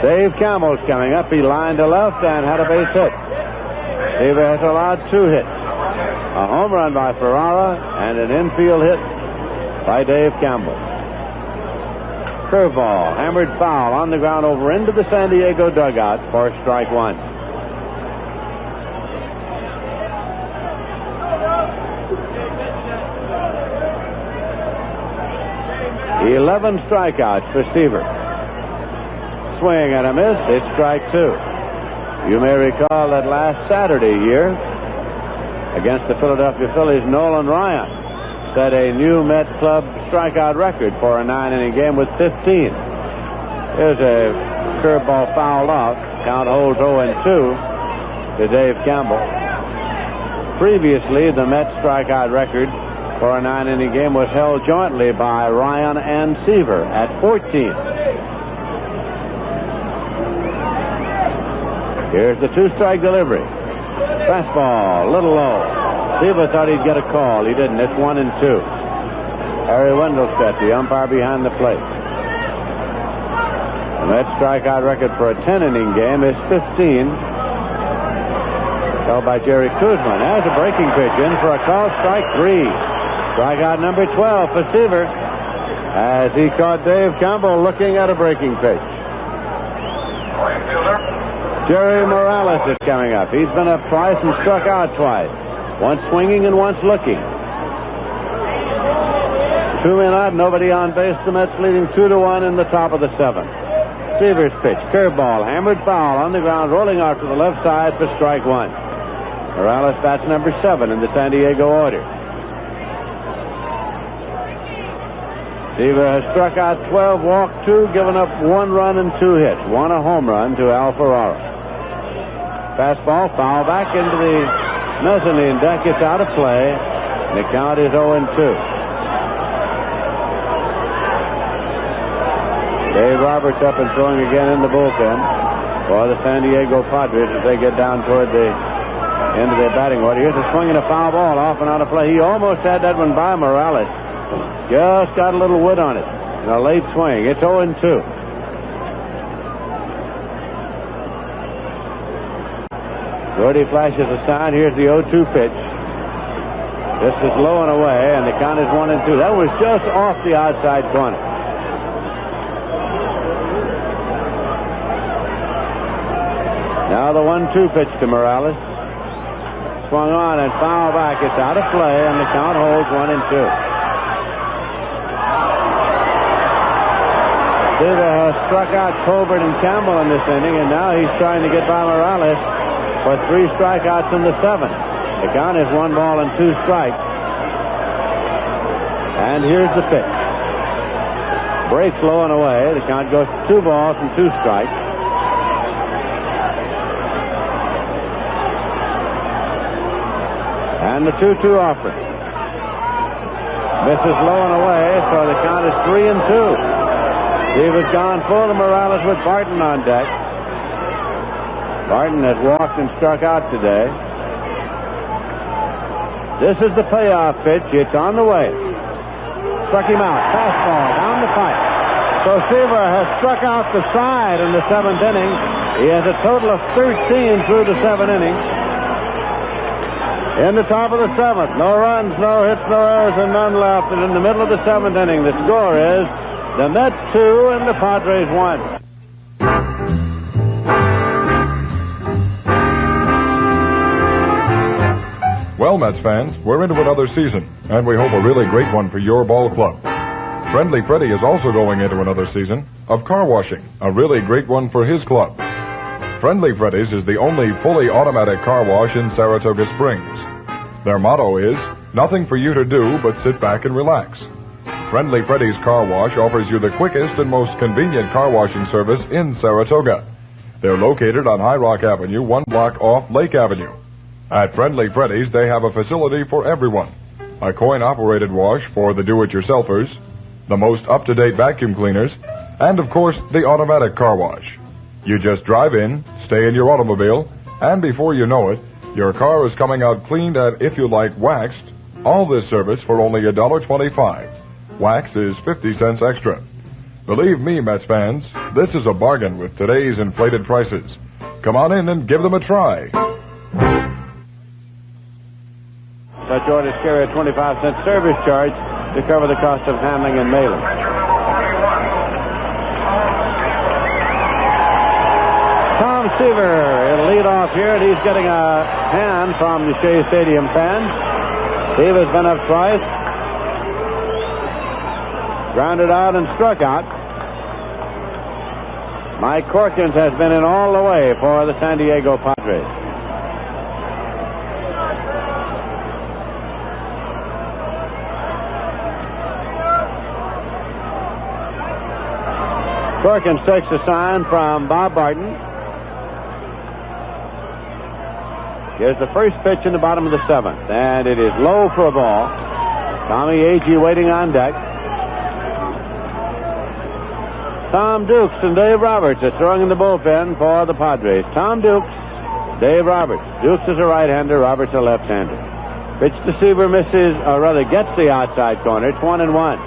Dave Campbell's coming up. He lined to left and had a base hit. Seaver has allowed 2 hits. A home run by Ferrara and an infield hit by Dave Campbell. Curveball, hammered foul on the ground over into the San Diego dugout for strike 1. Eleven strikeouts for Seaver. Swing and a miss. It's strike 2. You may recall that last Saturday here against the Philadelphia Phillies, Nolan Ryan set a new Met Club strikeout record for a 9-inning game with 15. Here's a curveball fouled off. Count holds 0-2 to Dave Campbell. Previously, the Met strikeout record for a 9-inning game was held jointly by Ryan and Seaver at 14. Here's the 2-strike delivery. Fastball, a little low. Seaver thought he'd get a call. He didn't. It's 1-2. Harry Wendelstedt, the umpire behind the plate. The Mets strikeout record for a 10-inning game is 15. Held by Jerry Kuzman. Has a breaking pitch in for a call. Strike 3. Strikeout number 12 for Seaver, as he caught Dave Campbell looking at a breaking pitch. Jerry Morales is coming up. He's been up twice and struck out twice. Once swinging and once looking. 2 men out, nobody on base. The Mets leading 2-1 in the top of the 7th. Seaver's pitch, curveball, hammered foul on the ground, rolling out to the left side for strike 1. Morales bats number 7 in the San Diego order. Seaver has struck out 12, walked 2, given up 1 run and 2 hits. 1 a home run to Al Ferrara. Fastball foul back into the mezzanine deck. It's out of play. And the count is 0-2. Dave Roberts up and throwing again in the bullpen for the San Diego Padres as they get down toward the end of their batting order. Here's a swing and a foul ball off and out of play. He almost had that one by Morales. Just got a little wood on it. And a late swing. It's 0-2. Gordy flashes a sign. Here's the 0-2 pitch. This is low and away, and the count is 1-2. That was just off the outside corner. Now the 1-2 pitch to Morales. Swung on and foul back. It's out of play, and the count holds 1-2. Seaver has struck out Covert and Campbell in this inning, and now he's trying to get by Morales for 3 strikeouts in the 7th. The count is 1 ball and 2 strikes. And here's the pitch. Breaks low and away. The count goes to 2 balls and 2 strikes. And the 2-2 offering. Misses low and away, so the count is 3-2. Seaver's gone full to Morales with Barton on deck. Barton has walked and struck out today. This is the payoff pitch. It's on the way. Struck him out. Fastball down the pipe. So Seaver has struck out the side in the 7th inning. He has a total of 13 through the 7 innings. In the top of the 7th, no runs, no hits, no errors, and none left. And in the middle of the 7th inning, the score is the Mets 2 and the Padres 1. Well, Mets fans, we're into another season, and we hope a really great one for your ball club. Friendly Freddy is also going into another season of car washing, a really great one for his club. Friendly Freddy's is the only fully automatic car wash in Saratoga Springs. Their motto is, nothing for you to do but sit back and relax. Friendly Freddy's Car Wash offers you the quickest and most convenient car washing service in Saratoga. They're located on High Rock Avenue, 1 block off Lake Avenue. At Friendly Freddy's, they have a facility for everyone. A coin-operated wash for the do-it-yourselfers, the most up-to-date vacuum cleaners, and, of course, the automatic car wash. You just drive in, stay in your automobile, and before you know it, your car is coming out cleaned and, if you like, waxed. All this service for only $1.25. Wax is 50 cents extra. Believe me, Mets fans, this is a bargain with today's inflated prices. Come on in and give them a try. Such orders carry a 25-cent service charge to cover the cost of handling and mailing. Tom Seaver will lead off here, and he's getting a hand from the Shea Stadium fans. Seaver's been up twice. Grounded out and struck out. Mike Perkins has been in all the way for the San Diego Padres. Perkins takes a sign from Bob Barton. Here's the first pitch in the bottom of the 7th, and it is low for a ball. Tommy Agee waiting on deck. Tom Dukes and Dave Roberts are throwing in the bullpen for the Padres. Tom Dukes, Dave Roberts. Dukes is a right-hander, Roberts a left-hander. Pitch to Seaver misses, or rather gets the outside corner. It's 1-1.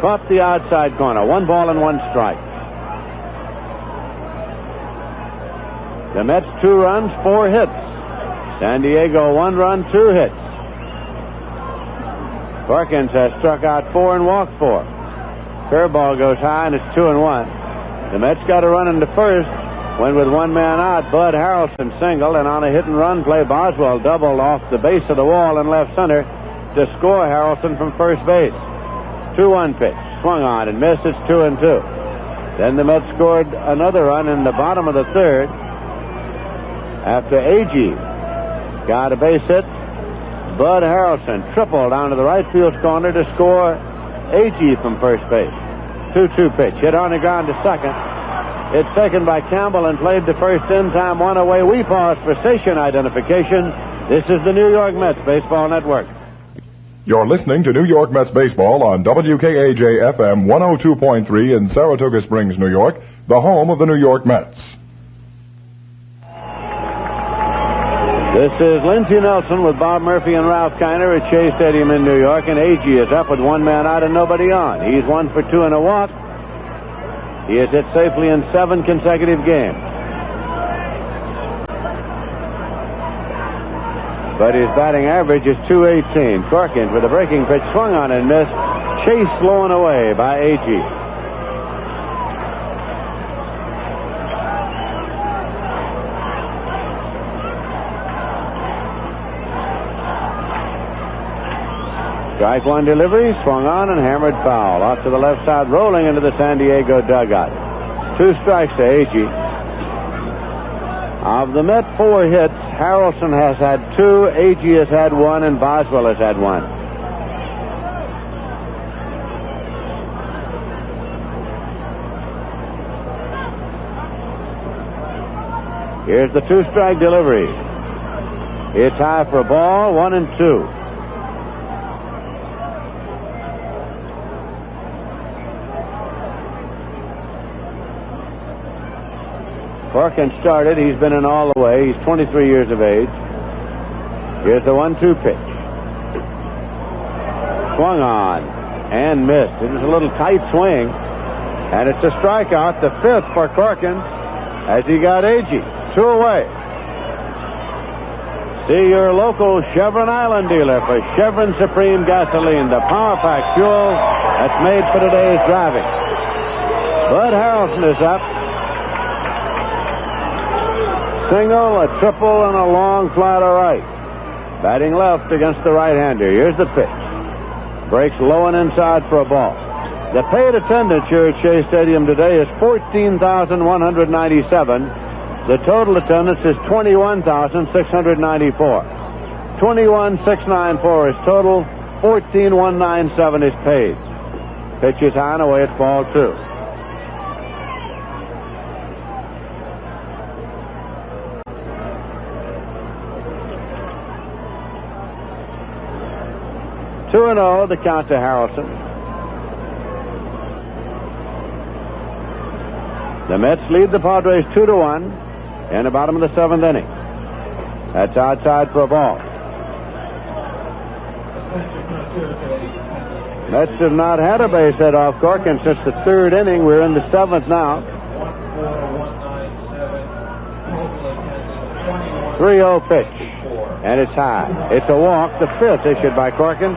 Caught the outside corner. 1 ball and 1 strike. The Mets 2 runs, 4 hits. San Diego 1 run, 2 hits. Perkins has struck out 4 and walked 4. Curveball goes high, and it's 2-1. The Mets got a run into first when, with 1 man out, Bud Harrelson singled, and on a hit-and-run play, Boswell doubled off the base of the wall in left center to score Harrelson from first base. 2-1 pitch, swung on and missed. It's 2-2. Then the Mets scored another run in the bottom of the 3rd after Agee got a base hit. Bud Harrelson tripled down to the right field corner to score Agee from first base. 2-2 pitch, hit on the ground to second. It's taken by Campbell and played to first in time, 1 away. We pause for station identification. This is the New York Mets Baseball Network. You're listening to New York Mets baseball on WKAJ-FM 102.3 in Saratoga Springs, New York, the home of the New York Mets. This is Lindsey Nelson with Bob Murphy and Ralph Kiner at Shea Stadium in New York, and Agee is up with 1 man out and nobody on. He's 1 for 2 and a walk. He has hit safely in 7 consecutive games. But his batting average is .218. Perkins with a breaking pitch, swung on and missed. Chased low and away by Agee. Strike 1 delivery, swung on and hammered foul. Off to the left side, rolling into the San Diego dugout. 2 strikes to Agee. Of the Met 4 hits, Harrelson has had 2, Agee has had 1, and Boswell has had 1. Here's the 2-strike delivery. It's high for a ball, 1-2. Perkins started. He's been in all the way. He's 23 years of age. Here's the 1-2 pitch. Swung on and missed. It was a little tight swing. And it's a strikeout, the 5th for Perkins, as he got Agee. 2 away. See your local Chevron Island dealer for Chevron Supreme Gasoline, the power pack fuel that's made for today's driving. Bud Harrelson is up. Single, a triple, and a long fly to right. Batting left against the right-hander. Here's the pitch. Breaks low and inside for a ball. The paid attendance here at Shea Stadium today is 14,197. The total attendance is 21,694. 21,694 is total. 14,197 is paid. Pitch is high and away at ball 2. 2-0, the count to Harrelson. The Mets lead the Padres 2-1 in the bottom of the 7th inning. That's outside for a ball. Mets have not had a base hit off Corkins since the 3rd inning. We're in the 7th now. 3-0 pitch. And it's high. It's a walk, the 5th issued by Corkins.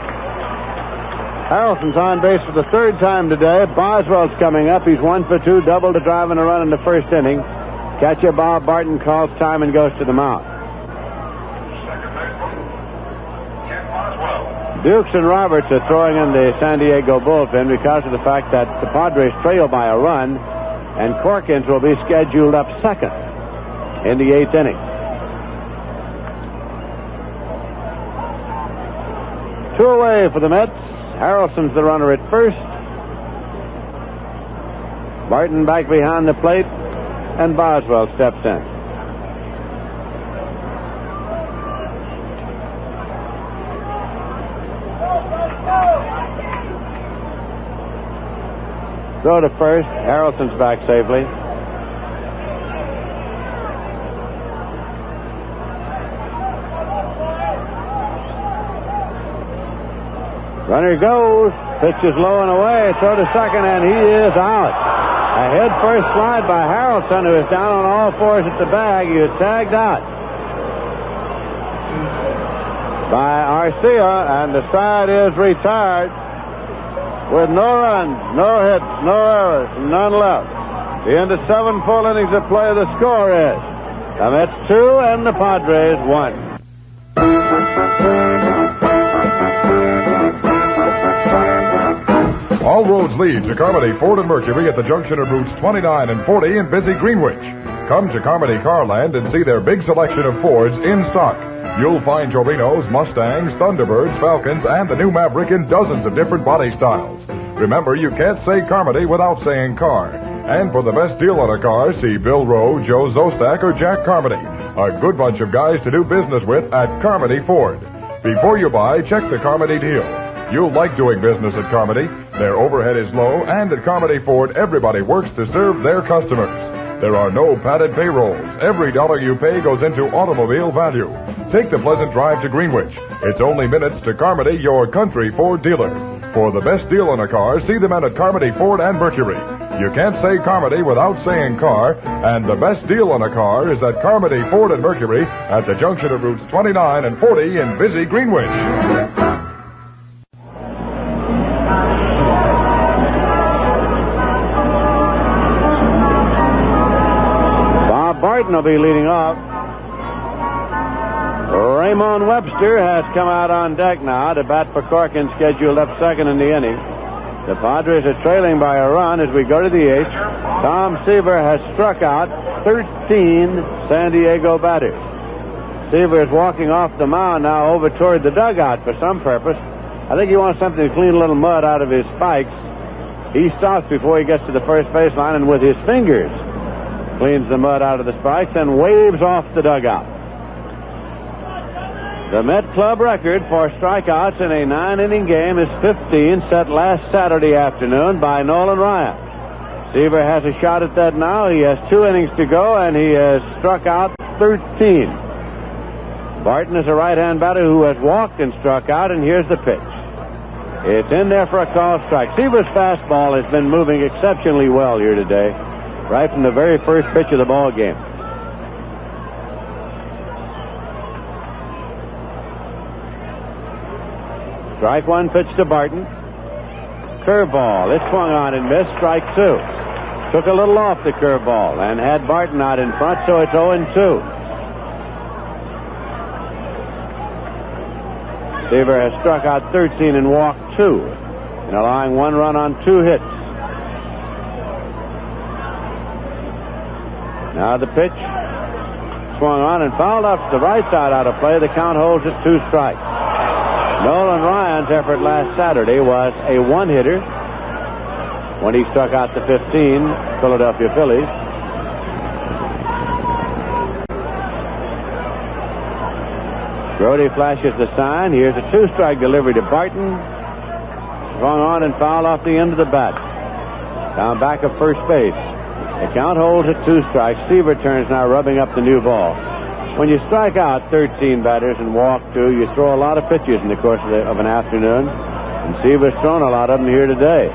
Harrelson's on base for the 3rd time today. Boswell's coming up. He's 1 for 2, double to drive and a run in the 1st inning. Catcher Bob Barton calls time and goes to the mound. Dukes and Roberts are throwing in the San Diego bullpen because of the fact that the Padres trail by a run, and Corkins will be scheduled up second in the 8th inning. 2 away for the Mets. Harrelson's the runner at first. Barton back behind the plate, and Boswell steps in. Throw to first. Harrelson's back safely. Runner goes. Pitch is low and away. Throw to second, and he is out. A head-first slide by Harrelson, who is down on all fours at the bag. He is tagged out by Arcia, and the side is retired with no runs, no hits, no errors, none left. The end of 7 full innings of play, the score is the Mets 2 and the Padres 1. All roads lead to Carmody Ford and Mercury at the junction of routes 29 and 40 in busy Greenwich. Come to Carmody Carland and see their big selection of Fords in stock. You'll find Torinos, Mustangs, Thunderbirds, Falcons, and the new Maverick in dozens of different body styles. Remember, you can't say Carmody without saying car. And for the best deal on a car, see Bill Rowe, Joe Zostak, or Jack Carmody. A good bunch of guys to do business with at Carmody Ford. Before you buy, check the Carmody deal. You'll like doing business at Carmody. Their overhead is low, and at Carmody Ford, everybody works to serve their customers. There are no padded payrolls. Every dollar you pay goes into automobile value. Take the pleasant drive to Greenwich. It's only minutes to Carmody, your country Ford dealer. For the best deal on a car, see the men at Carmody Ford and Mercury. You can't say Carmody without saying car, and the best deal on a car is at Carmody Ford and Mercury at the junction of routes 29 and 40 in busy Greenwich. Barton will be leading off. Raymond Webster has come out on deck now to bat for Corkins, scheduled up second in the inning. The Padres are trailing by a run as we go to the 8th. Tom Seaver has struck out 13 San Diego batters. Seaver is walking off the mound now over toward the dugout for some purpose. I think he wants something to clean a little mud out of his spikes. He stops before he gets to the first baseline and with his fingers cleans the mud out of the spikes and waves off the dugout. The Met Club record for strikeouts in a 9-inning game is 15, set last Saturday afternoon by Nolan Ryan. Seaver has a shot at that now. He has 2 innings to go, and he has struck out 13. Barton is a right-hand batter who has walked and struck out, and here's the pitch. It's in there for a call strike. Seaver's fastball has been moving exceptionally well here today, right from the very first pitch of the ball game. Strike 1 pitch to Barton. Curveball. It swung on and missed. Strike 2. Took a little off the curveball and had Barton out in front, so it's 0-2. Seaver has struck out 13 and walked 2, and allowing 1 run on 2 hits. Now the pitch swung on and fouled off the right side out of play. The count holds at 2 strikes. Nolan Ryan's effort last Saturday was a 1-hitter when he struck out the 15 Philadelphia Phillies. Brody flashes the sign. Here's a 2-strike delivery to Barton. Swung on and fouled off the end of the bat. Down back of first base. The count holds at 2 strikes. Seaver turns now, rubbing up the new ball. When you strike out 13 batters and walk 2, you throw a lot of pitches in the course of an afternoon. And Seaver's thrown a lot of them here today.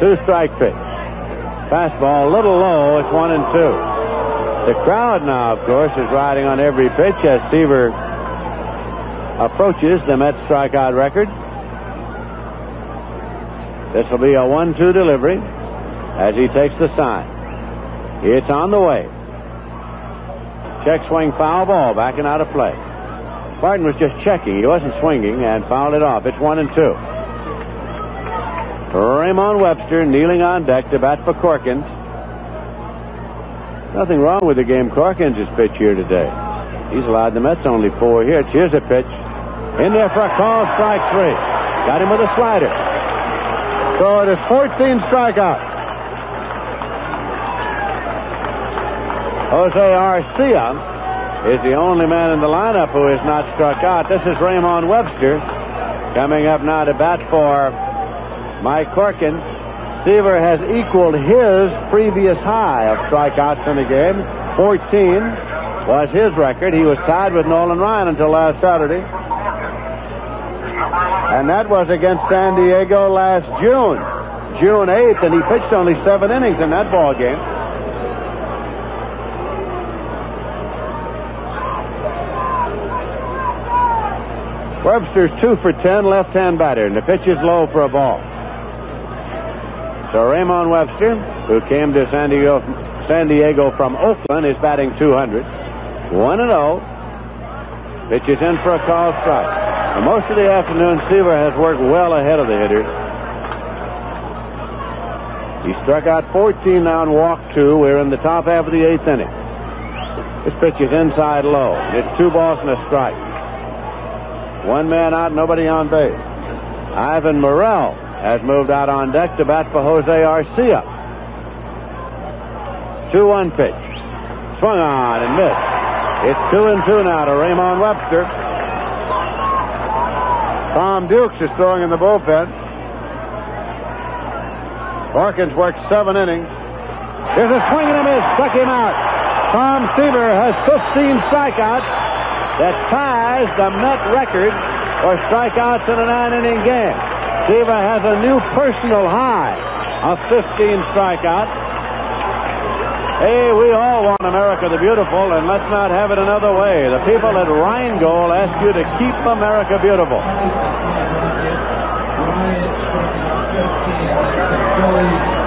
2-strike pitch. Fastball a little low. It's 1-2. The crowd now, of course, is riding on every pitch as Seaver approaches the Mets strikeout record. This will be a 1-2 delivery as he takes the sign. It's on the way. Check swing, foul ball, backing out of play. Barton was just checking. He wasn't swinging and fouled it off. It's 1-2. Raymond Webster kneeling on deck to bat for Corkins. Nothing wrong with the game Corkins' pitch here today. He's allowed the Mets only 4 hits. Here's a pitch. In there for a call, strike 3. Got him with a slider. So it is 14 strikeouts. Jose Arcia is the only man in the lineup who is not struck out. This is Raymond Webster coming up now to bat for Mike Corkins. Seaver has equaled his previous high of strikeouts in the game. 14 was his record. He was tied with Nolan Ryan until last Saturday. And that was against San Diego last June 8th, and he pitched only 7 innings in that ball game. Webster's 2 for 10, left-hand batter, and the pitch is low for a ball. So Raymond Webster, who came to San Diego from Oakland, is batting .200. 1-0. Pitches in for a call strike. And most of the afternoon, Seaver has worked well ahead of the hitters. He struck out 14 now and walked 2. We're in the top half of the 8th inning. This pitch is inside low. It's 2 balls and a strike. 1 man out, nobody on base. Ivan Morel has moved out on deck to bat for Jose Arcia. 2-1 pitch. Swung on and missed. It's 2-2 now to Raymond Webster. Tom Dukes is throwing in the bullpen. Perkins worked 7 innings. There's a swing and a miss. Struck him out. Tom Seaver has 15 strikeouts. That ties the Met record for strikeouts in a 9-inning game. Seaver has a new personal high of 15 strikeouts. Hey, we all want America the Beautiful, and let's not have it another way. The people at Rheingold ask you to keep America beautiful.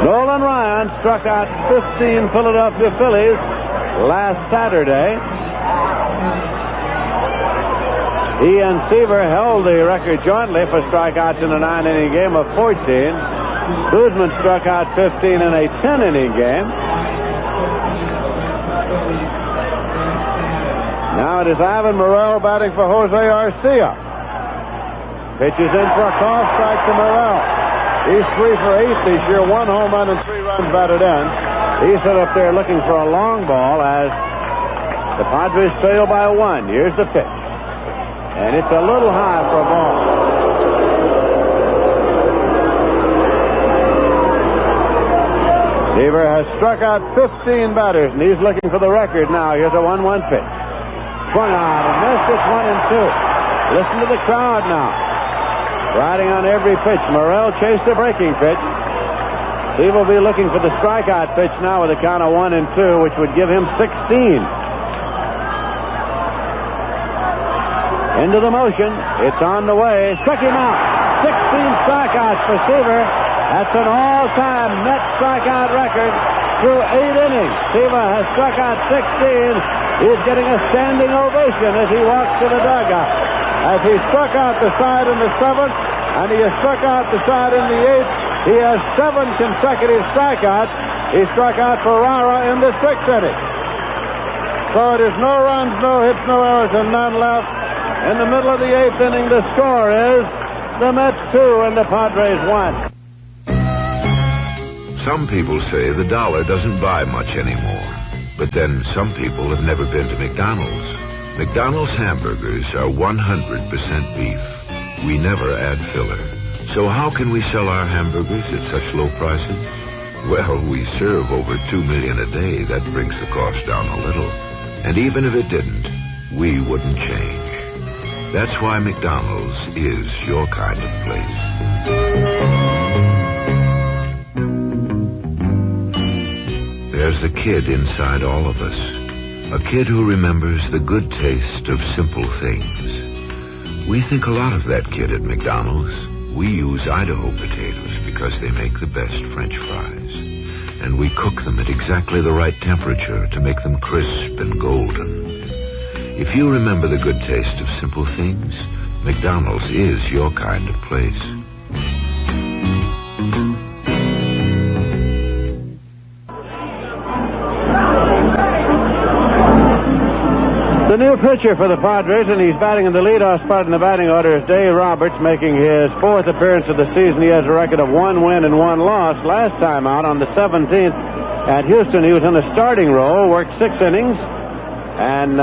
Nolan Ryan struck out 15 Philadelphia Phillies last Saturday. He and Seaver held the record jointly for strikeouts in a 9-inning game of 14. Guzman struck out 15 in a 10-inning game. Now it is Ivan Morel batting for Jose Arcia. Pitches in for a call strike to Morel. He's 3 for 8 this year, 1 home run and 3 runs batted in. He's set up there looking for a long ball as the Padres trail by 1. Here's the pitch. And it's a little high for a ball. Seaver has struck out 15 batters, and he's looking for the record now. Here's a 1-1 pitch. Swung on and missed. It's 1-2. Listen to the crowd now. Riding on every pitch. Morel chased the breaking pitch. Seaver will be looking for the strikeout pitch now with a count of 1-2, which would give him 16. Into the motion. It's on the way. Struck him out. 16 strikeouts for Seaver. That's an all-time Met strikeout record through 8 innings. Seaver has struck out 16. He's getting a standing ovation as he walks to the dugout. As he struck out the side in the 7th, and he has struck out the side in the 8th. He has 7 consecutive strikeouts. He struck out Ferrara in the 6th inning. So it is no runs, no hits, no errors, and none left. In the middle of the 8th inning, the score is the Mets 2 and the Padres 1. Some people say the dollar doesn't buy much anymore. But then some people have never been to McDonald's. McDonald's hamburgers are 100% beef. We never add filler. So how can we sell our hamburgers at such low prices? Well, we serve over 2 million a day. That brings the cost down a little. And even if it didn't, we wouldn't change. That's why McDonald's is your kind of place. There's the kid inside all of us. A kid who remembers the good taste of simple things. We think a lot of that kid at McDonald's. We use Idaho potatoes because they make the best French fries. And we cook them at exactly the right temperature to make them crisp and golden. If you remember the good taste of simple things, McDonald's is your kind of place. The new pitcher for the Padres, and he's batting in the leadoff spot in the batting order, is Dave Roberts, making his fourth appearance of the season. He has a record of 1 win and 1 loss. Last time out on the 17th at Houston, he was in the starting role, worked 6 innings, and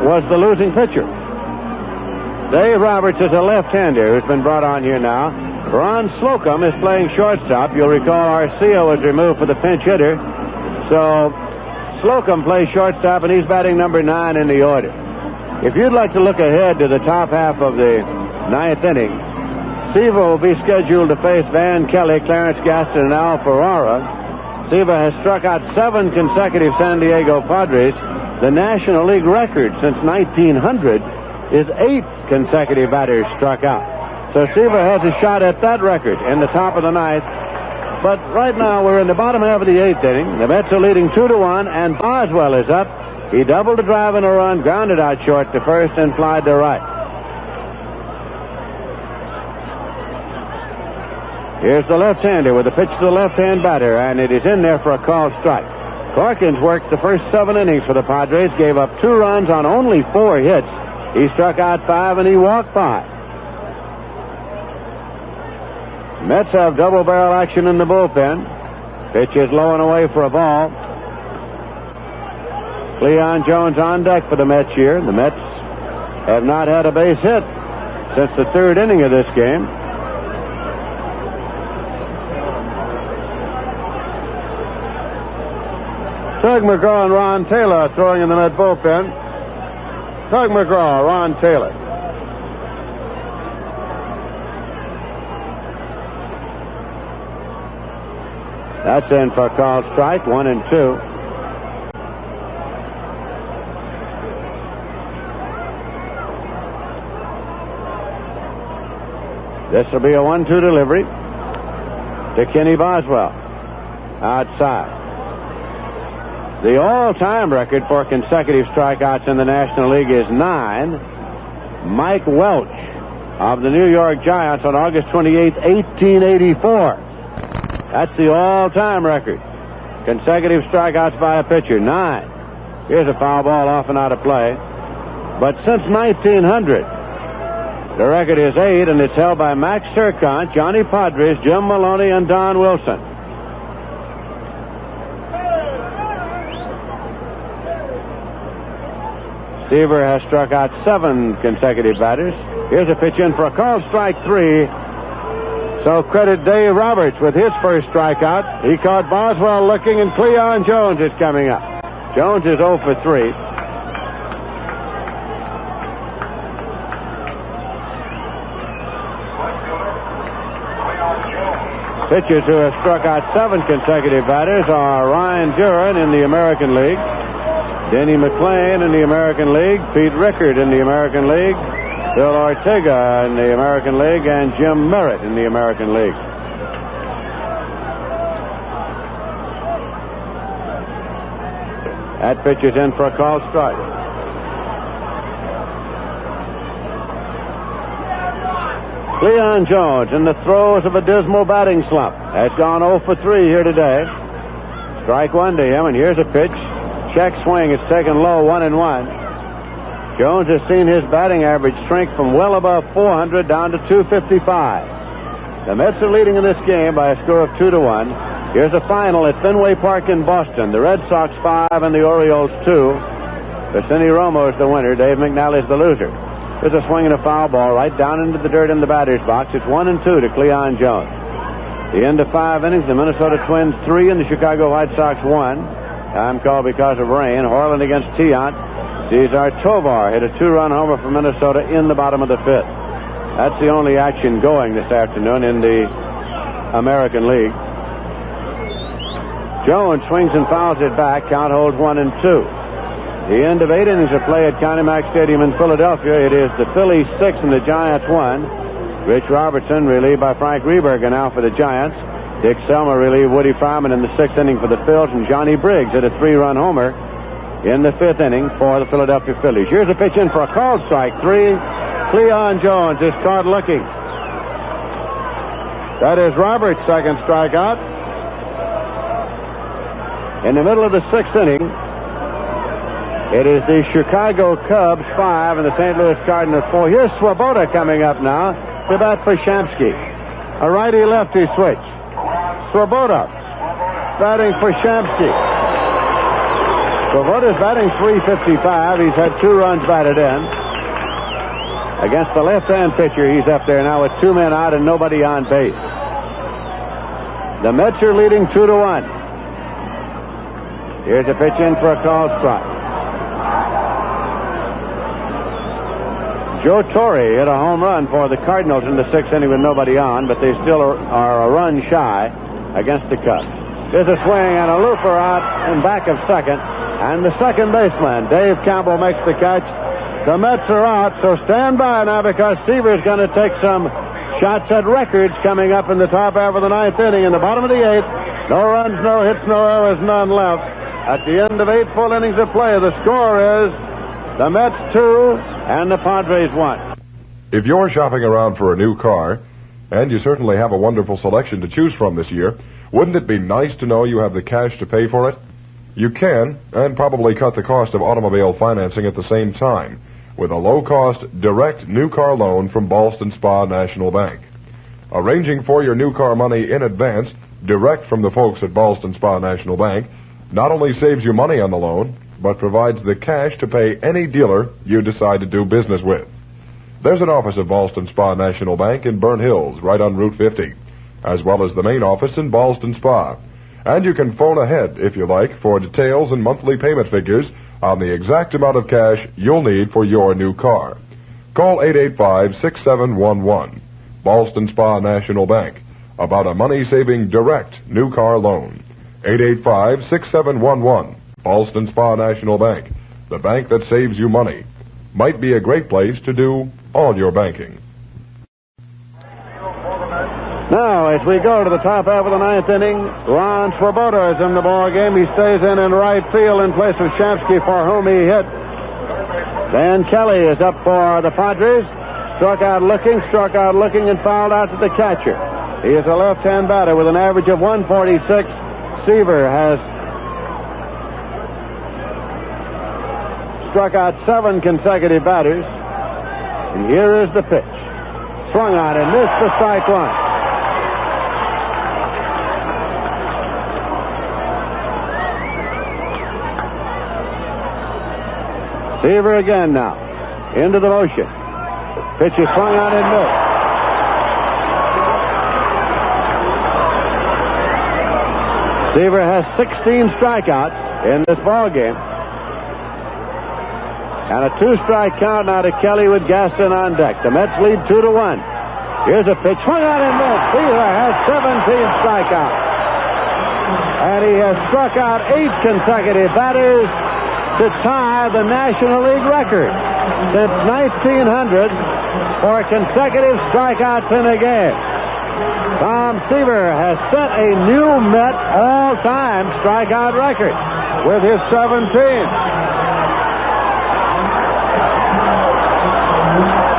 was the losing pitcher. Dave Roberts is a left-hander who's been brought on here now. Ron Slocum is playing shortstop. You'll recall Arcia was removed for the pinch hitter. So Slocum plays shortstop, and he's batting number 9 in the order. If you'd like to look ahead to the top half of the 9th inning, Seaver will be scheduled to face Van Kelly, Clarence Gaston, and Al Ferrara. Seaver has struck out 7 consecutive San Diego Padres. The National League record since 1900 is 8 consecutive batters struck out. So Seaver has a shot at that record in the top of the 9th. But right now, we're in the bottom half of the 8th inning. The Mets are leading 2-1, and Boswell is up. He doubled a drive and a run, grounded out short to first, and flied to right. Here's the left-hander with a pitch to the left-hand batter, and it is in there for a called strike. Perkins worked the first 7 innings for the Padres, gave up 2 runs on only 4 hits. He struck out 5, and he walked 5. Mets have double barrel action in the bullpen. Pitch is low and away for a ball. Cleon Jones on deck for the Mets here. The Mets have not had a base hit since the 3rd inning of this game. Tug McGraw and Ron Taylor throwing in the Met bullpen. Tug McGraw, Ron Taylor. That's in for a called strike, 1-2. This will be a 1-2 delivery to Kenny Boswell. Outside. The all-time record for consecutive strikeouts in the National League is 9. Mike Welch of the New York Giants on August 28, 1884. That's the all-time record. Consecutive strikeouts by a pitcher, 9. Here's a foul ball off and out of play. But since 1900, the record is 8, and it's held by Max Turcont, Johnny Padres, Jim Maloney, and Don Wilson. Seaver has struck out 7 consecutive batters. Here's a pitch in for a called strike 3. So credit Dave Roberts with his first strikeout. He caught Boswell looking, and Cleon Jones is coming up. Jones is 0 for 3. Pitchers who have struck out 7 consecutive batters are Ryan Duran in the American League, Denny McClain in the American League, Pete Rickard in the American League, Bill Ortega in the American League, and Jim Merritt in the American League. That pitch is in for a called strike. Cleon Jones, in the throes of a dismal batting slump, has gone 0 for 3 here today. Strike 1 to him, and here's a pitch. Check swing. It's taken low, 1-1. Jones has seen his batting average shrink from well above 400 down to 255. The Mets are leading in this game by a score of 2-1. Here's a final at Fenway Park in Boston. The Red Sox 5 and the Orioles 2. Vicente Romo's the winner. Dave McNally's the loser. There's a swing and a foul ball right down into the dirt in the batter's box. It's 1-2 to Cleon Jones. The end of 5 innings, the Minnesota Twins 3 and the Chicago White Sox 1. Time called because of rain. Horland against Tiant. Cesar Tovar hit a 2-run homer for Minnesota in the bottom of the 5th. That's the only action going this afternoon in the American League. Jones swings and fouls it back. Count holds 1-2. The end of 8 innings of play at Connie Mack Stadium in Philadelphia. It is the Phillies 6 and the Giants 1. Rich Robertson relieved by Frank Reberger now for the Giants. Dick Selma relieved Woody Fireman in the 6th inning for the Phils, and Johnny Briggs hit a 3-run homer in the 5th inning for the Philadelphia Phillies. Here's a pitch in for a called strike 3. Cleon Jones is caught looking. That is Roberts' second strikeout. In the middle of the 6th inning, it is the Chicago Cubs 5 and the St. Louis Cardinals 4. Here's Swoboda coming up now to bat for Shamsky. A righty-lefty switch. Swoboda batting for Shamsky. Swoboda's batting .355. He's had 2 runs batted in. Against the left-hand pitcher, he's up there now with 2 men out and nobody on base. The Mets are leading 2-1. Here's a pitch in for a called strike. Joe Torre hit a home run for the Cardinals in the 6th inning with nobody on, but they still are a run shy against the Cubs. There's a swing and a looper out in back of second, and the second baseman, Dave Campbell, makes the catch. The Mets are out, so stand by now because Seaver's going to take some shots at records coming up in the top half of the 9th inning. In the bottom of the 8th, no runs, no hits, no errors, none left. At the end of 8 full innings of play, the score is the Mets 2 and the Padres 1. If you're shopping around for a new car, and you certainly have a wonderful selection to choose from this year, wouldn't it be nice to know you have the cash to pay for it? You can, and probably cut the cost of automobile financing at the same time, with a low-cost, direct new car loan from Ballston Spa National Bank. Arranging for your new car money in advance, direct from the folks at Ballston Spa National Bank, not only saves you money on the loan, but provides the cash to pay any dealer you decide to do business with. There's an office of Ballston Spa National Bank in Burnt Hills, right on Route 50, as well as the main office in Ballston Spa. And you can phone ahead, if you like, for details and monthly payment figures on the exact amount of cash you'll need for your new car. Call 885-6711, Ballston Spa National Bank, about a money-saving direct new car loan. 885-6711, Ballston Spa National Bank, the bank that saves you money. Might be a great place to do all your banking. Now, as we go to the top half of the 9th inning, Ron Swoboda is in the ball game. He stays in right field in place of Shamsky, for whom he hit. Dan Kelly is up for the Padres. Struck out looking, and fouled out to the catcher. He is a left-hand batter with an average of 146. Seaver has struck out 7 consecutive batters. And here is the pitch. Swung on and missed for strike 1. Seaver again now. Into the motion. Pitch is swung on and missed. Seaver has 16 strikeouts in this ball game. And a 2-strike count now to Kelly with Gaston on deck. The Mets lead 2-1. Here's a pitch. Swung on and missed. Seaver has 17 strikeouts. And he has struck out 8 consecutive batters to tie the National League record since 1900 for consecutive strikeouts in a game. Tom Seaver has set a new Met all-time strikeout record with his 17.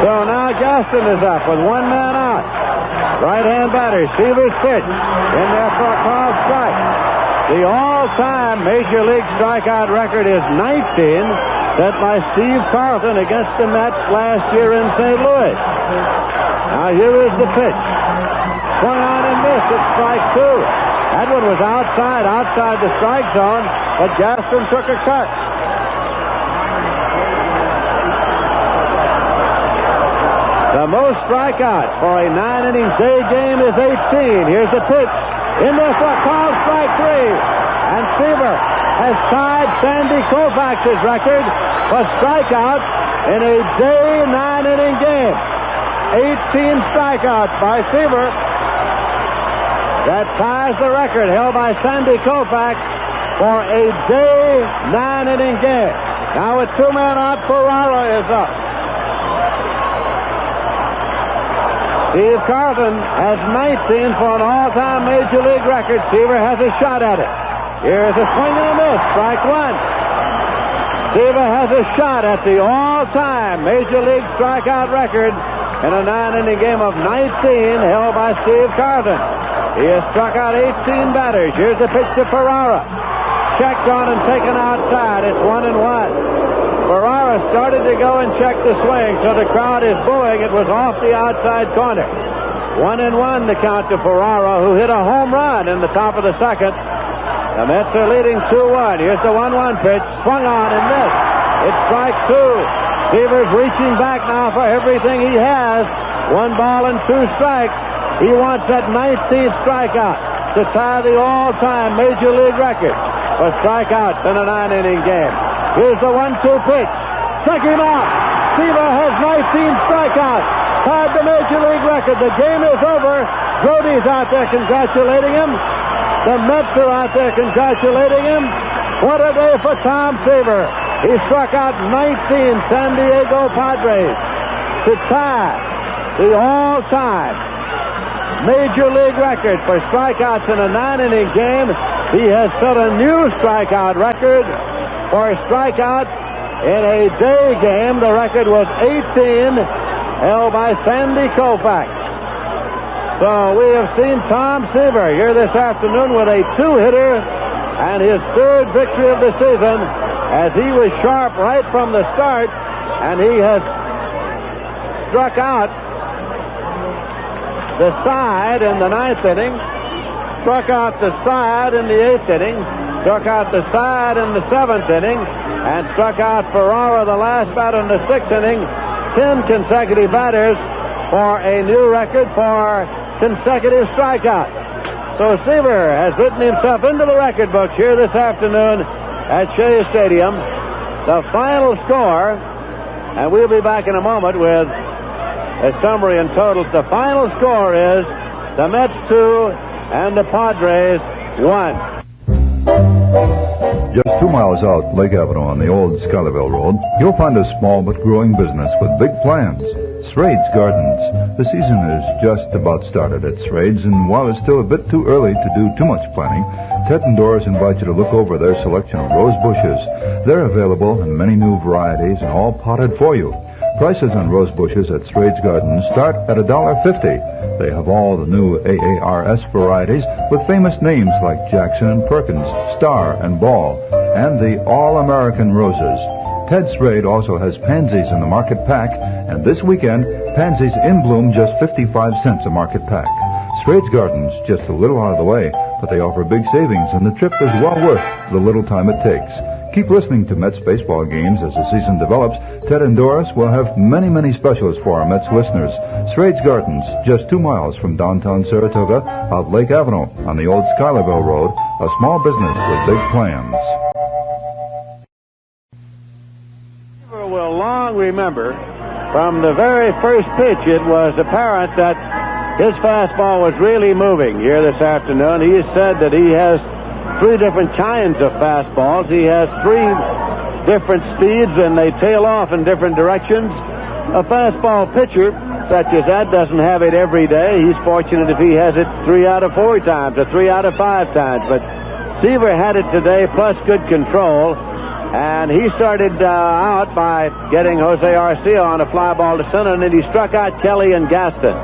So now Gaston is up with 1 man out. Right-hand batter, Seaver's pitch in there for a called strike. The all-time Major League strikeout record is 19, set by Steve Carlton against the Mets last year in St. Louis. Now here is the pitch. Swung on and missed. It's strike 2. That one was outside the strike zone, but Gaston took a cut. The most strikeouts for a 9-inning day game is 18. Here's the pitch. In there for a call, strike 3. And Seaver has tied Sandy Koufax's record for strikeouts in a day 9-inning game. 18 strikeouts by Seaver. That ties the record held by Sandy Koufax for a day 9-inning game. Now with 2 men out, Ferrara is up. Steve Carlton has 19 for an all-time Major League record. Seaver has a shot at it. Here's a swing and a miss. Strike 1. Seaver has a shot at the all-time Major League strikeout record in a 9-inning game of 19 held by Steve Carlton. He has struck out 18 batters. Here's the pitch to Ferrara. Checked on and taken outside. It's 1-1. Ferrara started to go and check the swing, so the crowd is booing. It was off the outside corner. 1-1 the count to Ferrara, who hit a home run in the top of the second. The Mets are leading 2-1. Here's the 1-1 pitch. Swung on and missed. It's strike 2. Seaver's reaching back now for everything he has. 1 ball and 2 strikes. He wants that 19th strikeout to tie the all-time Major League record for strikeouts in a 9-inning game. Here's the 1-2 pitch. Check him out. Seaver has 19 strikeouts. Tied the Major League record. The game is over. Grody's out there congratulating him. The Mets are out there congratulating him. What a day for Tom Seaver. He struck out 19 San Diego Padres to tie the all-time Major League record for strikeouts in a 9-inning game. He has set a new strikeout record for strikeouts in a day game. The record was 18, held by Sandy Koufax. So we have seen Tom Seaver here this afternoon with a 2-hitter and his 3rd victory of the season, as he was sharp right from the start, and he has struck out the side in the 9th inning, struck out the side in the 8th inning, struck out the side in the 7th inning, and struck out Ferrara, the last batter, in the 6th inning. 10 consecutive batters for a new record for consecutive strikeouts. So Seaver has written himself into the record books here this afternoon at Shea Stadium. The final score, and we'll be back in a moment with a summary and totals. The final score is the Mets 2 and the Padres 1. Just 2 miles out Lake Avenue on the old Schuylerville Road, you'll find a small but growing business with big plans. Srade's Gardens. The season is just about started at Srade's, and while it's still a bit too early to do too much planning, Ted and Doris invite you to look over their selection of rose bushes. They're available in many new varieties and all potted for you. Prices on rose bushes at Srade's Gardens start at $1.50. They have all the new AARS varieties with famous names like Jackson and Perkins, Star and Ball, and the All-American Roses. Ted Srade also has pansies in the market pack, and this weekend, pansies in bloom just 55 cents a market pack. Srade's Gardens, just a little out of the way, but they offer big savings, and the trip is well worth the little time it takes. Keep listening to Mets baseball games as the season develops. Ted and Doris will have many, many specials for our Mets listeners. Srade's Gardens, just 2 miles from downtown Saratoga, out Lake Avenue on the old Schuylerville Road, a small business with big plans. Seaver will long remember, from the very first pitch, it was apparent that his fastball was really moving here this afternoon. He has said that he has 3 different kinds of fastballs. He has 3 different speeds, and they tail off in different directions. A fastball pitcher such as that doesn't have it every day. He's fortunate if he has it 3 out of 4 times or 3 out of 5 times. But Seaver had it today, plus good control. And he started out by getting Jose Arcia on a fly ball to center, and then he struck out Kelly and Gaston.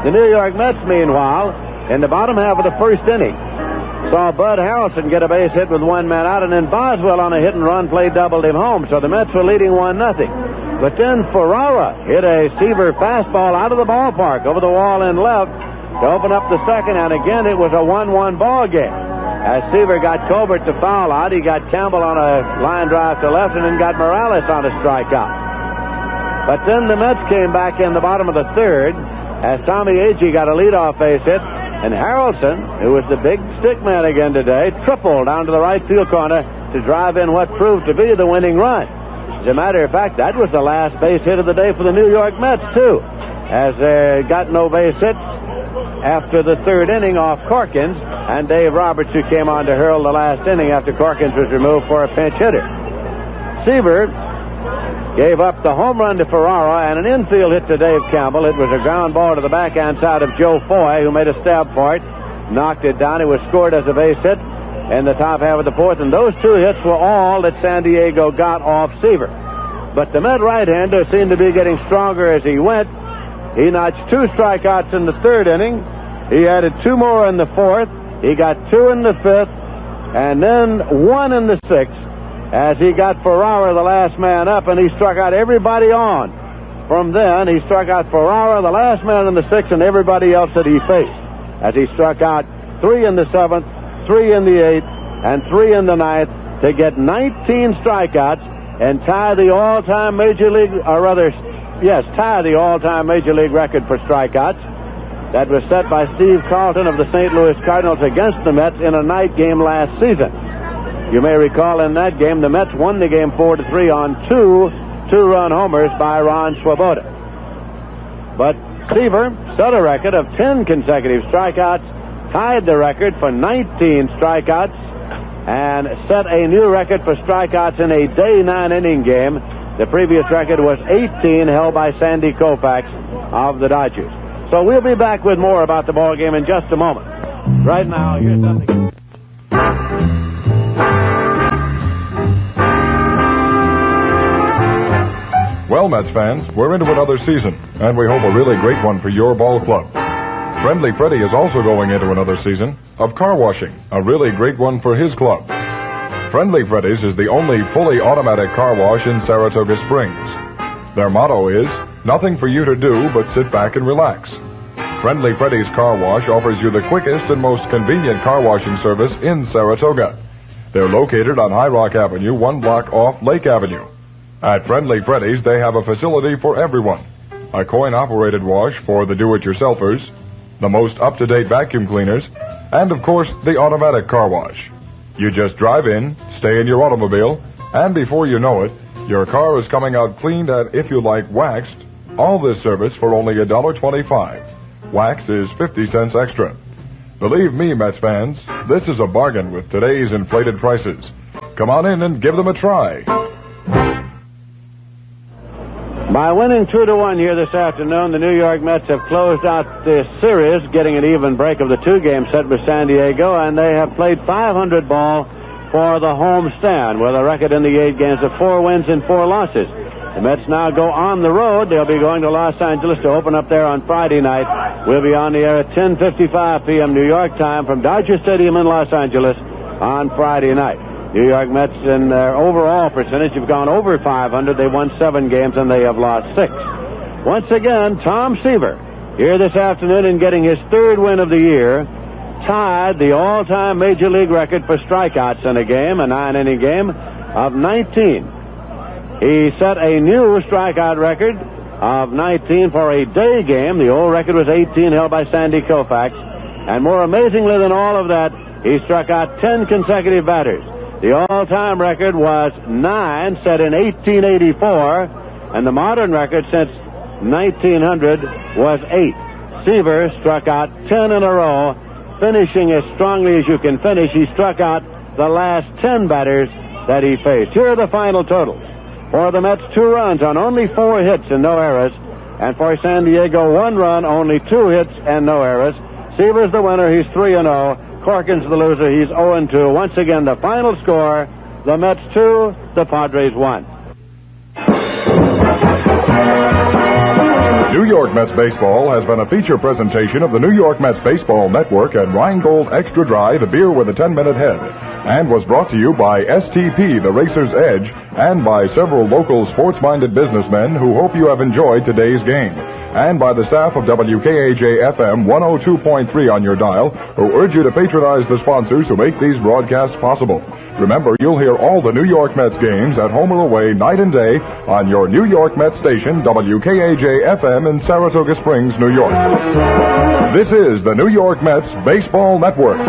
The New York Mets, meanwhile, in the bottom half of the first inning, saw Bud Harrelson get a base hit with 1 man out, and then Boswell on a hit and run play doubled him home. So the Mets were leading 1-0. But then Ferrara hit a Seaver fastball out of the ballpark over the wall in left to open up the second, and again it was a 1-1 ball game. As Seaver got Covert to foul out, he got Campbell on a line drive to left, and then got Morales on a strikeout. But then the Mets came back in the bottom of the third as Tommy Agee got a leadoff base hit, and Harrelson, who was the big stick man again today, tripled down to the right field corner to drive in what proved to be the winning run. As a matter of fact, that was the last base hit of the day for the New York Mets, too, as they got no base hits after the third inning off Corkins, and Dave Roberts, who came on to hurl the last inning after Corkins was removed for a pinch hitter. Seaver gave up the home run to Ferrara and an infield hit to Dave Campbell. It was a ground ball to the backhand side of Joe Foy, who made a stab for it, knocked it down. It was scored as a base hit in the top half of the fourth, and those two hits were all that San Diego got off Seaver. But the Met right-hander seemed to be getting stronger as he went. He notched 2 strikeouts in the third inning. He added 2 more in the fourth. He got 2 in the fifth, and then 1 in the sixth, as he got Ferrara the last man up, and he struck out everybody on. From then, he struck out Ferrara, the last man in the sixth, and everybody else that he faced, as he struck out 3 in the seventh, 3 in the eighth, and 3 in the ninth to get 19 strikeouts and tie the all-time Major League, or rather, tie the all-time Major League record for strikeouts. That was set by Steve Carlton of the St. Louis Cardinals against the Mets in a night game last season. You may recall in that game, the Mets won the game 4-3 on 2 two-run homers by Ron Swoboda. But Seaver set a record of 10 consecutive strikeouts, tied the record for 19 strikeouts, and set a new record for strikeouts in a day 9-inning game. The previous record was 18, held by Sandy Koufax of the Dodgers. So we'll be back with more about the ball game in just a moment. Right now, here's something. Well, Mets fans, we're into another season, and we hope a really great one for your ball club. Friendly Freddy is also going into another season of car washing, a really great one for his club. Friendly Freddy's is the only fully automatic car wash in Saratoga Springs. Their motto is, nothing for you to do but sit back and relax. Friendly Freddy's Car Wash offers you the quickest and most convenient car washing service in Saratoga. They're located on High Rock Avenue, 1 block off Lake Avenue. At Friendly Freddy's, they have a facility for everyone. A coin-operated wash for the do-it-yourselfers, the most up-to-date vacuum cleaners, and, of course, the automatic car wash. You just drive in, stay in your automobile, and before you know it, your car is coming out cleaned and, if you like, waxed. All this service for only $1.25. Wax is 50 cents extra. Believe me, Mets fans, this is a bargain with today's inflated prices. Come on in and give them a try. By winning 2-1 here this afternoon, the New York Mets have closed out this series, getting an even break of the 2-game set with San Diego, and they have played 500 ball for the home stand with a record in the 8 games of 4 wins and 4 losses. The Mets now go on the road. They'll be going to Los Angeles to open up there on Friday night. We'll be on the air at 10:55 p.m. New York time from Dodger Stadium in Los Angeles on Friday night. New York Mets in their overall percentage have gone over 500. They won 7 games and they have lost 6. Once again, Tom Seaver here this afternoon in getting his 3rd win of the year, tied the all-time Major League record for strikeouts in a game, a 9-inning game, of 19. He set a new strikeout record of 19 for a day game. The old record was 18, held by Sandy Koufax. And more amazingly than all of that, he struck out 10 consecutive batters. The all-time record was 9, set in 1884, and the modern record since 1900 was 8. Seaver struck out 10 in a row, finishing as strongly as you can finish. He struck out the last 10 batters that he faced. Here are the final totals. For the Mets, 2 runs on only 4 hits and no errors. And for San Diego, 1 run, only 2 hits and no errors. Seaver's the winner. He's 3-0. Corkins the loser. He's 0-2. Once again, the final score, the Mets 2, the Padres 1. New York Mets Baseball has been a feature presentation of the New York Mets Baseball Network and Rheingold Extra Dry, the beer with a 10-minute head, and was brought to you by STP, the Racer's Edge, and by several local sports-minded businessmen who hope you have enjoyed today's game, and by the staff of WKAJ-FM 102.3 on your dial, who urge you to patronize the sponsors who make these broadcasts possible. Remember, you'll hear all the New York Mets games at home or away night and day on your New York Mets station, WKAJ-FM in Saratoga Springs, New York. This is the New York Mets Baseball Network.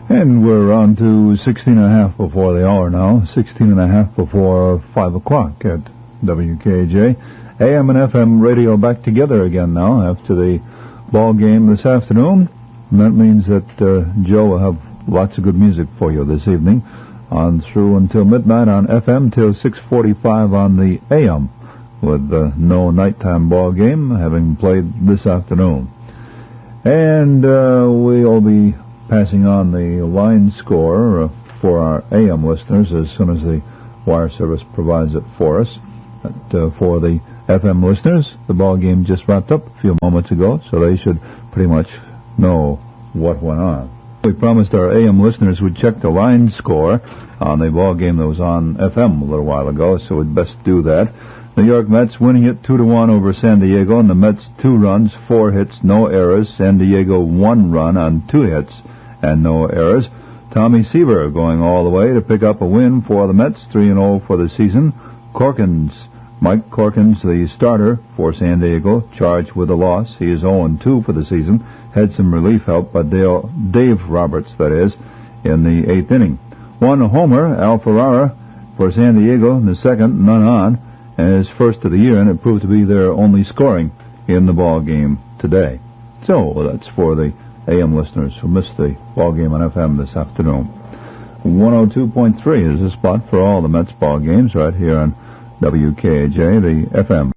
And we're on to 16.5 before the hour now, 16.5 before 5 o'clock at WKJ. AM and FM radio back together again now after the ball game this afternoon. And that means that Joe will have lots of good music for you this evening on through until midnight on FM till 6:45 on the AM with no nighttime ball game having played this afternoon. And we'll be passing on the line score for our AM listeners as soon as the wire service provides it for us. But, for the FM listeners, the ball game just wrapped up a few moments ago, so they should pretty much know what went on. We promised our AM listeners we'd check the line score on the ball game that was on FM a little while ago, so we'd best do that. New York Mets winning it 2-1 over San Diego, and the Mets 2 runs, 4 hits, no errors. San Diego 1 run on 2 hits and no errors. Tommy Seaver going all the way to pick up a win for the Mets, 3-0 for the season. Mike Corkins, the starter for San Diego, charged with a loss. He is 0-2 for the season. Had some relief help by Dave Roberts, that is, in the 8th inning. 1 homer, Al Ferrara, for San Diego in the second, none on, and his first of the year, and it proved to be their only scoring in the ball game today. So that's for the AM listeners who missed the ball game on FM this afternoon. 102.3 is the spot for all the Mets ball games right here on WKAJ, the FM